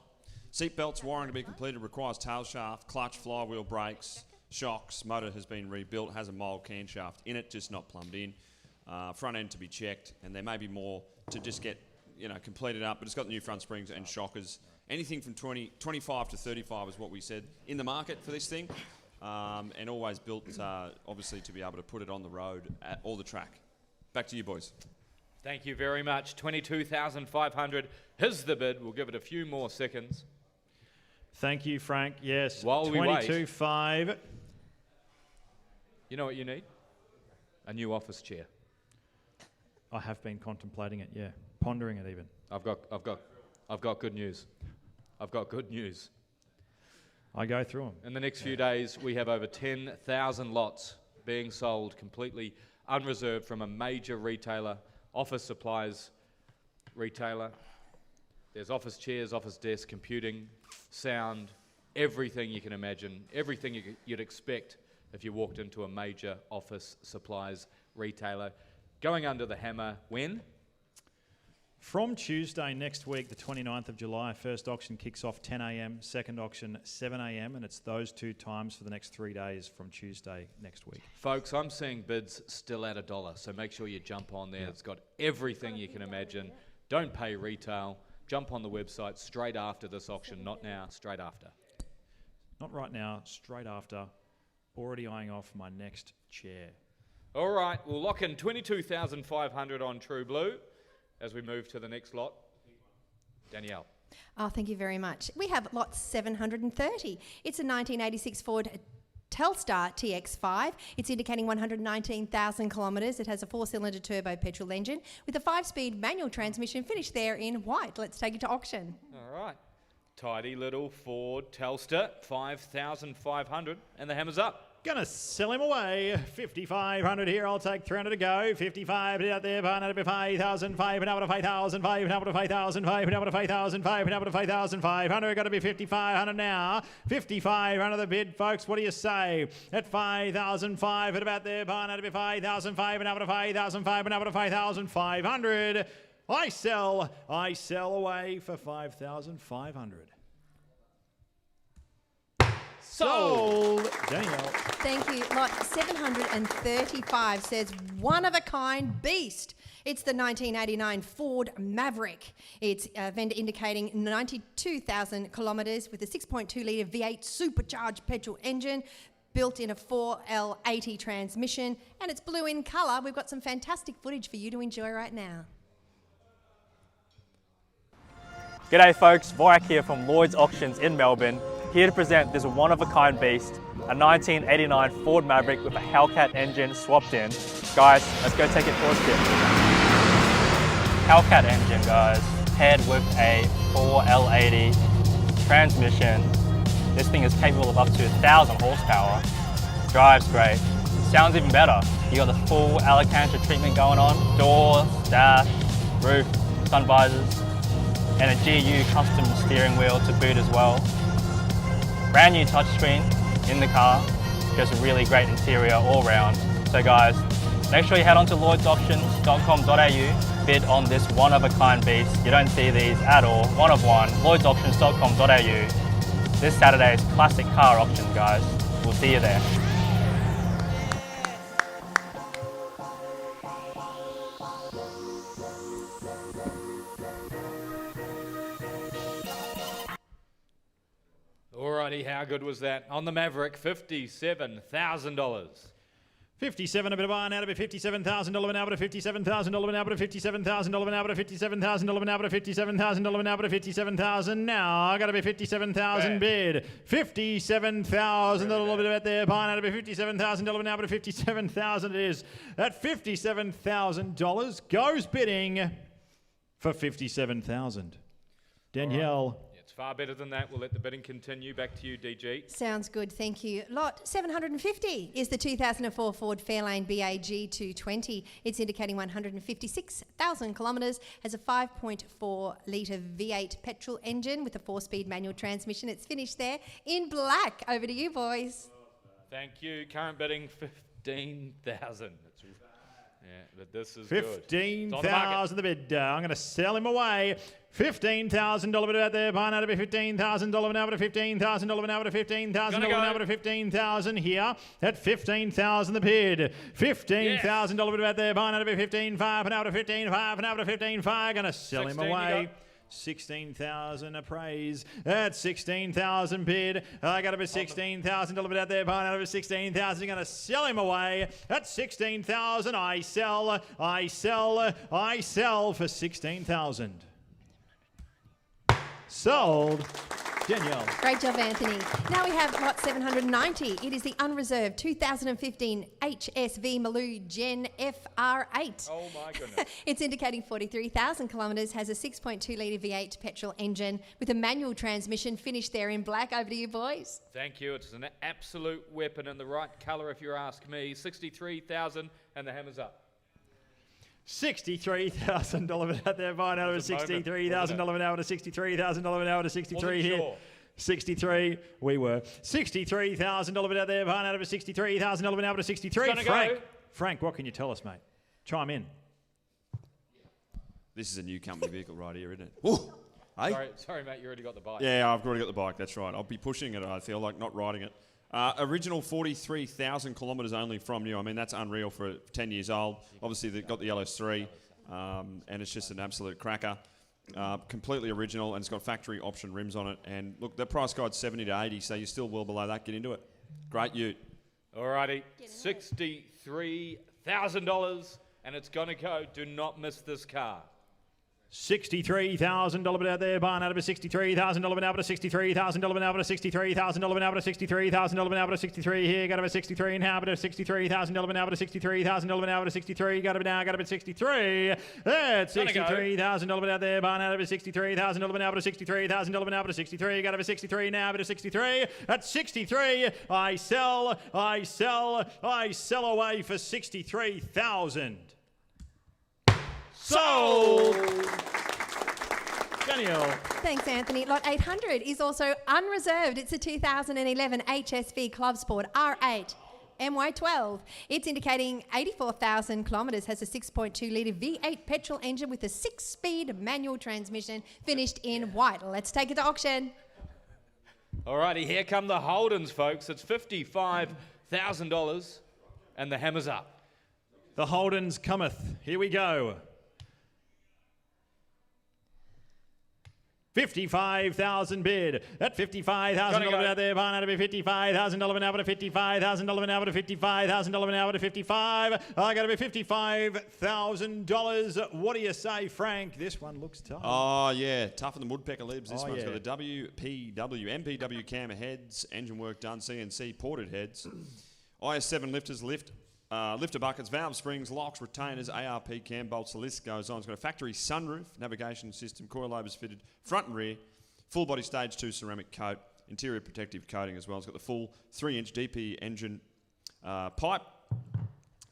Seatbelts, wiring to be completed, requires tail shaft, clutch, flywheel, brakes, shocks. Motor has been rebuilt, has a mild camshaft in it, just not plumbed in. Front end to be checked, and there may be more to just get, completed up, but it's got new front springs and shockers. Anything from 25 to 35 is what we said in the market for this thing, and always built, obviously, to be able to put it on the road at all the track. Back to you, boys. Thank you very much. 22,500 is the bid. We'll give it a few more seconds. Thank you, Frank. Yes. While we wait. 22.5. You know what you need? A new office chair. I have been contemplating it, yeah. Pondering it even. I've got good news. I've got good news. I go through them. In the next few days, we have over 10,000 lots being sold completely unreserved from a major retailer, office supplies retailer. There's office chairs, office desks, computing, sound, everything you can imagine, everything you'd expect if you walked into a major office supplies retailer. Going under the hammer when? From Tuesday next week, the 29th of July, first auction kicks off 10 a.m, second auction 7 a.m, and it's those two times for the next 3 days from Tuesday next week. Folks, I'm seeing bids still at $1, so make sure you jump on there. It's got everything you can imagine. Don't pay retail. Jump on the website straight after this auction. Not now, straight after. Not right now, straight after. Already eyeing off my next chair. All right, we'll lock in 22,500 on True Blue as we move to the next lot. Danielle. Oh, thank you very much. We have lot 730. It's a 1986 Ford Telstar TX5. It's indicating 119,000 kilometres. It has a 4-cylinder turbo petrol engine with a 5-speed manual transmission finished there in white. Let's take it to auction. All right. Tidy little Ford Telstar, 5,500, and the hammer's up. Gonna sell him away. 5,500 here. I'll take 300 to go. 55 out there. But out of 5,005. And out of 5,005. And out of 5,005. And out of 5,005. And out of 5,500. Got to be 5,500 now. 5,500 the bid, folks. What do you say? At 5,005. At about there. But out of 5,005. And out of 5,005. And out of 5,500. I sell away for 5,500. Sold. Danielle. Thank you. Lot 735 says one-of-a-kind beast. It's the 1989 Ford Maverick. It's vendor indicating 92,000 kilometres with a 6.2-litre V8 supercharged petrol engine built in a 4L80 transmission, and it's blue in colour. We've got some fantastic footage for you to enjoy right now. G'day folks, Vorak here from Lloyds Auctions in Melbourne, here to present this one-of-a-kind beast, a 1989 Ford Maverick with a Hellcat engine swapped in. Guys, let's go take it for a spin. Hellcat engine, guys, paired with a 4L80 transmission. This thing is capable of up to 1,000 horsepower. Drives great. Sounds even better. You got the full Alcantara treatment going on, doors, dash, roof, sun visors, and a GU custom steering wheel to boot as well. Brand new touchscreen in the car, just a really great interior all round. So guys, make sure you head on to lloydsauctions.com.au, bid on this one-of-a-kind beast. You don't see these at all, one of one, lloydsauctions.com.au. This Saturday's classic car auction, guys. We'll see you there. Alrighty, how good was that? On the Maverick, $57,000. 57 a bit of iron out of it, $57,000 an hour to $57,000 an hour to $57,000 an hour to $57,000 an hour to $57,000 an hour to $57,000 now. I got to be 57,000 bid. 57,000, a little bit of it there. Pine out of it, $57,000 an hour to $57,000 it is. At $57,000 goes bidding for 57,000. Danielle. It's far better than that. We'll let the bidding continue. Back to you, DG. Sounds good, thank you. Lot 750 is the 2004 Ford Fairlane BAG 220. It's indicating 156,000 kilometres, has a 5.4 litre V8 petrol engine with a 4-speed manual transmission. It's finished there in black. Over to you, boys. Thank you. Current bidding, 15,000. Yeah, but this is 15,000 the bid. I'm going to sell him away. $15,000 bid out there. Pine out to be $15,000 an hour to $15,000 an hour to $15,000 an hour to $15,000 here. At $15,000 the bid. $15,000 bid out there. Pine out to be $15,500 an hour to $15,500 an hour to $15,500. Going to sell him away. 16,000 appraise at 16,000 bid. I got to be $16,000 bit out there. Buying out of 16,000. Going to sell him away at 16,000. I sell for 16,000. Sold. Danielle. Great job, Anthony. Now we have lot 790. It is the unreserved 2015 HSV Maloo Gen FR8. Oh my goodness. It's indicating 43,000 kilometres, has a 6.2 litre V8 petrol engine with a manual transmission, finished there in black. Over to you, boys. Thank you. It's an absolute weapon in the right colour, if you ask me. 63,000 and the hammer's up. $63,000 out there, buying out of $63,000 an hour to $63,000 an hour to 63 here. Sure. 63, we were. $63,000 out there, buying out of $63,000 an hour to 63. Frank, what can you tell us, mate? Chime in. This is a new company vehicle right here, isn't it? Ooh, hey? Sorry, mate, you already got the bike. Yeah, I've already got the bike, that's right. I'll be pushing it, I feel like, not riding it. Original 43,000 kilometres only from new. I mean, that's unreal for 10 years old. Obviously, they've got the LS3, and it's just an absolute cracker. Completely original, and it's got factory option rims on it. And look, the price guide's 70 to 80, so you're still well below that. Get into it. Great ute. Alrighty, $63,000, and it's going to go. Do not miss this car. $63,000 bit out there, buying out of $63,000 an hour to $63,000 an hour to $63,000 an hour to $63,000 an hour to 63 here. Got to be 63 and how, but $63,000 an hour to $63,000 an hour to 63. Got to be now, got to be 63. That's $63,000 bit out there, buying out of $63,000 an hour to $63,000 an hour to 63. Got to be 63 now, but 63. At 63, I sell away for 63,000. Sold! Danielle. Thanks, Anthony. Lot 800 is also unreserved. It's a 2011 HSV Club Sport R8 MY12. It's indicating 84,000 kilometres, has a 6.2 litre V8 petrol engine with a 6-speed manual transmission, finished in white. Let's take it to auction. Alrighty, here come the Holdens, folks. It's $55,000, and the hammer's up. The Holdens cometh. Here we go. 55,000 bid. At $55,000 out there, buying out to be $55,000 an hour to $55,000 an hour to $55,000 an hour to 55. I got to be $55,000. What do you say, Frank? This one looks tough. Oh, yeah. Tougher than woodpecker libs. This one's got the MPW cam heads, engine work done, CNC ported heads, IS7 lifters, lifter buckets, valve springs, locks, retainers, ARP cam bolts, the list goes on. It's got a factory sunroof, navigation system, coilovers fitted, front and rear, full body stage 2 ceramic coat, interior protective coating as well. It's got the full 3-inch DP engine pipe,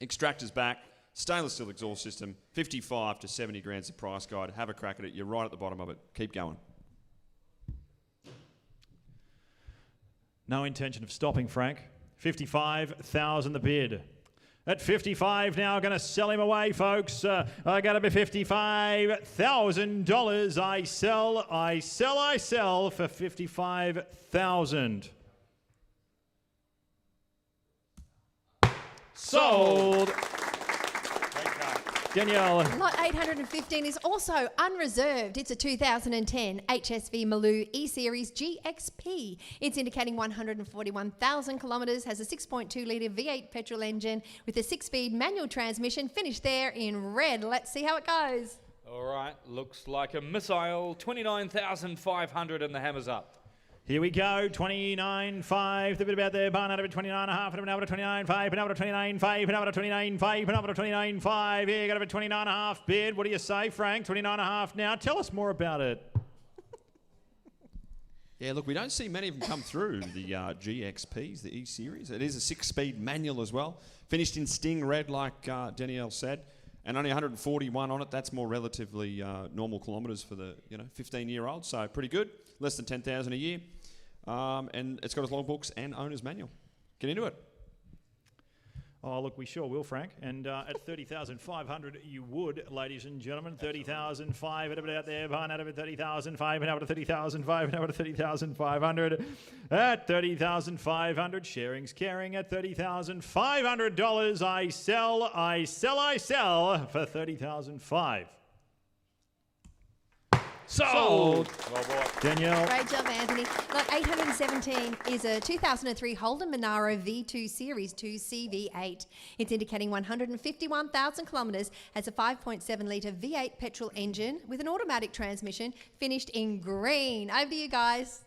extractors back, stainless steel exhaust system, 55 to 70 grand's the price guide. Have a crack at it. You're right at the bottom of it. Keep going. No intention of stopping, Frank. 55,000 the bid. At 55 now, going to sell him away, folks. I got to be $55,000. I sell for 55,000. Sold. Great car. Danielle. Lot 815 is also unreserved. It's a 2010 HSV Maloo E Series GXP. It's indicating 141,000 kilometres, has a 6.2 litre V8 petrol engine with a 6-speed manual transmission, finished there in red. Let's see how it goes. All right, looks like a missile. 29,500 and the hammer's up. Here we go, 29.5, the bit about there, barn out of it, 29.5, and now to 29.5, and now to 29.5, and now to 29.5, and now to 29.5. Here, got a 29.5 bid. What do you say, Frank? 29.5 now. Tell us more about it. Yeah, look, we don't see many of them come through, the GXPs, the E-Series. It is a 6-speed manual as well. Finished in sting red, like Danielle said, and only 141 on it. That's more relatively normal kilometres for the 15-year-old, so pretty good. Less than 10,000 a year. And it's got its logbooks and owner's manual. Get into it. Oh, look, we sure will, Frank. And at 30,500, you would, ladies and gentlemen. 30,500 out there, barn out of it, 30,500, and out to 30,500, and out to 30,500. At 30,500, sharing's caring. At $30,500, I sell for 30,500. Sold. Well bought. Danielle. Great job, Anthony. Lot 817 is a 2003 Holden Monaro V2 Series 2 CV8. It's indicating 151,000 kilometres, has a 5.7 litre V8 petrol engine with an automatic transmission, finished in green. Over to you guys.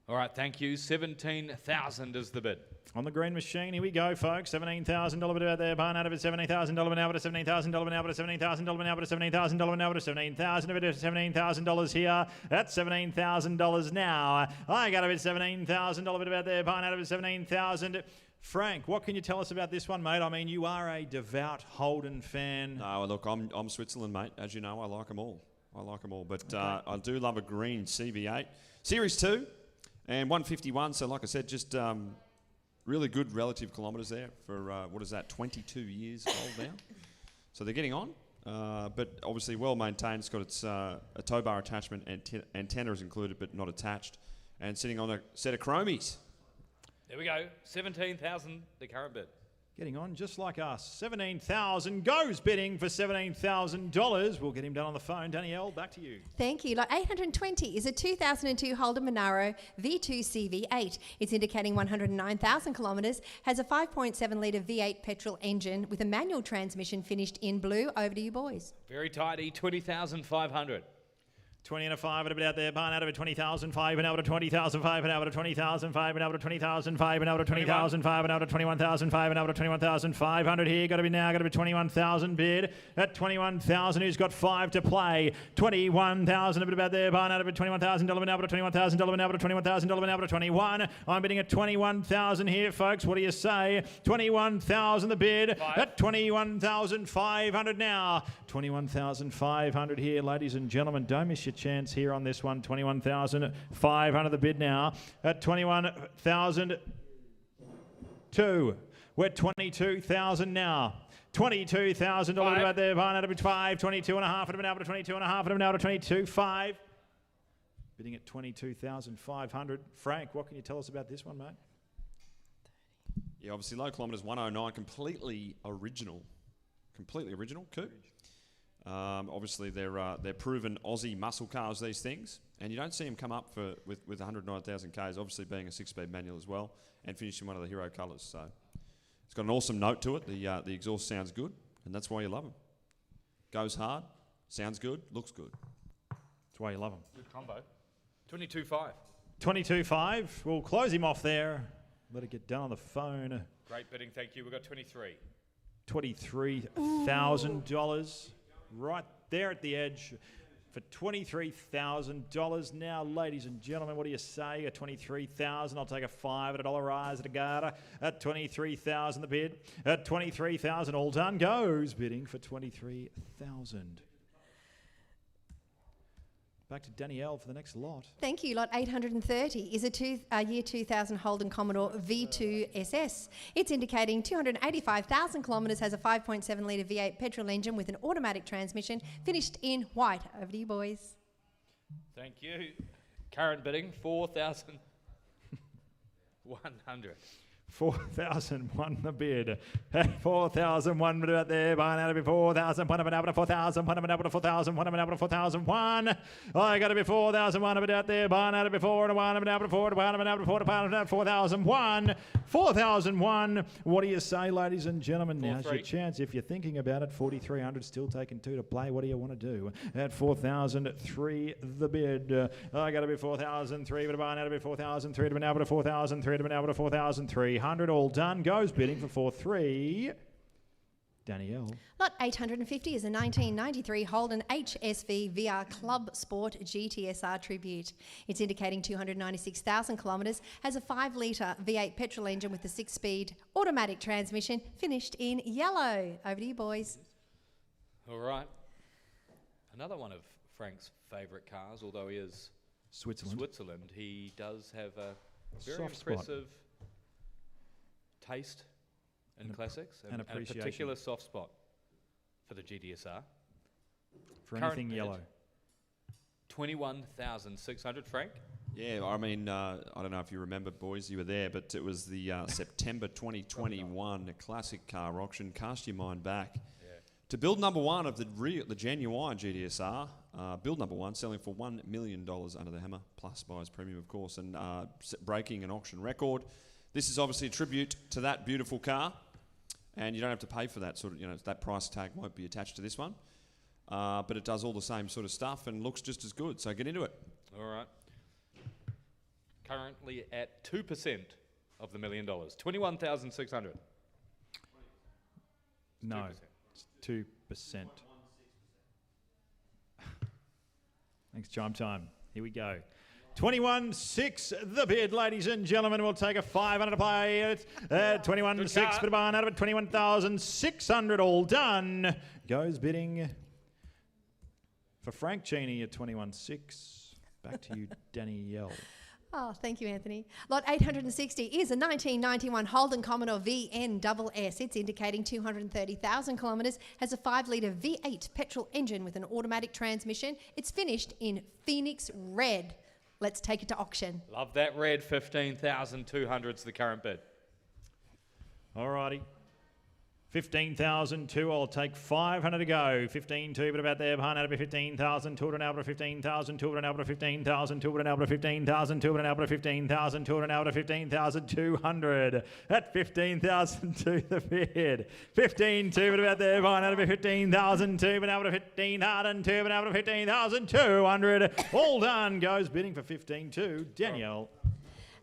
All right, thank you. 17,000 is the bid. On the green machine, here we go, folks. $17,000 bid out there, barn out of it, $17,000 now, but $17,000 now, but $17,000 now, but $17,000 now, but $17,000 of it, $17,000 here. That's $17,000 now. I got a bit $17,000 bid out there, barn out of it, $17,000. Frank, what can you tell us about this one, mate? I mean, you are a devout Holden fan. No, look, I'm Switzerland, mate. As you know, I like them all. But I do love a green CV8. Series 2 and 151, so like I said, just... really good relative kilometres there for, 22 years old now. So they're getting on, but obviously well maintained. It's got its a tow bar attachment and antenna is included but not attached, and sitting on a set of chromies. There we go, 17,000, the current bid. Getting on just like us. 17,000 goes bidding for $17,000. We'll get him done on the phone. Danielle, back to you. Thank you. Lot 820 is a 2002 Holden Monaro V2 CV8. It's indicating 109,000 kilometres, has a 5.7 litre V8 petrol engine with a manual transmission, finished in blue. Over to you, boys. Very tidy, 20,500. 20 and a 5 and a bit out there, barn out of it, 20,005 and out of 20,005 and out of 20,005 and out of 20,005 and out of 20,005 and out of 21,005 and out of 21,500 here. Got to be now, got to be 21,000 bid at 21,000. Who's got 5 to play? 21,000 a bit about there, barn out of it, $21,000 and out of $21,000 and out of $21,000 and out of 21. I'm bidding at 21,000 here, folks. What do you say? 21,000 the bid at 21,500 now. 21,500 here, ladies and gentlemen. Don't miss your chance here on this one. 21,500 the bid now at 21,002. We're 22,000 now. 22,000 about there. Barn out of 5. 22 and a half. And now to 22 and a half. And now to 22.5. Bidding at 22,500. Frank, what can you tell us about this one, mate? Yeah, obviously low kilometres, 109, completely original coupe. Obviously, they're proven Aussie muscle cars, these things, and you don't see them come up with 109,000 Ks, obviously being a 6-speed manual as well, and finishing one of the hero colours. So it's got an awesome note to it. The exhaust sounds good, and that's why you love them. Goes hard, sounds good, looks good. That's why you love them. Good combo. 22.5. 22.5. We'll close him off there. Let it get done on the phone. Great bidding, thank you. We've got 23. $23,000. Right there at the edge for $23,000. Now, ladies and gentlemen, what do you say? At $23,000, I'll take a $5 at $1 rise at a Garda. At $23,000 the bid. At $23,000, all done goes. Bidding for $23,000. Back to Danielle for the next lot. Thank you. Lot 830 is a year 2000 Holden Commodore V2 SS. It's indicating 285,000 kilometres, has a 5.7 litre V8 petrol engine with an automatic transmission, finished in white. Over to you, boys. Thank you. Current bidding, 4,100. 4,001 the bid. 4,001 bid out there. Buying out of it. 4,000. One of it out of 4,000. One of it out of 4,000. One of it out of 4,001. I got to be 4,001 of it out there. Buying out of it. 4 and 1 of it out of 4. 1 of it out of 4. 4,001. 4,001. What do you say, ladies and gentlemen? Now's your chance. If you're thinking about it, 4,300 still taking 2 to play. What do you want to do? At 4,003 the bid. I got to be 4,003. But buying out of it. 4,003 to be now to 4,003 to be now to 4,300. All done. Goes bidding for 4,300. Danielle. Lot 850 is a 1993 Holden HSV VR Club Sport GTSR Tribute. It's indicating 296,000 kilometres, has a 5-litre V8 petrol engine with a 6-speed automatic transmission, finished in yellow. Over to you, boys. All right. Another one of Frank's favourite cars, although he is Switzerland, he does have a very Soft impressive taste in classics and a particular soft spot for the GTSR. For anything yellow. 21,600, Frank? Yeah, I mean, I don't know if you remember, boys, you were there, but it was the September 2021 classic car auction. Cast your mind back to build number one of the genuine GTSR. Build number one, selling for $1 million under the hammer, plus buyer's premium, of course, and breaking an auction record. This is obviously a tribute to that beautiful car, and you don't have to pay for that sort of, that price tag won't be attached to this one, but it does all the same sort of stuff and looks just as good. So get into it. All right. Currently at 2% of the $1 million, 21,600. No, it's 2%. Thanks, chime time. Here we go. 21.6 the bid, ladies and gentlemen. We'll take a 500 to play it. 21.6 for the barn out of it. 21,600 all done. Goes bidding for Frank Cheney at 21.6. Back to you, Danielle. Oh, thank you, Anthony. Lot 860 is a 1991 Holden Commodore VNSS. It's indicating 230,000 kilometres, has a 5-litre V8 petrol engine with an automatic transmission. It's finished in Phoenix Red. Let's take it to auction. Love that red. 15,200 is the current bid. Alrighty. 15,002. I'll take 500 to go. 15,200, but about there behind out of 15,000. 200 out of 15,000. 200 out of 15,000. 200 out of 15,000. 200 out of 15,000. 200 out of 15,200. At 15,002 the bid. 15,200, but about there behind out of 15,002. But out of 15,002. But out of 15,200. All done. Goes bidding for 15,200. Danielle.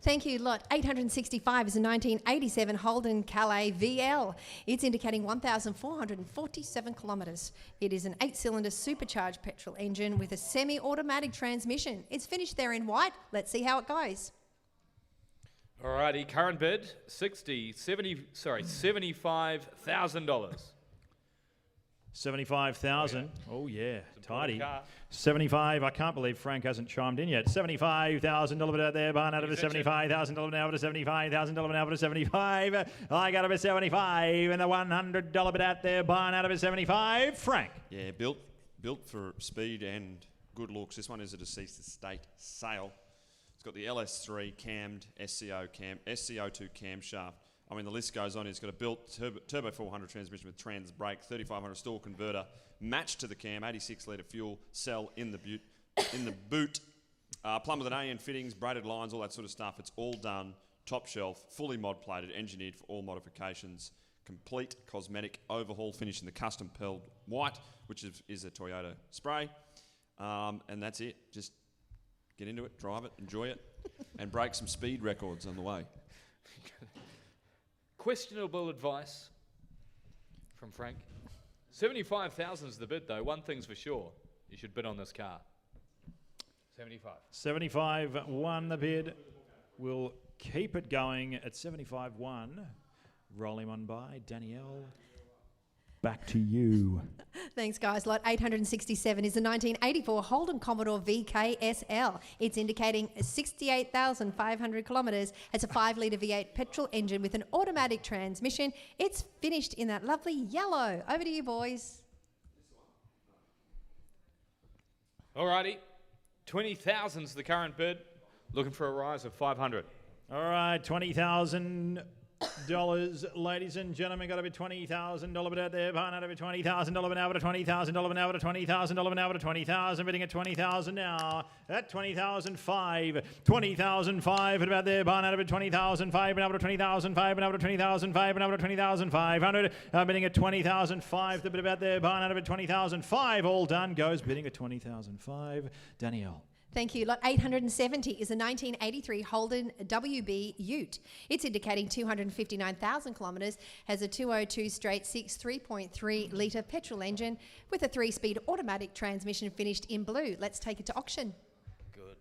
Thank you. Lot 865 is a 1987 Holden Calais VL. It's indicating 1,447 kilometres. It is an 8-cylinder supercharged petrol engine with a semi-automatic transmission. It's finished there in white. Let's see how it goes. Alrighty, current bid, $75,000. 75,000. Oh yeah, tidy. 75. I can't believe Frank hasn't chimed in yet. $75,000 bid out there. Barn out of a $75,000 now to $75,000 now to 75. I got a bit 75 and the $100 bid out there. Barn out of a 75. Frank. Yeah, built for speed and good looks. This one is a deceased estate sale. It's got the LS3 cammed SCO2 camshaft. I mean, the list goes on. It's got a built turbo 400 transmission with trans brake, 3500 stall converter, matched to the cam, 86-litre fuel cell in the boot, plumb with an A and fittings, braided lines, all that sort of stuff. It's all done, top shelf, fully mod plated, engineered for all modifications, complete cosmetic overhaul, finish in the custom pearl white, which is a Toyota spray, and that's it. Just get into it, drive it, enjoy it, and break some speed records on the way. Questionable advice from Frank. 75,000 is the bid, though. One thing's for sure. You should bid on this car. 75. 75 won the bid. We'll keep it going at 75-1. Roll him on by. Danielle, back to you. Thanks, guys. Lot 867 is a 1984 Holden Commodore VKSL. It's indicating 68,500 kilometres. It's a 5-litre V8 petrol engine with an automatic transmission. It's finished in that lovely yellow. Over to you, boys. Alrighty. 20,000's the current bid. Looking for a rise of 500. All right, 20,000 ladies and gentlemen. Got to be $20,000 bid out there. Behind out of $20,000 now, but $20,000 now, but $20,000 now, but $20,000. Bidding at $20,000 now. At $20,005. $20,005 about there. Behind out of $20,005 and out of $20,005 and out of $20,005 and out of $20,500. Bidding at $20,005. The bid about there. Behind out of $20,005. All done. Goes bidding at $20,005. Danielle. Thank you. Lot 870 is a 1983 Holden WB Ute. It's indicating 259,000 kilometres, has a 202 straight 6 3.3 litre petrol engine with a 3-speed automatic transmission finished in blue. Let's take it to auction. Good.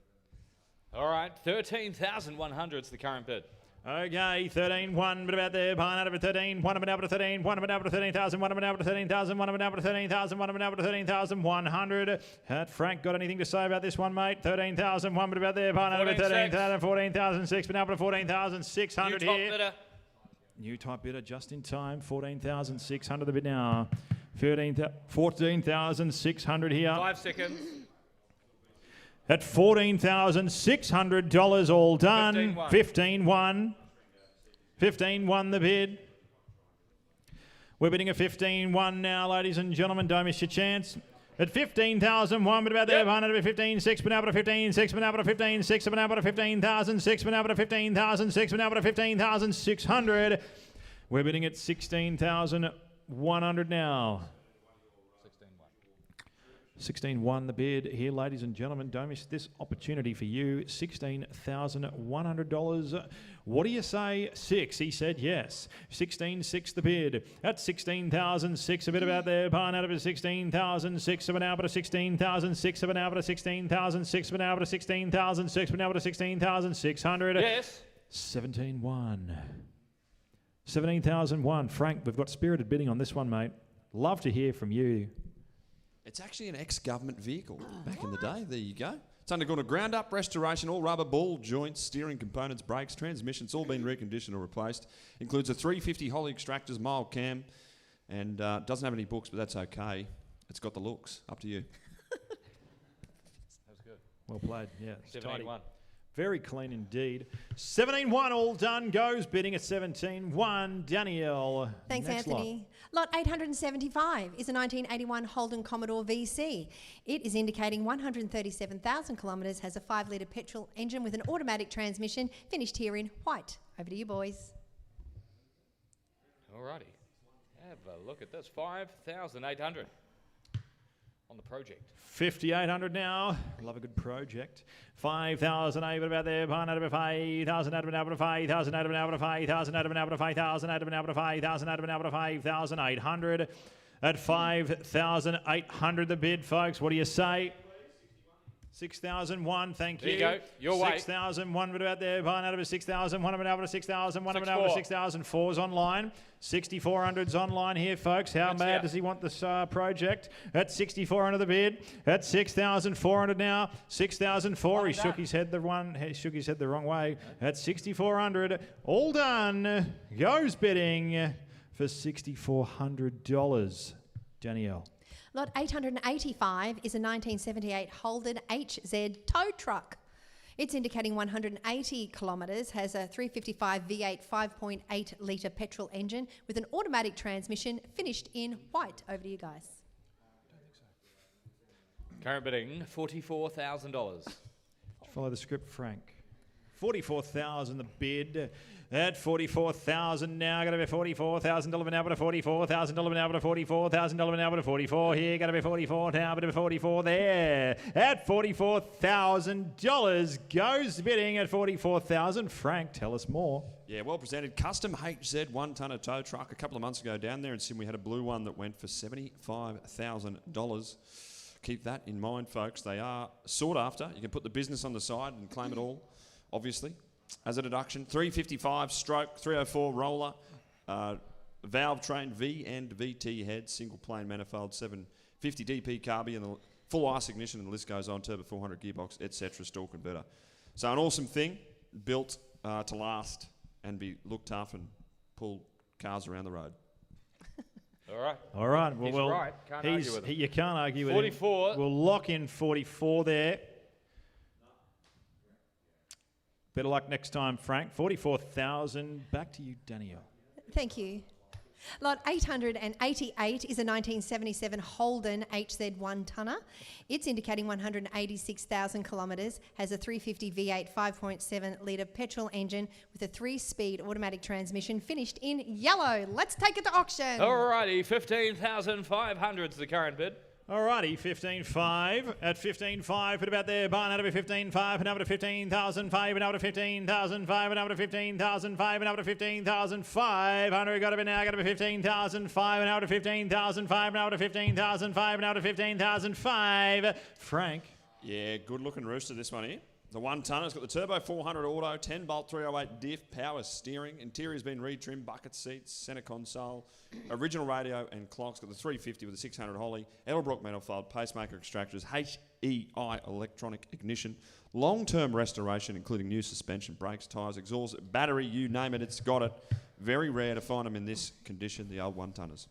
All right, 13,100 is the current bid. Okay, 13-1, but about there, behind out of 13, one of an out of 13, one of an out of 13,000, one of an out of 13,000, one of an out of 13,000, one of an out of 13,100. Had Frank got anything to say about this one, mate? 13,001, but about there, behind out of 13,000, 14,006, but out of 14,600 here. New top bidder. New type bidder just in time, 14,600 the bid now. 14,600 here. 5 seconds. At $14,600 all done. 15-1. 15-1 the bid. We're bidding a 15-1 now, ladies and gentlemen. Don't miss your chance. At 15,001, but about there, behind it, 15,600, but now but a 15,600, but now but a 15,600, but now but a 15,600, but now but a 15,600, but now but a 15,600. We're bidding at 16,100 now. 16-1 the bid here, ladies and gentlemen. Don't miss this opportunity for you. $16,100. What do you say? 6. He said yes. 16.6 the bid. At 16,006 a bit about there. Barn out of a 16,006 of an hour, but a 16,006 of an hour, but a 16,006 of an hour, but a 16,006 of an hour, but a 16,600. Yes. 17-1. 17,001. Frank, we've got spirited bidding on this one, mate. Love to hear from you. It's actually an ex-government vehicle back in the day. There you go. It's undergone a ground-up restoration, all rubber, ball joints, steering components, brakes, transmissions, all been reconditioned or replaced. Includes a 350 Holly extractors, mild cam, and doesn't have any books, but that's okay. It's got the looks. Up to you. That was good. Well played. Yeah. 17-1. Very clean indeed. 17-1 all done. Goes bidding at 17-1. Danielle. Thanks, next Anthony. Lot 875 is a 1981 Holden Commodore VC. It is indicating 137,000 kilometres, has a 5-litre petrol engine with an automatic transmission, finished here in white. Over to you, boys. Alrighty. Have a look at this. 5,800 on the project. 5,800 now. Love a good project. 5,000 over about there. Behind over 5,000 over over 5,000 over over 5,000 over over 5,000 over over 5,000 over over 5,800. At 5,800 the bid, folks. What do you say? 6,001, thank you. There you go. Your way. 6,001 but about there. Behind out of 6,000, one of it over to 6,000, one of it over to 6,004's online. 6,400's online here, folks. How mad does he want this project? At 6,400 the bid. At 6,400 now. 6,004. He shook his head the wrong way. At 6,400, all done. Goes bidding for $6,400. Danielle. Lot 885 is a 1978 Holden HZ Tow Truck. It's indicating 180 kilometres, has a 355 V8 5.8 litre petrol engine with an automatic transmission, finished in white. Over to you guys. Current bidding, $44,000. Follow the script, Frank. 44,000 the bid. At 44,000 now, going to be $44,000 an hour to $44,000 an hour to $44,000 an hour to 44 here, going to be 44 now, but 44 there. At $44,000 goes bidding at 44,000. Frank, tell us more. Yeah, well presented. Custom HZ one-tonner tow truck. A couple of months ago down there in Sydney, we had a blue one that went for $75,000. Keep that in mind, folks. They are sought after. You can put the business on the side and claim it all, obviously. As a deduction, 355 stroke, 304 roller, valve train V and VT head, single plane manifold, 750 DP carby, and the full ice ignition, and the list goes on, turbo 400 gearbox, etc. Stall converter. So an awesome thing, built to last and be looked after and pull cars around the road. All right. All right. Well, He's right. Can't argue with him. You can't argue with 44. him. We'll lock in 44 there. Better luck next time, Frank. 44,000. Back to you, Danielle. Thank you. Lot 888 is a 1977 Holden HZ one-tonner. It's indicating 186,000 kilometres, has a 350 V8 5.7 litre petrol engine with a 3-speed automatic transmission, finished in yellow. Let's take it to auction. Alrighty, 15,500 is the current bid. Alrighty, 15.5 at 15.5. Put about there. Barn out of 15.5 and over to 15,005 and over to 15,005 and over to 15,005 and over to 15,500. Got to be now. Got to be 15,005 and over to 15,005 and over to 15,005 and over to 15,005. Frank. Yeah, good looking rooster, this one here. The one-tonner's got the turbo 400 auto, 10-bolt 308 diff, power steering. Interior's been retrimmed, bucket seats, centre console, original radio and clocks. Got the 350 with the 600 Holly, Edelbrock metal fold, pacemaker extractors, HEI electronic ignition, long-term restoration, including new suspension, brakes, tyres, exhaust, battery, you name it, it's got it. Very rare to find them in this condition, the old one-tonners.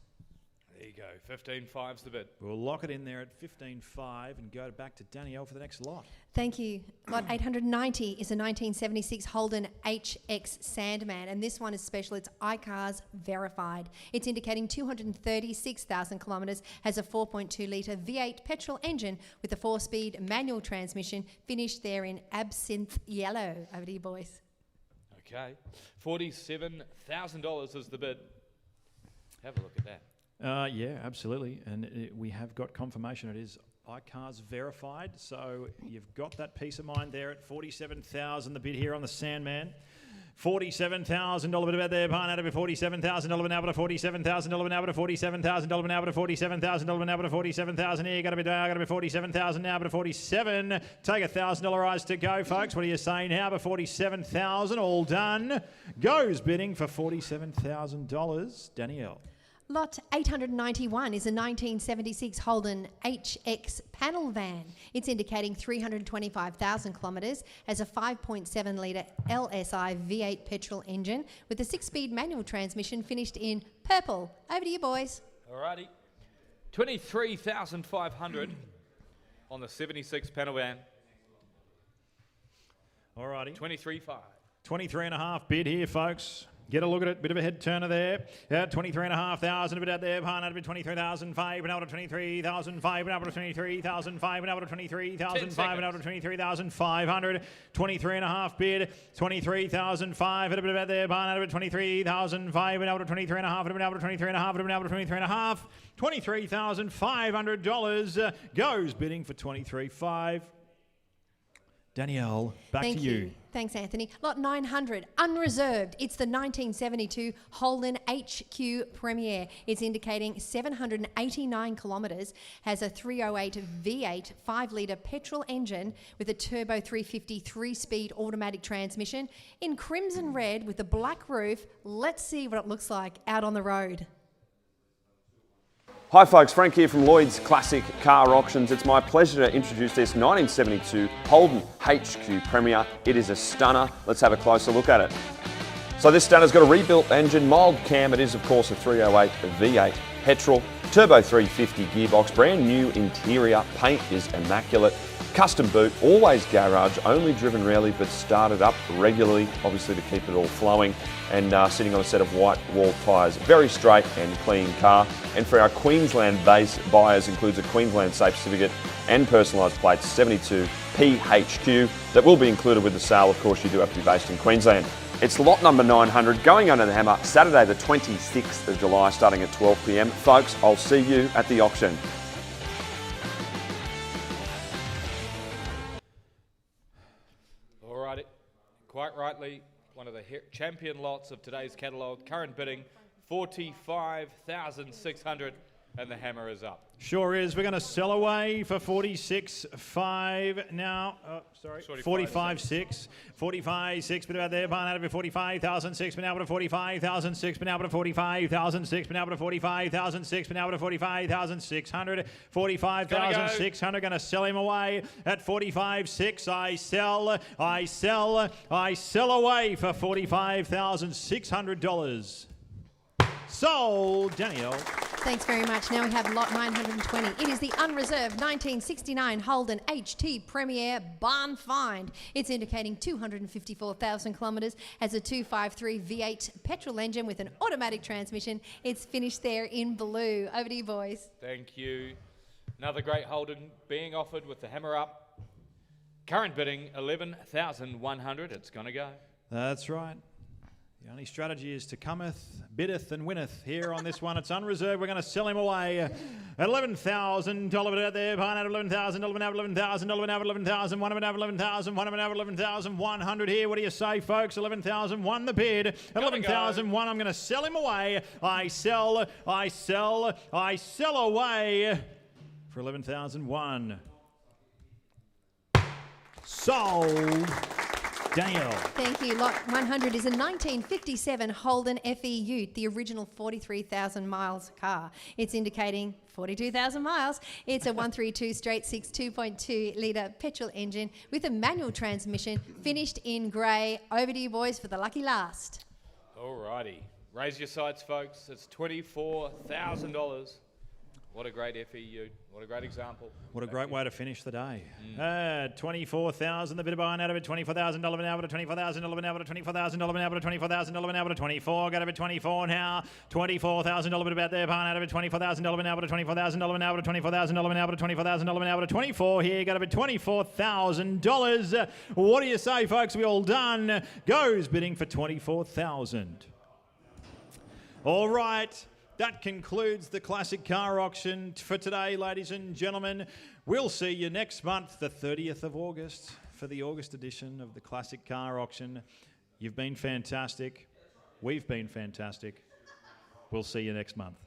There you go, 15.5's the bid. We'll lock it in there at 15.5 and go back to Danielle for the next lot. Thank you. Lot 890 is a 1976 Holden HX Sandman, and this one is special. It's iCars verified. It's indicating 236,000 kilometres, has a 4.2 litre V8 petrol engine with a 4-speed manual transmission, finished there in absinthe yellow. Over to you, boys. Okay, $47,000 is the bid. Have a look at that. Yeah, absolutely. And we have got confirmation it is iCars verified. So you've got that peace of mind there at 47,000, the bid here on the Sandman. $47,000 bid about there. Barn out of it. $47,000 now, but a $47,000 now, but a $47,000 now, but a $47,000 now, but a $47,000 here. Got to be down. Got to be $47,000 now, but a $47. Take $1,000 rise to go, folks. What do you say now? But $47,000, all done. Goes bidding for $47,000. Danielle. Lot 891 is a 1976 Holden HX panel van. It's indicating 325,000 kilometres, has a 5.7 litre LSI V8 petrol engine with a 6-speed manual transmission, finished in purple. Over to you, boys. Alrighty, 23,500 on the 76 panel van. Alrighty. 23.5. 23.5 bid here, folks. Get a look at it. Bit of a head turner there. 23,500 a bit out there. Barn out of it. 23,005 and out of 23,005 and out of 23,005 and out of 23,005 and out of 23,500. 23.5 bid. 23,500 a bit out there. Barn out of it. 23,005 and out of 23.5 and out of 23.5 and out of 23.5. $23,500 goes bidding for 23.5. Danielle, back to you. Thanks, Anthony. Lot 900, unreserved. It's the 1972 Holden HQ Premier. It's indicating 789 kilometres, has a 308 V8 5-litre petrol engine with a turbo 350 3-speed automatic transmission in crimson red with a black roof. Let's see what it looks like out on the road. Hi folks, Frank here from Lloyds Classic Car Auctions. It's my pleasure to introduce this 1972 Holden HQ Premier. It is a stunner. Let's have a closer look at it. So this stunner's got a rebuilt engine, mild cam. It is of course a 308 V8 petrol, turbo 350 gearbox, brand new interior, paint is immaculate. Custom boot, always garage, only driven rarely but started up regularly, obviously to keep it all flowing, and sitting on a set of white wall tyres. Very straight and clean car. And for our Queensland base buyers, includes a Queensland safe certificate and personalised plates 72 PHQ that will be included with the sale. Of course, you do have to be based in Queensland. It's lot number 900 going under the hammer Saturday the 26th of July starting at 12 p.m. Folks, I'll see you at the auction. Alrighty, quite rightly, one of the champion lots of today's catalogue. Current bidding, 45,600, and the hammer is up. Sure is. We're going to sell away for 46.5 now. Oh, sorry, 45.6. 45.6, but about there. Barn out of it. 45,006. Been out of 45,006. Been out of 45,006. Been out of 45,006. Been out of 45,600. 45,600. Going to sell him away at 45.6. I sell away for $45,600. Sold, Danielle. Thanks very much. Now we have lot 920. It is the unreserved 1969 Holden HT Premier Barn Find. It's indicating 254,000 kilometres, has a 253 V8 petrol engine with an automatic transmission. It's finished there in blue. Over to you, boys. Thank you. Another great Holden being offered with the hammer up. Current bidding 11,100. It's going to go. That's right. The only strategy is to cometh, biddeth, and winneth. Here on this one, it's unreserved. We're going to sell him away at $11,000. Out there, behind out of 11,000, out of 11,000, out of 11,000, one of out of 11,000, one of out of 11,100 here. What do you say, folks? 11,001 the bid. 11,001, I'm going to sell him away. I sell away for 11,001. Sold. Danielle. Thank you. Lot 100 is a 1957 Holden FE Ute, the original 43,000 miles car. It's indicating 42,000 miles. It's a 132 straight 6 2.2 litre petrol engine with a manual transmission, finished in grey. Over to you, boys, for the lucky last. Alrighty. Raise your sights, folks. It's $24,000. What a great FEU. What a great example. What a great way to finish the day. 24,000, the bid of buying out of it, $24,000 now, but $24,000 now, but $24,000 now, but $24,000 now, but 24, got to be 24 now, $24,000 bid about there, buying out of it, $24,000 now, but $24,000 now, but $24,000 now, but $24,000 now, but 24 here, got to be $24,000. What do you say, folks? We all done. Goes bidding for $24,000. All right. That concludes the Classic Car Auction for today, ladies and gentlemen. We'll see you next month, the 30th of August, for the August edition of the Classic Car Auction. You've been fantastic. We've been fantastic. We'll see you next month.